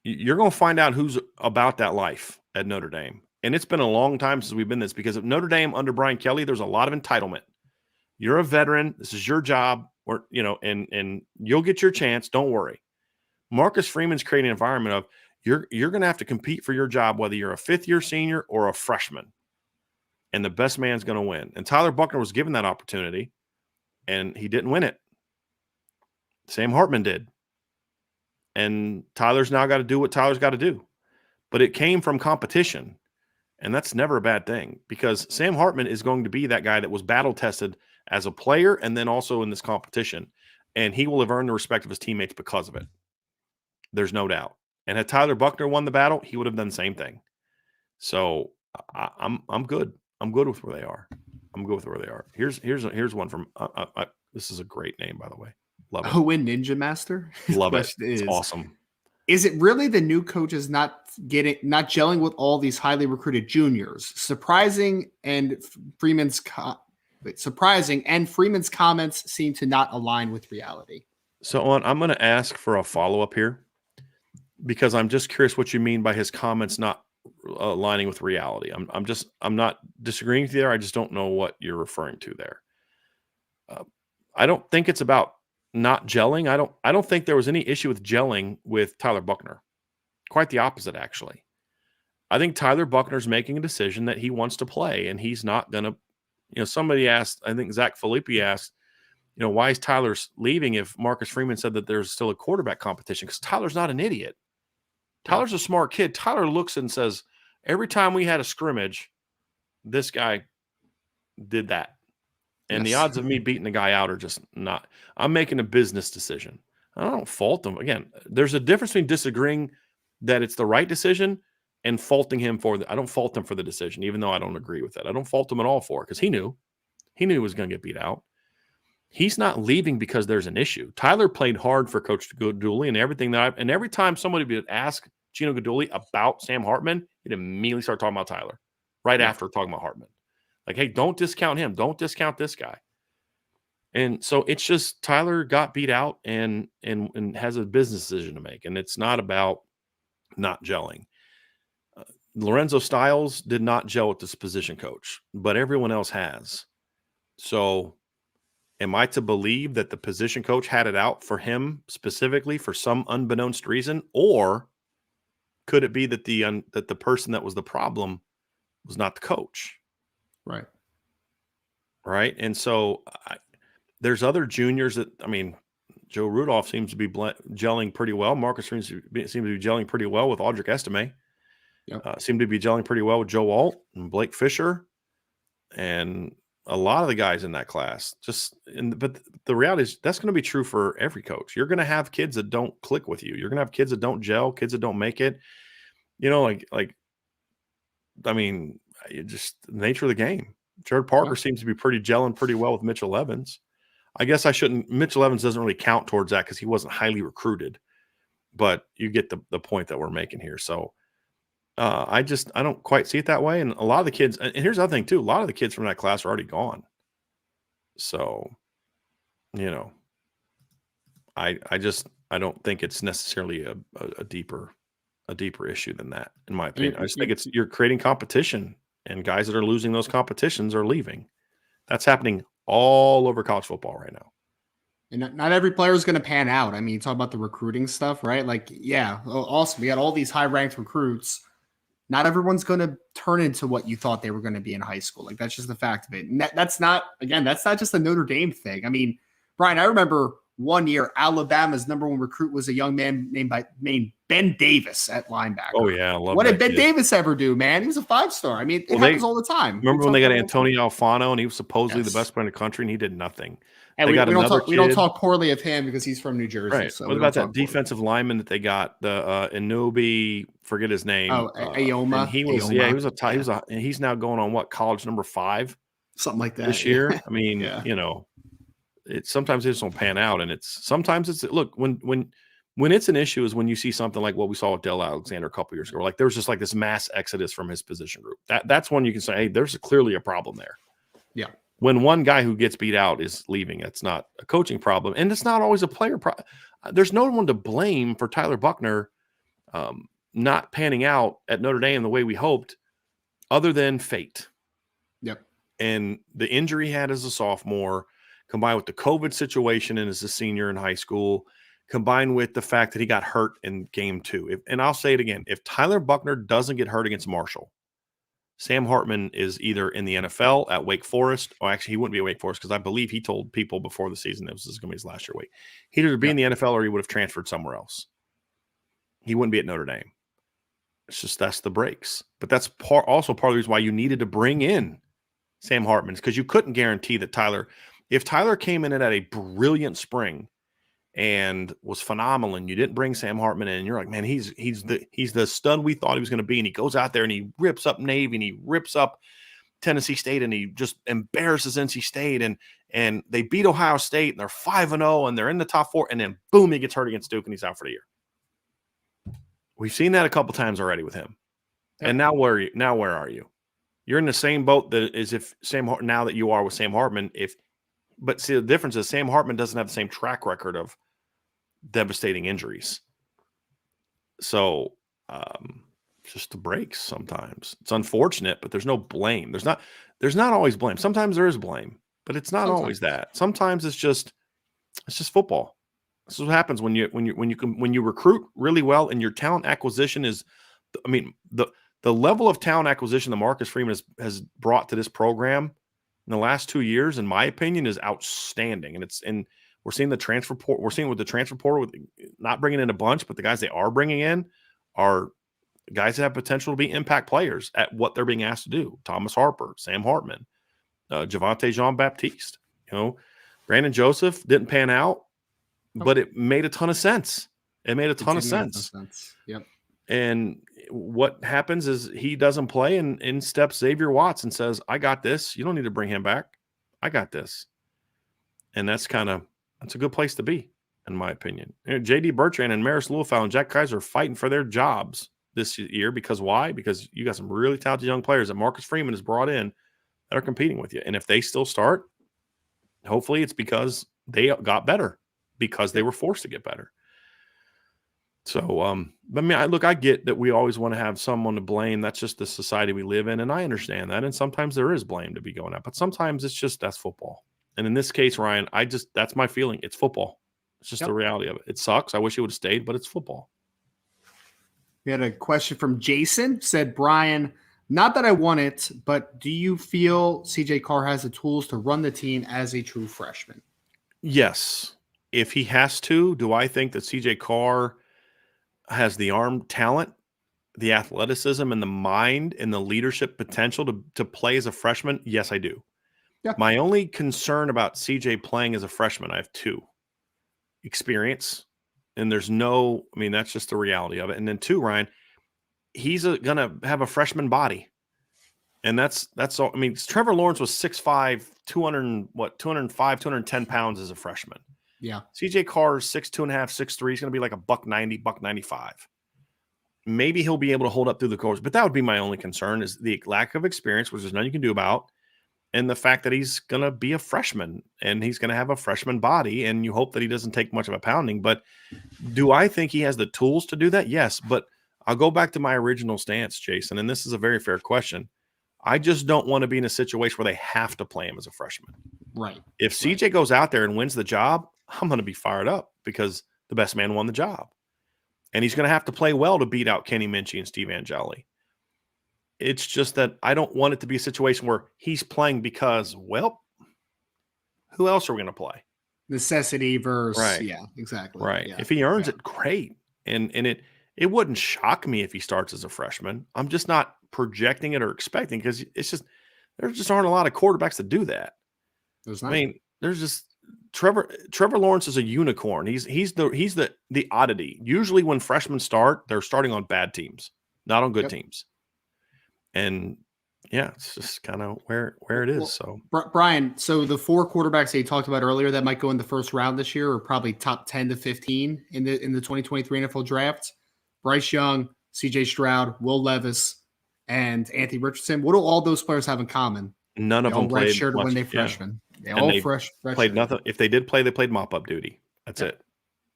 You're going to find out who's about that life at Notre Dame. And it's been a long time since we've been this, because at Notre Dame under Brian Kelly, there's a lot of entitlement. You're a veteran. This is your job, and you'll get your chance. Don't worry. Marcus Freeman's creating an environment of you're going to have to compete for your job, whether you're a 5th-year senior or a freshman, and the best man's going to win. And Tyler Buchner was given that opportunity, and he didn't win it. Sam Hartman did. And Tyler's now got to do what Tyler's got to do. But it came from competition, and that's never a bad thing, because Sam Hartman is going to be that guy that was battle-tested as a player and then also in this competition, and he will have earned the respect of his teammates because of it. There's no doubt. And had Tyler Buchner won the battle, he would have done the same thing. So I'm good. I'm good with where they are. Here's one from this is a great name, by the way. Love it. Owen Ninja Master. Love it. It's awesome. Is it really the new coaches not gelling with all these highly recruited juniors? Surprising, and Freeman's comments seem to not align with reality. So I'm going to ask for a follow-up here, because I'm just curious what you mean by his comments not aligning with reality. I'm not disagreeing with you there. I just don't know what you're referring to there. I don't think it's about not gelling. I don't think there was any issue with gelling with Tyler Buchner. Quite the opposite, actually. I think Tyler Buchner's making a decision that he wants to play, and he's not going to, somebody asked, I think Zach Filippi asked, why is Tyler leaving if Marcus Freeman said that there's still a quarterback competition? Because Tyler's not an idiot. Tyler's a smart kid. Tyler looks and says, every time we had a scrimmage, this guy did that. And the odds of me beating the guy out are just not. I'm making a business decision. I don't fault him. Again, there's a difference between disagreeing that it's the right decision and faulting him for I don't fault him for the decision, even though I don't agree with that. I don't fault him at all for it, because he knew he was going to get beat out. He's not leaving because there's an issue. Tyler played hard for Coach Guidugli, and everything and every time somebody would ask Gino Guidugli about Sam Hartman, he'd immediately start talking about Tyler right after talking about Hartman. Like, hey, don't discount him. Don't discount this guy. And so it's just Tyler got beat out and has a business decision to make, and it's not about not gelling. Lorenzo Styles did not gel with this position coach, but everyone else has. So am I to believe that the position coach had it out for him specifically for some unbeknownst reason, or could it be that the person that was the problem was not the coach? Right. And so there's other juniors that, Joe Rudolph seems to be gelling pretty well. Marcus seems to be gelling pretty well with Audric Estime. Seemed to be gelling pretty well with Joe Alt and Blake Fisher and a lot of the guys in that class. But the reality is that's going to be true for every coach. You're going to have kids that don't click with you. You're going to have kids that don't gel, kids that don't make it. Just the nature of the game. Jared Parker seems to be gelling pretty well with Mitchell Evans. I guess Mitchell Evans doesn't really count towards that because he wasn't highly recruited, but you get the point that we're making here. So I don't quite see it that way. And a lot of the kids, and here's the other thing too, a lot of the kids from that class are already gone. So, I don't think it's necessarily a deeper issue than that, in my opinion. I just think you're creating competition, and guys that are losing those competitions are leaving. That's happening all over college football right now. And not every player is going to pan out. I mean, talk about the recruiting stuff, right? Like, yeah, awesome. We got all these high-ranked recruits. Not everyone's going to turn into what you thought they were going to be in high school. Like, that's just the fact of it. And that's not just a Notre Dame thing. I mean, Brian, I remember one year Alabama's number one recruit was a young man named Ben Davis at linebacker. Oh, yeah. I love what that did Ben kid. Davis ever do, man? He was a 5-star. I mean, it happens all the time. Remember when they got Antonio Alfano, and he was supposedly the best player in the country, and he did nothing. And we don't talk poorly of him because he's from New Jersey. Right. So what about that defensive lineman that they got? The Inobi, forget his name. Oh, Ayoma. And he was, and he's now going on college number 5, something like that this year. I mean, sometimes it just don't pan out, and look, when it's an issue is when you see something like what we saw with Dell Alexander a couple years ago. Like there was just like this mass exodus from his position group. That's when you can say, hey, there's clearly a problem there. Yeah. When one guy who gets beat out is leaving, it's not a coaching problem, and it's not always a player problem. There's no one to blame for Tyler Buchner not panning out at Notre Dame the way we hoped, other than fate. Yep. And the injury he had as a sophomore, combined with the COVID situation and as a senior in high school, combined with the fact that he got hurt in game 2. And I'll say it again, if Tyler Buchner doesn't get hurt against Marshall, Sam Hartman is either in the NFL at Wake Forest, or actually he wouldn't be at Wake Forest because I believe he told people before the season this was going to be his last year wait. He'd either be in the NFL or he would have transferred somewhere else. He wouldn't be at Notre Dame. It's just that's the breaks. But that's also part of the reason why you needed to bring in Sam Hartman, because you couldn't guarantee that if Tyler came in and had a brilliant spring and was phenomenal, and you didn't bring Sam Hartman in, and you're like, man, he's the stud we thought he was going to be, and he goes out there and he rips up Navy and he rips up Tennessee State and he just embarrasses NC State, and they beat Ohio State and they're 5-0 and they're in the top 4, and then boom, he gets hurt against Duke and he's out for the year. We've seen that a couple times already with him. Yeah. And now where are you? You're in the same boat now that you are with Sam Hartman. But see, the difference is Sam Hartman doesn't have the same track record of devastating injuries. So just the breaks sometimes. It's unfortunate, but there's no blame. There's not always blame. Sometimes there is blame, but it's not always that. Sometimes it's just football. This is what happens when you recruit really well and your talent acquisition is, I mean, the level of talent acquisition that Marcus Freeman has brought to this program in the last 2 years, in my opinion, is outstanding. And we're seeing the transfer portal. We're seeing with the transfer portal, with not bringing in a bunch, but the guys they are bringing in are guys that have potential to be impact players at what they're being asked to do. Thomas Harper, Sam Hartman, Javante Jean-Baptiste. Brandon Joseph didn't pan out, but it made a ton of sense. It made a ton of sense. Yep. And what happens is he doesn't play, and in steps Xavier Watts and says, I got this. You don't need to bring him back. I got this. And that's a good place to be, in my opinion. J.D. Bertrand and Maris Lewifau and Jack Kaiser are fighting for their jobs this year. Because why? Because you got some really talented young players that Marcus Freeman has brought in that are competing with you. And if they still start, hopefully it's because they got better, because they were forced to get better. So, I mean, I get that we always want to have someone to blame. That's just the society we live in, and I understand that. And sometimes there is blame to be going out, but sometimes that's football. And in this case, Ryan, that's my feeling. It's football. It's just the reality of it. It sucks. I wish it would have stayed, but it's football. We had a question from Jason. Said, Brian, not that I want it, but do you feel CJ Carr has the tools to run the team as a true freshman? Yes. If he has to, do I think that CJ Carr has the arm talent, the athleticism, and the mind and the leadership potential to play as a freshman? Yes, I do. Yeah. My only concern about CJ playing as a freshman, I have 2. Experience, and that's just the reality of it. And then 2, Ryan, he's going to have a freshman body. And that's all. I mean, Trevor Lawrence was 6'5", 210 pounds as a freshman. Yeah. CJ Carr is 6'2.5", 6'3". He's going to be like a $190, $195. maybe he'll be able to hold up through the course. But that would be my only concern is the lack of experience, which there's nothing you can do about, and the fact that he's going to be a freshman and he's going to have a freshman body, and you hope that he doesn't take much of a pounding. But do I think he has the tools to do that? Yes, but I'll go back to my original stance, Jason, and this is a very fair question. I just don't want to be in a situation where they have to play him as a freshman. Right. If CJ goes out there and wins the job, I'm going to be fired up because the best man won the job. And he's going to have to play well to beat out Kenny Minchie and Steve Angeli. It's just that I don't want it to be a situation where he's playing because, well, who else are we going to play? Necessity versus, right. Yeah, exactly. Right. Yeah. If he earns it, great. And it wouldn't shock me if he starts as a freshman. I'm just not projecting it or expecting because it's just there just aren't a lot of quarterbacks that do that. I mean, there's just Trevor Lawrence is a unicorn. He's the oddity. Usually when freshmen start, they're starting on bad teams, not on good teams. And yeah, it's just kind of where it is. So Brian, so the 4 quarterbacks that you talked about earlier that might go in the first round this year are probably top 10 to 15 in the 2023 NFL draft. Bryce Young, CJ Stroud, Will Levis, and Anthony Richardson. What do all those players have in common? None of them played redshirted when they freshmen. They all played nothing. If they did play, they played mop-up duty. That's it.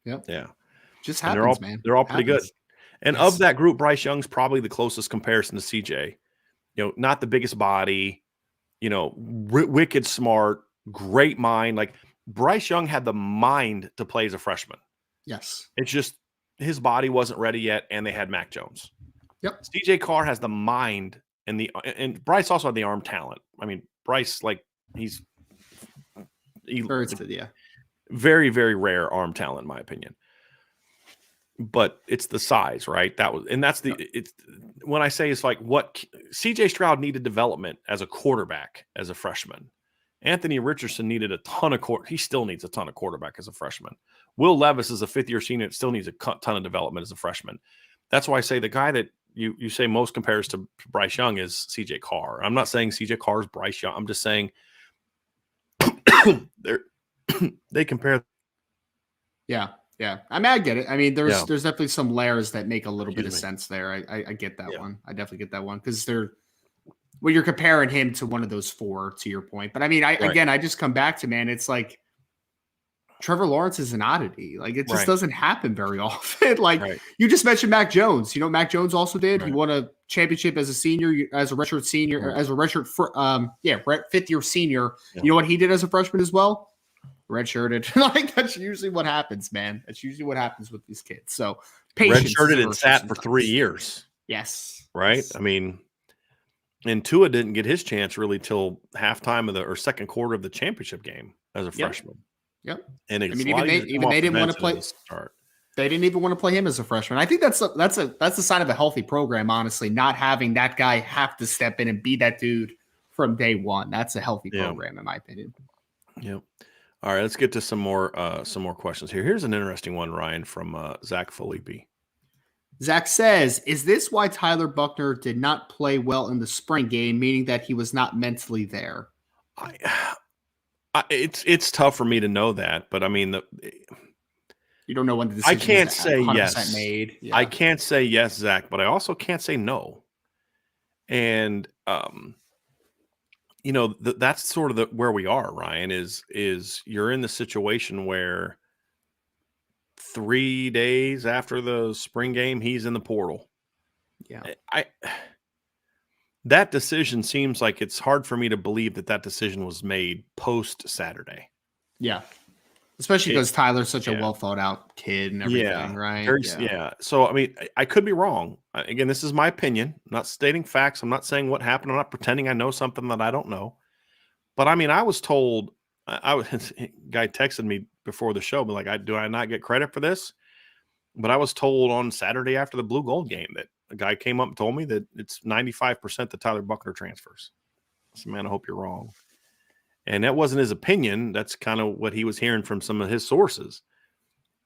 Yep. Yeah. Just happens, man. They're all pretty good. And of that group, Bryce Young's probably the closest comparison to CJ. Not the biggest body, wicked smart, great mind. Like Bryce Young had the mind to play as a freshman. Yes. It's just his body wasn't ready yet, and they had Mac Jones. Yep. CJ Carr has the mind and Bryce also had the arm talent. I mean, Bryce, he's very, very rare arm talent, in my opinion. But it's the size, right? It's when I say it's like what CJ Stroud needed development as a quarterback as a freshman. Anthony Richardson needed a ton of he still needs a ton of quarterback as a freshman. Will Levis is a 5th-year senior, still needs a ton of development as a freshman. That's why I say the guy that you say most compares to Bryce Young is CJ Carr. I'm not saying CJ Carr is Bryce Young. I'm just saying they compare. Yeah. Yeah. I mean, I get it. I mean, there's definitely some layers that make a little bit of sense there. I get that one. I definitely get that one because you're comparing him to one of those 4 to your point. But I mean, again, I just come back to, man, it's like Trevor Lawrence is an oddity. Like it just doesn't happen very often. You just mentioned Mac Jones. You know what Mac Jones also did? He won a championship as a senior, as a redshirt senior, as a redshirt 5th-year senior. Yeah. You know what he did as a freshman as well? Redshirted. That's usually what happens, man. That's usually what happens with these kids. So patience. Redshirted and sat for 3 years. Yes. Right? Yes. I mean, and Tua didn't get his chance really till halftime or second quarter of the championship game as a freshman. Yep. And they didn't want to play. They didn't even want to play him as a freshman. I think that's a sign of a healthy program, honestly, not having that guy have to step in and be that dude from day one. That's a healthy program, in my opinion. Yep. All right, let's get to some more questions here. Here's an interesting one, Ryan, from Zach Filippi. Zach says, is this why Tyler Buchner did not play well in the spring game, meaning that he was not mentally there? It's tough for me to know that, but I mean, you don't know when the decision I can't say yes. Made. Yeah. I can't say yes, Zach, but I also can't say no. And that's sort of where we are, Ryan, is you're in the situation where 3 days after the spring game, he's in the portal. Yeah. That decision seems like it's hard for me to believe that decision was made post Saturday. Yeah. Especially because Tyler's such a well thought out kid and everything, right? Yeah. So, I mean, I could be wrong. Again, this is my opinion. I'm not stating facts. I'm not saying what happened. I'm not pretending I know something that I don't know. But I mean, I was told, a guy texted me before the show, but do I not get credit for this? But I was told on Saturday after the Blue Gold game that a guy came up and told me that it's 95% that Tyler Buchner transfers. I said, man, I hope you're wrong. And that wasn't his opinion. That's kind of what he was hearing from some of his sources.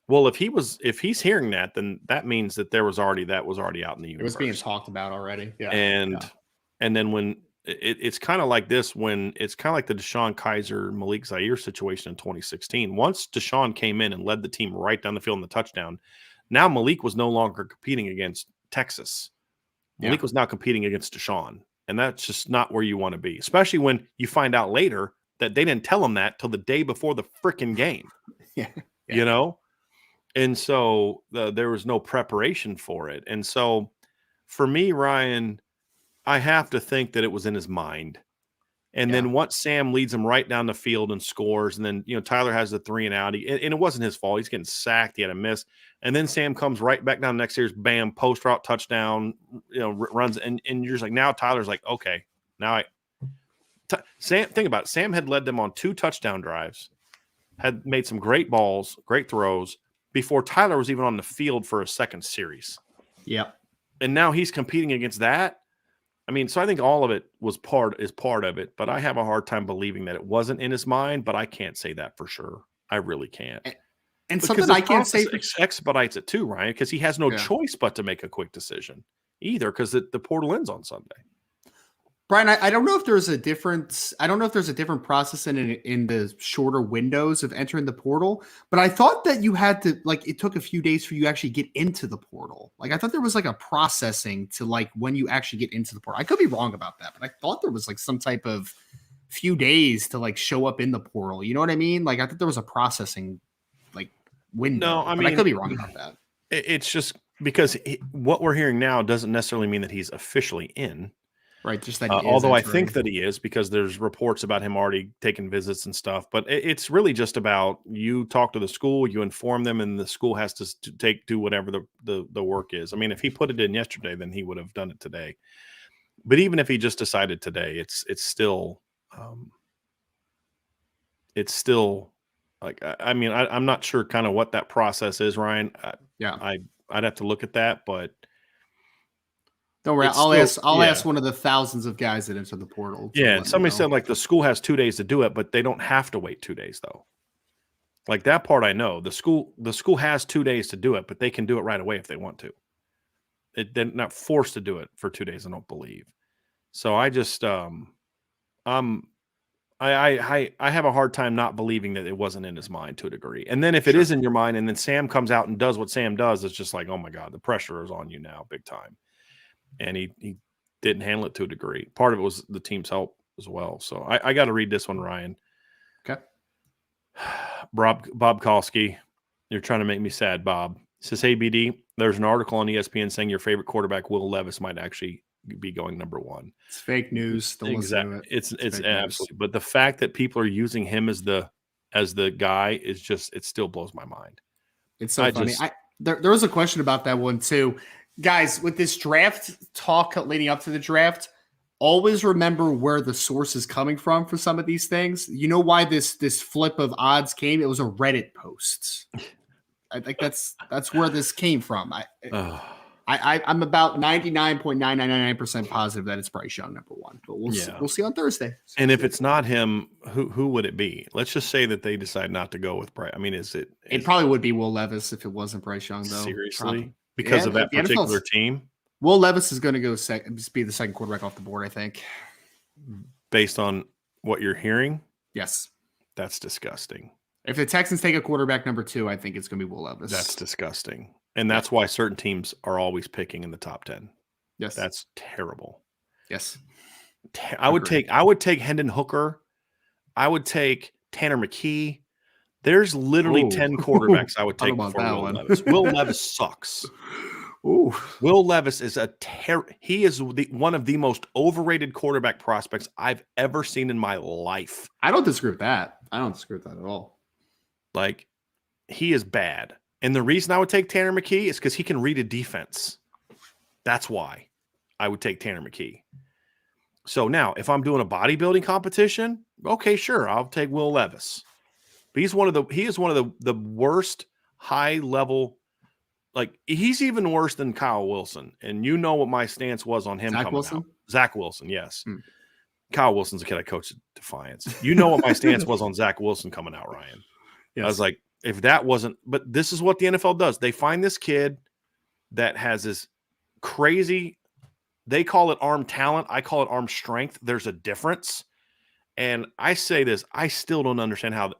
Well, if he's hearing that, then that means that that was already out in the universe. It was being talked about already. Yeah. And then when it's kind of like this, when it's kind of like the Deshaun Kaiser, Malik Zaire situation in 2016. Once Deshaun came in and led the team right down the field in the touchdown, now Malik was no longer competing against Texas. Yeah. Malik was now competing against Deshaun, and that's just not where you want to be, especially when you find out later that they didn't tell him that till the day before the freaking game. Yeah. You know? And so there was no preparation for it. And so for me, Ryan, I have to think that it was in his mind. And then once Sam leads him right down the field and scores, and then, Tyler has the 3 and out, and it wasn't his fault. He's getting sacked. He had a miss. And then Sam comes right back down the next series, bam, post route touchdown, runs. And you're just like, now Tyler's like, okay, now Sam, think about it. Sam had led them on 2 touchdown drives, had made some great balls, great throws before Tyler was even on the field for a second series. Yep. And now he's competing against that. I mean, so I think all of it is part of it, but I have a hard time believing that it wasn't in his mind, but I can't say that for sure. I really can't. And because something I can't say expedites it too, Ryan, because he has no choice but to make a quick decision either, because the portal ends on Sunday. Brian, I don't know if there's a difference. I don't know if there's a different process in the shorter windows of entering the portal, but I thought that you had to, it took a few days for you to actually get into the portal. I thought there was a processing to when you actually get into the portal. I could be wrong about that, but I thought there was some type of few days to show up in the portal. You know what I mean? I thought there was a processing window. No, I mean, I could be wrong about that. It's just because what we're hearing now doesn't necessarily mean that he's officially in. Right, just that. Although I think that he is, because there's reports about him already taking visits and stuff. But it's really just about you talk to the school, you inform them, and the school has to do whatever the work is. I mean, if he put it in yesterday, then he would have done it today. But even if he just decided today, it's still I'm not sure kind of what that process is, Ryan. I'd have to look at that, but. Don't worry, I'll ask one of the thousands of guys that enter the portal. Yeah, somebody said the school has 2 days to do it, but they don't have to wait 2 days though. That part I know. The school has 2 days to do it, but they can do it right away if they want to. They're not forced to do it for 2 days, I don't believe. So I just I have a hard time not believing that it wasn't in his mind to a degree. And then if it is in your mind, and then Sam comes out and does what Sam does, it's just like, oh my God, the pressure is on you now, big time. And he didn't handle it to a degree. Part of it was the team's help as well. So I got to read this one, Ryan. Okay. Bob Kolsky, you're trying to make me sad, Bob. It says, hey, BD, there's an article on ESPN saying your favorite quarterback, Will Levis, might actually be going number 1. It's fake news. Don't exactly. Listen to it. It's absolutely. But the fact that people are using him as the guy is just, it still blows my mind. It's so funny. There was a question about that one too. Guys, with this draft talk leading up to the draft, always remember where the source is coming from for some of these things. You know why this flip of odds came? It was a Reddit post. I think that's where this came from. I'm about 99.999% positive that it's Bryce Young number 1, but we'll see on Thursday. And if it's not him, who would it be? Let's just say that they decide not to go with Bryce. I mean, it probably would be Will Levis if it wasn't Bryce Young, though. Seriously? Because of that particular team? Will Levis is going to go be the second quarterback off the board, I think. Based on what you're hearing? Yes. That's disgusting. If the Texans take a quarterback number 2, I think it's going to be Will Levis. That's disgusting. And that's why certain teams are always picking in the top 10. Yes. That's terrible. Yes. I would take Hendon Hooker. I would take Tanner McKee. There's literally 10 quarterbacks I would take before Will Levis. Will Levis sucks. Ooh. Will Levis is he is one of the most overrated quarterback prospects I've ever seen in my life. I don't disagree with that. I don't disagree with that at all. He is bad. And the reason I would take Tanner McKee is because he can read a defense. That's why I would take Tanner McKee. So now, if I'm doing a bodybuilding competition, okay, sure, I'll take Will Levis. But he is one of the worst high level. He's even worse than Kyle Wilson. And you know what my stance was on him. Zach Wilson? Zach Wilson, yes. Kyle Wilson's a kid I coached at Defiance. You know what my stance was on Zach Wilson coming out, Ryan. Yes. I was like, if that wasn't, but this is what the NFL does. They find this kid that has this crazy, they call it arm talent. I call it arm strength. There's a difference. And I say this, I still don't understand how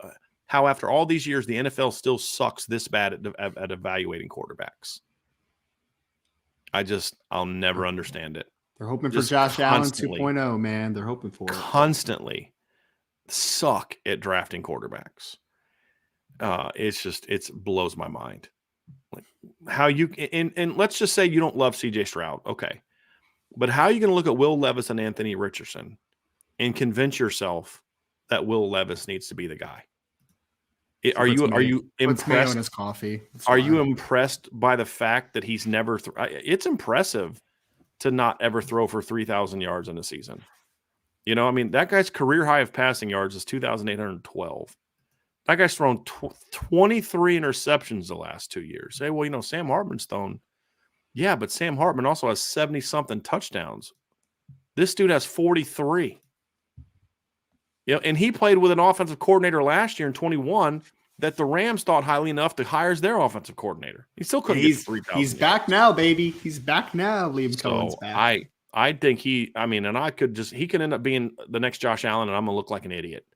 after all these years, the NFL still sucks this bad at evaluating quarterbacks. I'll never understand it. They're hoping for Just Josh Allen constantly, 2.0, man. They're hoping for it. Constantly suck at drafting quarterbacks. It blows my mind. Like how you and let's just say you don't love CJ Stroud, okay, but how are you going to look at Will Levis and Anthony Richardson and convince yourself that Will Levis needs to be the guy? Are you Puts mayo in impressed? his coffee. Are you impressed by the fact that he's never? It's impressive to not ever throw for 3,000 yards in a season. You know, I mean, that guy's career high of passing yards is 2,812. That guy's thrown 23 interceptions the last 2 years. Say, well, Sam Hartman's thrown. Yeah, but Sam Hartman also has 70-something touchdowns. This dude has 43. And he played with an offensive coordinator last year in 21 that the Rams thought highly enough to hire as their offensive coordinator. He still couldn't get 3,000. He's back now, baby. He's back now. Liam Cohen's back. I think he could end up being the next Josh Allen, and I'm gonna look like an idiot.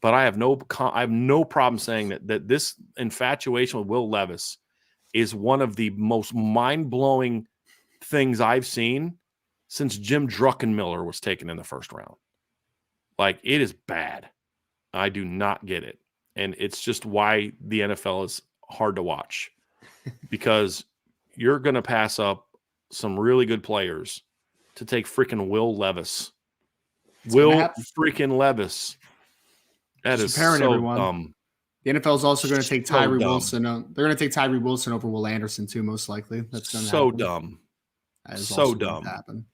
But I have no problem saying that this infatuation with Will Levis is one of the most mind-blowing things I've seen since Jim Druckenmiller was taken in the first round. Like, it is bad. I do not get it. And it's just why the NFL is hard to watch, because you're going to pass up some really good players to take freaking Will Levis. Freaking Levis. That is so dumb. The NFL is also going to take Tyree Wilson. They're going to take Tyree Wilson over Will Anderson too, most likely. That's going to happen. Dumb. That is so dumb. Happen.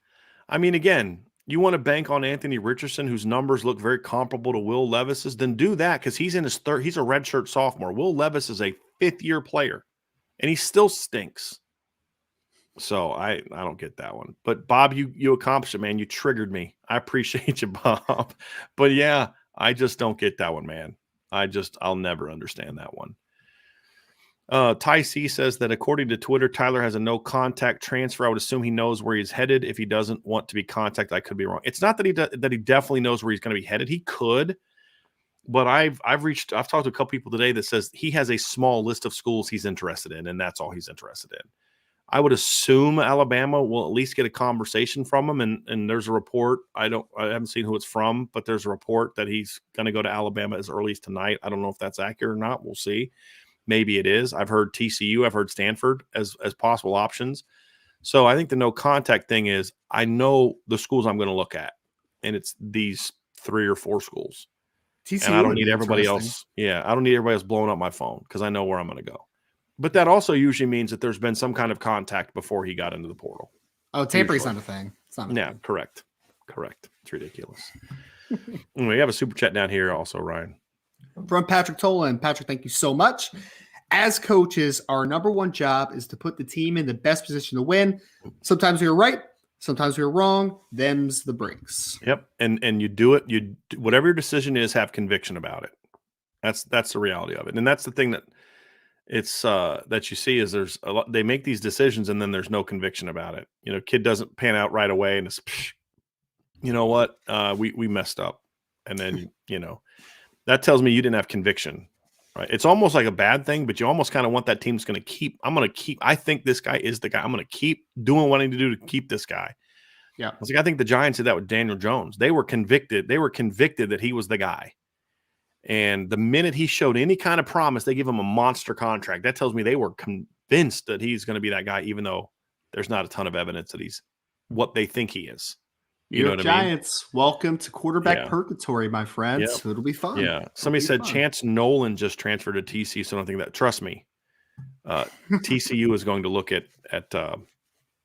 I mean, again, you want to bank on Anthony Richardson, whose numbers look very comparable to Will Levis's, then do that, because he's in his third. He's a redshirt sophomore. Will Levis is a fifth-year player, and he still stinks. So I don't get that one. But Bob, you accomplished it, man. You triggered me. I appreciate you, Bob. But yeah, I just don't get that one, man. I'll never understand that one. Ty C says that according to Twitter, Tyler has a no contact transfer. I would assume he knows where he's headed. If he doesn't want to be contacted, I could be wrong. It's not that he definitely knows where he's going to be headed. He could, but I've talked to a couple people today that says he has a small list of schools he's interested in, and that's all he's interested in. I would assume Alabama will at least get a conversation from him, and there's a report. I haven't seen who it's from, but there's a report that he's going to go to Alabama as early as tonight. I don't know if that's accurate or not. We'll see. Maybe it is. I've heard TCU. I've heard Stanford as possible options. So I think the no contact thing is, I know the schools I'm going to look at, and it's these 3 or 4 schools. TCU, and I don't need everybody else. Yeah, I don't need everybody else blowing up my phone, because I know where I'm going to go. But that also usually means that there's been some kind of contact before he got into the portal. Oh, tampering's not a thing. It's not a thing. Correct. It's ridiculous. We have a super chat down here also, Ryan. From Patrick Tolan. Patrick, thank you so much. As coaches, our number one job is to put the team in the best position to win. Sometimes we are right. Sometimes we are wrong. Them's the breaks. Yep. And you do it. Whatever your decision is, have conviction about it. That's the reality of it. And that's the thing that that you see is there's a lot, they make these decisions and then there's no conviction about it. Kid doesn't pan out right away and it's, you know what? We messed up. And then, that tells me you didn't have conviction, right? It's almost like a bad thing, but you almost kind of want that team's going to keep. I think this guy is the guy. I'm going to keep doing what I need to do to keep this guy. Yeah. I think the Giants did that with Daniel Jones. They were convicted that he was the guy. And the minute he showed any kind of promise, they give him a monster contract. That tells me they were convinced that he's going to be that guy, even though there's not a ton of evidence that he's what they think he is. You know what Giants, I mean? Welcome to quarterback purgatory, my friends. Yep. So it'll be fun. Yeah. Somebody said Chance Nolan just transferred to TCU, so I don't think that. Trust me, TCU is going to look at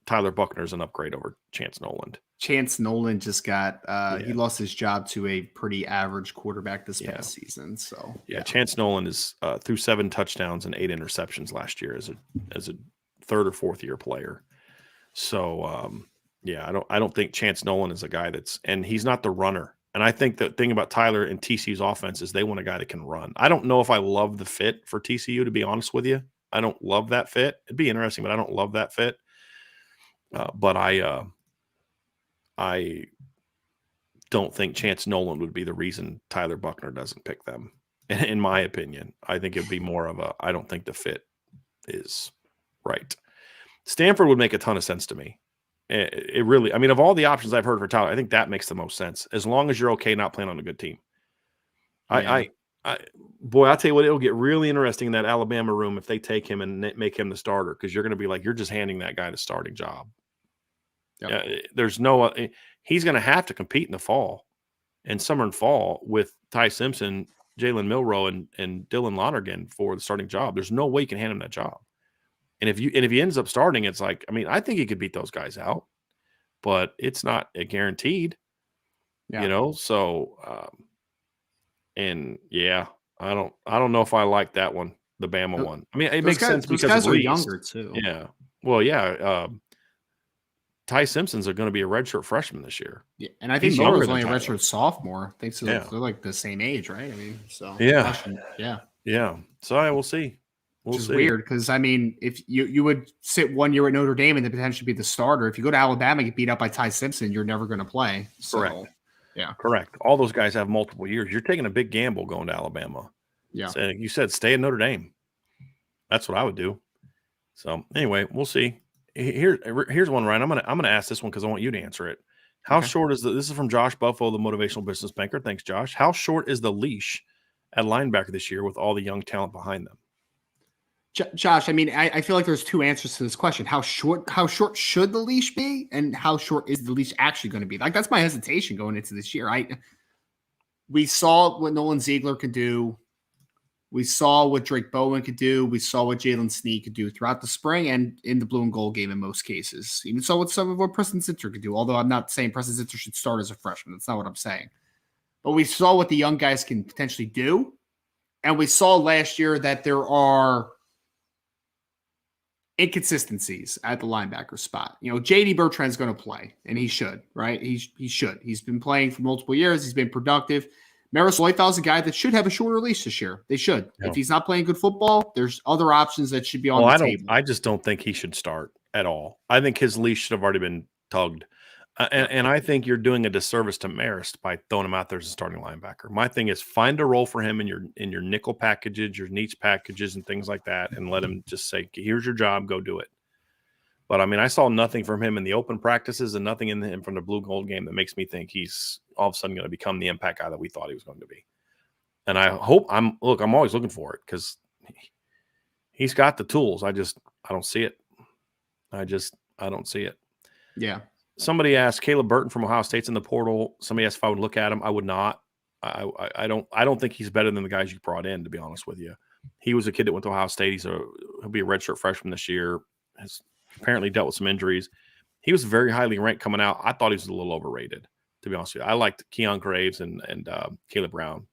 Tyler Buckner as an upgrade over Chance Nolan. Chance Nolan just got he lost his job to a pretty average quarterback this past season. So Chance Nolan is threw 7 touchdowns and 8 interceptions last year as a 3rd or 4th year player. So I don't think Chance Nolan is a guy and he's not the runner. And I think the thing about Tyler and TCU's offense is they want a guy that can run. I don't know if I love the fit for TCU, to be honest with you. I don't love that fit. It'd be interesting, but I don't love that fit. But I don't think Chance Nolan would be the reason Tyler Buckner doesn't pick them. In my opinion, I think it'd be more of I don't think the fit is right. Stanford would make a ton of sense to me. It really, I mean, of all the options I've heard for Tyler, I think that makes the most sense. As long as you're okay not playing on a good team. Yeah. Boy, I'll tell you what, it'll get really interesting in that Alabama room if they take him and make him the starter, because you're going to be like, you're just handing that guy the starting job. Yep. There's no, he's going to have to compete in the fall and summer and fall with Ty Simpson, Jalen Milroe, and Dylan Lonergan for the starting job. There's no way you can hand him that job. And if he ends up starting, it's like, I mean, I think he could beat those guys out, but it's not guaranteed, So, and yeah, I don't know if I like that one, the Bama one. I mean, it makes sense because those guys of are Reese. younger too. Yeah. Well, yeah. Ty Simpson's are going to be a redshirt freshman this year. Yeah, and I think Milroe's only a redshirt sophomore. I think so. Yeah. They're like the same age, right? I mean, so yeah. Yeah. So we'll see. Which is weird because, I mean, if you would sit 1 year at Notre Dame and then potentially be the starter. If you go to Alabama and get beat up by Ty Simpson, you're never going to play. So, correct. Yeah. Correct. All those guys have multiple years. You're taking a big gamble going to Alabama. Yeah. So you said stay at Notre Dame. That's what I would do. So anyway, we'll see. Here's one, Ryan. I'm gonna ask this one because I want you to answer it. How short is this is from Josh Buffalo, the motivational business banker. Thanks, Josh. How short is the leash at linebacker this year with all the young talent behind them? Josh, I mean, I feel like there's two answers to this question. How short should the leash be, and how short is the leash actually going to be? Like, that's my hesitation going into this year. We saw what Nolan Ziegler could do. We saw what Drake Bowen could do. We saw what Jalen Sneed could do throughout the spring and in the blue and gold game in most cases. Even saw what some of what Preston Zitter could do, although I'm not saying Preston Zitter should start as a freshman. That's not what I'm saying. But we saw what the young guys can potentially do. And we saw last year that there are inconsistencies at the linebacker spot. JD Bertrand's going to play, and he should, right? He should. He's been playing for multiple years. He's been productive. Maris Loithal's a guy that should have a shorter leash this year. They should. Yeah. If he's not playing good football, there's other options that should be on the table. I just don't think he should start at all. I think his leash should have already been tugged. And I think you're doing a disservice to Marist by throwing him out there as a starting linebacker. My thing is find a role for him in your nickel packages, your niche packages, and things like that, and let him just say, here's your job, go do it. But, I mean, I saw nothing from him in the open practices and nothing in him from the blue gold game that makes me think he's all of a sudden going to become the impact guy that we thought he was going to be. And I hope I'm always looking for it because he's got the tools. I don't see it. I don't see it. Yeah. Somebody asked Caleb Burton from Ohio State's in the portal. Somebody asked if I would look at him. I would not. I don't think he's better than the guys you brought in, to be honest with you. He was a kid that went to Ohio State. He'll be a redshirt freshman this year. Has apparently dealt with some injuries. He was very highly ranked coming out. I thought he was a little overrated, to be honest with you. I liked Keon Graves and Caleb Brown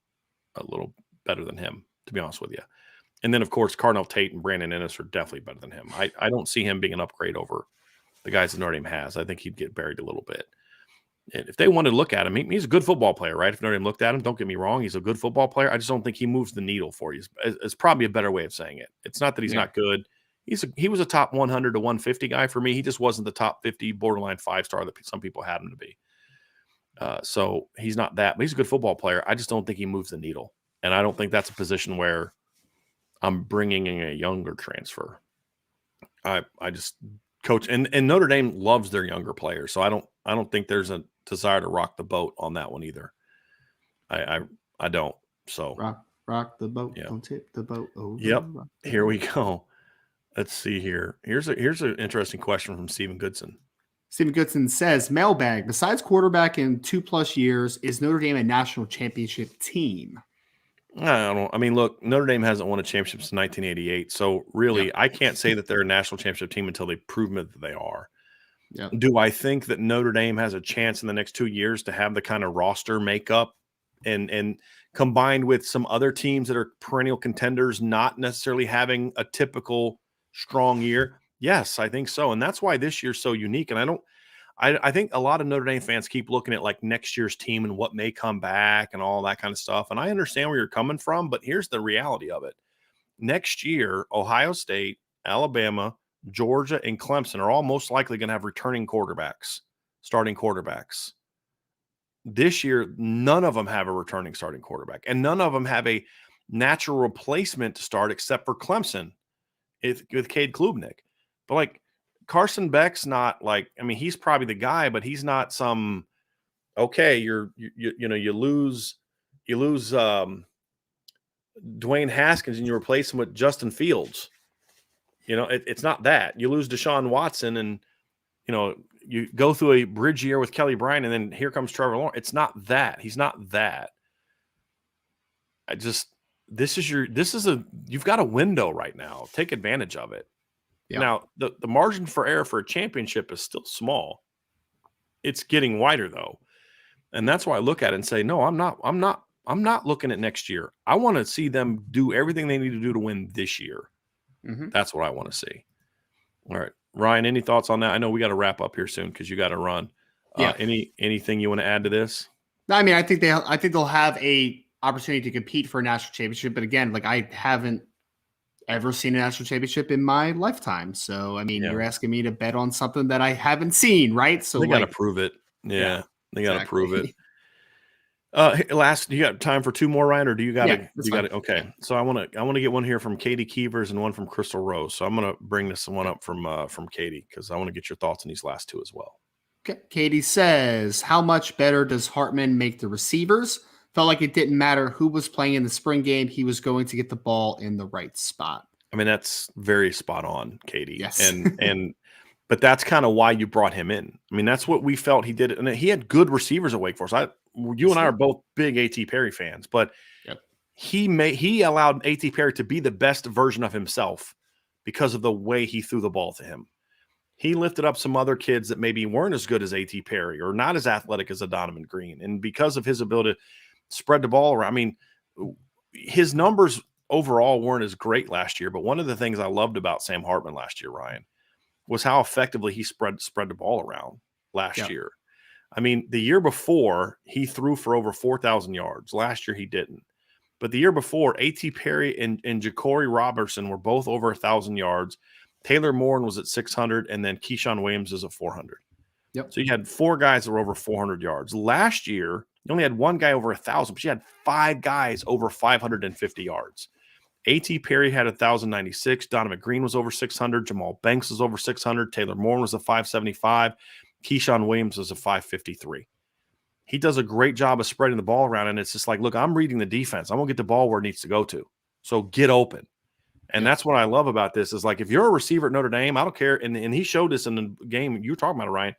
a little better than him, to be honest with you. And then, of course, Cardinal Tate and Brandon Ennis are definitely better than him. I don't see him being an upgrade over the guys that Notre Dame has. I think he'd get buried a little bit. And if they wanted to look at him, he's a good football player, right? If Notre Dame looked at him, don't get me wrong, he's a good football player. I just don't think he moves the needle for you. It's probably a better way of saying it. It's not that he's not good. He was a top 100 to 150 guy for me. He just wasn't the top 50 borderline 5-star that some people had him to be. So he's not that, but he's a good football player. I just don't think he moves the needle. And I don't think that's a position where I'm bringing in a younger transfer. I just coach and Notre Dame loves their younger players. So I don't think there's a desire to rock the boat on that one either. I don't. So rock the boat. Yeah. Don't tip the boat over. Yep. Here we go. Let's see here. Here's an interesting question from Stephen Goodson. Stephen Goodson says, mailbag, besides quarterback in 2+ years, is Notre Dame a national championship team? I don't know. I mean, look, Notre Dame hasn't won a championship since 1988. So really, I can't say that they're a national championship team until they've proven that they are. Yeah. Do I think that Notre Dame has a chance in the next 2 years to have the kind of roster makeup and combined with some other teams that are perennial contenders, not necessarily having a typical strong year? Yes, I think so. And that's why this year's so unique. And I think a lot of Notre Dame fans keep looking at like next year's team and what may come back and all that kind of stuff. And I understand where you're coming from, but here's the reality of it. Next year, Ohio State, Alabama, Georgia, and Clemson are all most likely going to have returning quarterbacks, starting quarterbacks. This year, none of them have a returning starting quarterback, and none of them have a natural replacement to start except for Clemson with Cade Klubnik. But like Carson Beck's not like, I mean, he's probably the guy, but he's not some, okay, you lose Dwayne Haskins and you replace him with Justin Fields. It's not that. You lose Deshaun Watson and, you go through a bridge year with Kelly Bryant and then here comes Trevor Lawrence. It's not that. He's not that. You've got a window right now. Take advantage of it. Yeah. Now, the margin for error for a championship is still small. It's getting wider though. And that's why I look at it and say, no, I'm not looking at next year. I want to see them do everything they need to do to win this year. Mm-hmm. That's what I want to see. All right. Ryan, any thoughts on that? I know we got to wrap up here soon because you got to run. Yeah. Anything you want to add to this? No, I mean, I think they'll have a opportunity to compete for a national championship. But again, like I haven't ever seen a national championship in my lifetime. So, I mean, You're asking me to bet on something that I haven't seen, right? So they got to prove it. Yeah, they got to prove it. You got time for two more, Ryan, or do you got it? You got it. Okay. Yeah. So I want to get one here from Katie Keevers and one from Crystal Rose. So I'm going to bring this one up from Katie because I want to get your thoughts on these last two as well. Okay. Katie says, how much better does Hartman make the receivers? Felt like it didn't matter who was playing in the spring game. He was going to get the ball in the right spot. I mean, that's very spot on, Katie. Yes. But that's kind of why you brought him in. I mean, that's what we felt he did. And he had good receivers at Wake Forest. You and I are both big A.T. Perry fans, but he allowed A.T. Perry to be the best version of himself because of the way he threw the ball to him. He lifted up some other kids that maybe weren't as good as A.T. Perry or not as athletic as a Donovan Green. And because of his ability to spread the ball around, I mean, his numbers overall weren't as great last year. But one of the things I loved about Sam Hartman last year, Ryan, was how effectively he spread the ball around last year. I mean, the year before, he threw for over 4,000 yards. Last year, he didn't. But the year before, A.T. Perry and Ja'Cory Robertson were both over 1,000 yards. Taylor Moore was at 600, and then Keyshawn Williams is at 400. Yep. So you had four guys that were over 400 yards. Last year, you only had one guy over 1,000, but you had five guys over 550 yards. A.T. Perry had 1,096. Donovan Green was over 600. Jamal Banks was over 600. Taylor Moore was a 575. Keyshawn Williams was a 553. He does a great job of spreading the ball around, and it's just like, look, I'm reading the defense. I'm going to get the ball where it needs to go to. So get open. And that's what I love about this is like if you're a receiver at Notre Dame, I don't care. And he showed this in the game you were talking about it, Ryan.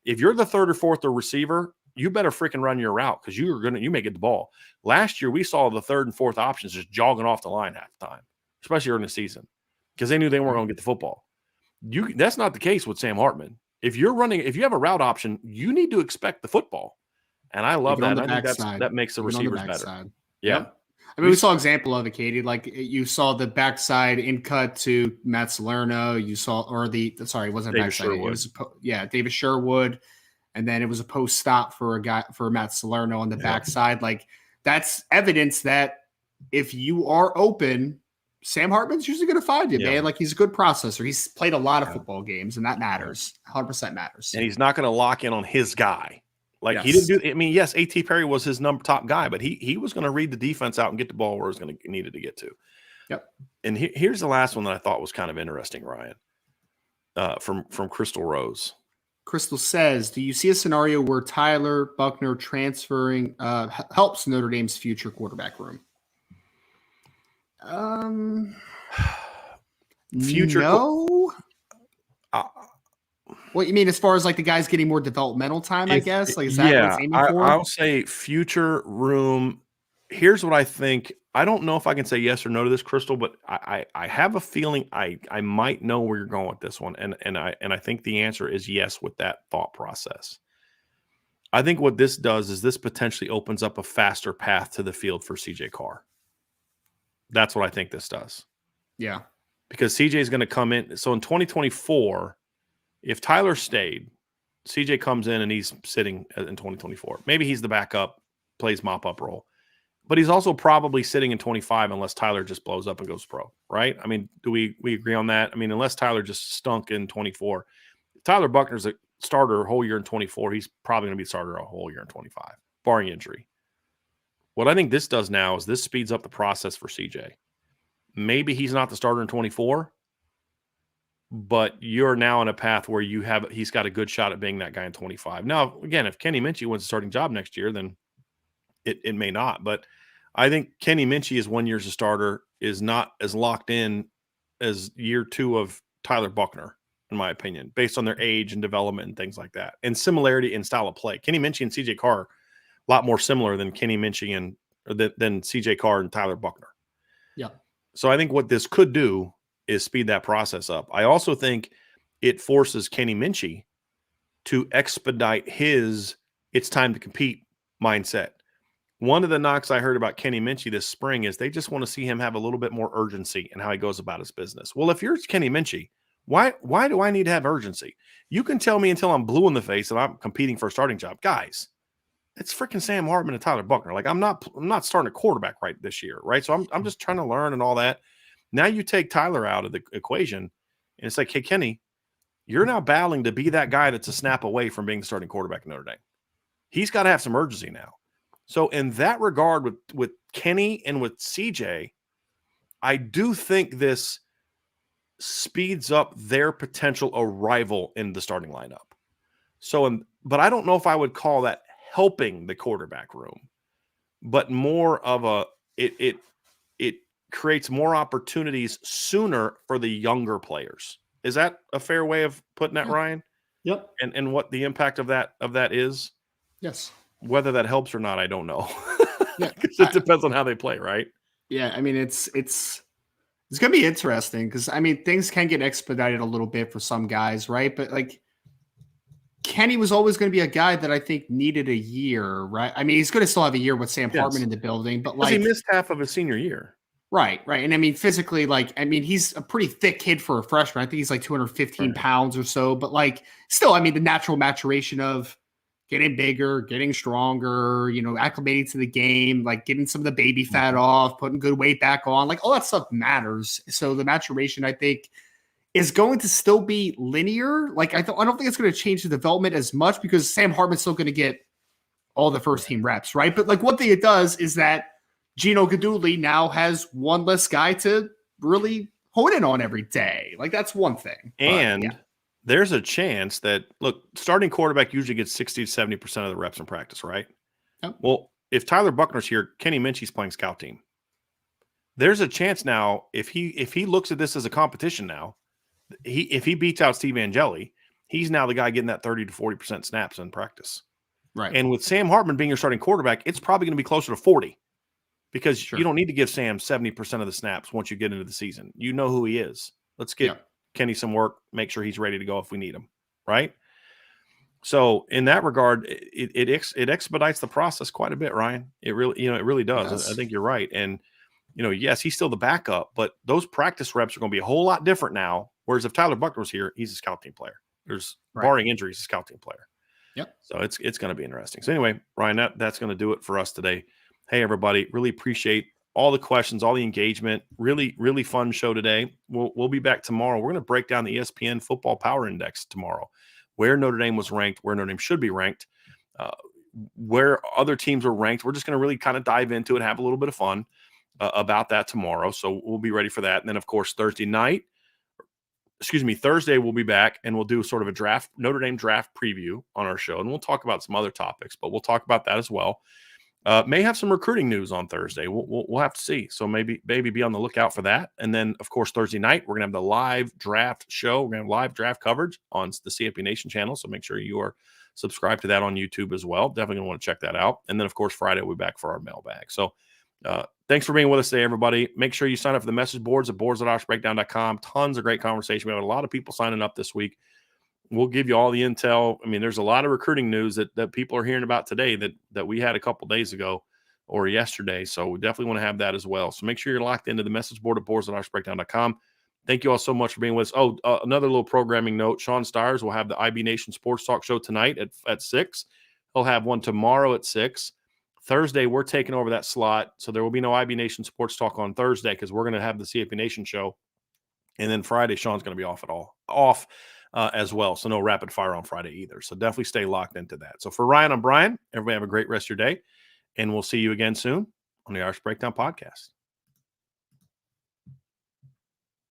If you're the third or fourth receiver, you better freaking run your route because you may get the ball. Last year, we saw the third and fourth options just jogging off the line half the time, especially early in the season, because they knew they weren't going to get the football. That's not the case with Sam Hartman. If you have a route option, you need to expect the football. And I love that. I think that makes the receivers better. Yeah. Yep. I mean, we saw an example of it, Katie. Like you saw the backside in cut to Matt Salerno. You saw, it wasn't a backside. Sherwood. It was, David Sherwood. And then it was a post stop for Matt Salerno on the backside. Like that's evidence that if you are open, Sam Hartman's usually going to find you, man. Like he's a good processor. He's played a lot of football games, and that matters. 100% matters. And he's not going to lock in on his guy. Like he didn't do. I mean, yes, A.T. Perry was his top guy, but he was going to read the defense out and get the ball where it was needed to get to. Yep. And here's the last one that I thought was kind of interesting, Ryan. From Crystal Rose. Crystal says, do you see a scenario where Tyler Buchner transferring helps Notre Dame's future quarterback room? No. What you mean as far as like the guys getting more developmental time, I guess? Like, is that what it's aiming for? I'll say future room. Here's what I think. I don't know if I can say yes or no to this, Crystal, but I have a feeling I might know where you're going with this one. And I think the answer is yes with that thought process. I think what this does is this potentially opens up a faster path to the field for CJ Carr. That's what I think this does. Yeah. Because CJ is going to come in. So in 2024, if Tyler stayed, CJ comes in and he's sitting in 2024. Maybe he's the backup, plays mop-up role. But he's also probably sitting in 25 unless Tyler just blows up and goes pro, right? I mean, do we agree on that? I mean, unless Tyler just stunk in 24. If Tyler Buchner's a starter a whole year in 24, he's probably going to be a starter a whole year in 25, barring injury. What I think this does now is this speeds up the process for CJ. Maybe he's not the starter in 24, but you're now on a path where he's got a good shot at being that guy in 25. Now, again, if Kenny Minchey wins a starting job next year, then it may not. But I think Kenny Minchey is 1 year as a starter is not as locked in as year 2 of Tyler Buckner, in my opinion, based on their age and development and things like that, and similarity in style of play. Kenny Minchey and CJ Carr, a lot more similar than Kenny Minchey than CJ Carr and Tyler Buckner. Yeah. So I think what this could do is speed that process up. I also think it forces Kenny Minchey to expedite his "it's time to compete" mindset. One of the knocks I heard about Kenny Minchey this spring is they just want to see him have a little bit more urgency in how he goes about his business. Well, if you're Kenny Minchey, why do I need to have urgency? You can tell me until I'm blue in the face that I'm competing for a starting job. Guys, it's freaking Sam Hartman and Tyler Buckner. Like I'm not starting a quarterback right this year, right? So I'm just trying to learn and all that. Now you take Tyler out of the equation, and it's like, hey, Kenny, you're now battling to be that guy that's a snap away from being the starting quarterback in Notre Dame. He's got to have some urgency now. So in that regard, with Kenny and with CJ, I do think this speeds up their potential arrival in the starting lineup. So, but I don't know if I would call that helping the quarterback room, but more of it creates more opportunities sooner for the younger players. Is that a fair way of putting that, Ryan? Yep. And what the impact of that is? Yes. Whether that helps or not, I don't know. Yeah, it depends on how they play, right? Yeah, I mean it's going to be interesting because I mean things can get expedited a little bit for some guys, right? But like Kenny was always going to be a guy that I think needed a year, right? I mean he's going to still have a year with Sam Hartman in the building, but like he missed half of his senior year. Right. And I mean, physically, like, I mean, he's a pretty thick kid for a freshman. I think he's like 215 pounds or so, but like, still, I mean, the natural maturation of getting bigger, getting stronger, acclimating to the game, like getting some of the baby fat off, putting good weight back on, like all that stuff matters. So the maturation, I think, is going to still be linear. Like, I don't think it's going to change the development as much because Sam Hartman's still going to get all the first team reps, right? But like, one thing it does is that Gino Guidugli now has one less guy to really hone in on every day. Like that's one thing. And there's a chance that, look, starting quarterback usually gets 60 to 70% of the reps in practice, right? Yep. Well, if Tyler Buckner's here, Kenny Minchey's playing scout team. There's a chance now if he looks at this as a competition now, if he beats out Steve Angeli, he's now the guy getting that 30 to 40% snaps in practice. Right. And with Sam Hartman being your starting quarterback, it's probably going to be closer to 40. Because you don't need to give Sam 70% of the snaps once you get into the season. You know who he is. Let's get Kenny some work, make sure he's ready to go if we need him, right? So in that regard, it expedites the process quite a bit, Ryan. It really does. Yes. I think you're right. And yes, he's still the backup, but those practice reps are going to be a whole lot different now. Whereas if Tyler Buckner was here, he's a scout team player. There's barring injuries, a scout team player. Yep. So it's going to be interesting. So anyway, Ryan, that's going to do it for us today. Hey, everybody, really appreciate all the questions, all the engagement. Really, really fun show today. We'll be back tomorrow. We're going to break down the ESPN Football Power Index tomorrow, where Notre Dame was ranked, where Notre Dame should be ranked, where other teams are ranked. We're just going to really kind of dive into it, have a little bit of fun about that tomorrow. So we'll be ready for that. And then, of course, Thursday, we'll be back and we'll do sort of a Notre Dame draft preview on our show. And we'll talk about some other topics, but we'll talk about that as well. May have some recruiting news on Thursday. We'll have to see. So maybe be on the lookout for that. And then, of course, Thursday night, we're going to have the live draft show. We're going to have live draft coverage on the CFP Nation channel. So make sure you are subscribed to that on YouTube as well. Definitely going to want to check that out. And then, of course, Friday, we'll be back for our mailbag. So thanks for being with us today, everybody. Make sure you sign up for the message boards at boards.irishbreakdown.com. Tons of great conversation. We have a lot of people signing up this week. We'll give you all the intel. I mean, there's a lot of recruiting news that people are hearing about today that we had a couple days ago or yesterday. So we definitely want to have that as well. So make sure you're locked into the message board at boards.irishbreakdown.com. Thank you all so much for being with us. Another little programming note. Sean Stires will have the IB Nation Sports Talk show tonight at 6. He'll have one tomorrow at 6. Thursday, we're taking over that slot. So there will be no IB Nation Sports Talk on Thursday because we're going to have the CFP Nation show. And then Friday, Sean's going to be off as well. So no rapid fire on Friday either. So definitely stay locked into that. So for Ryan, I'm Brian. Everybody have a great rest of your day. And we'll see you again soon on the Irish Breakdown Podcast.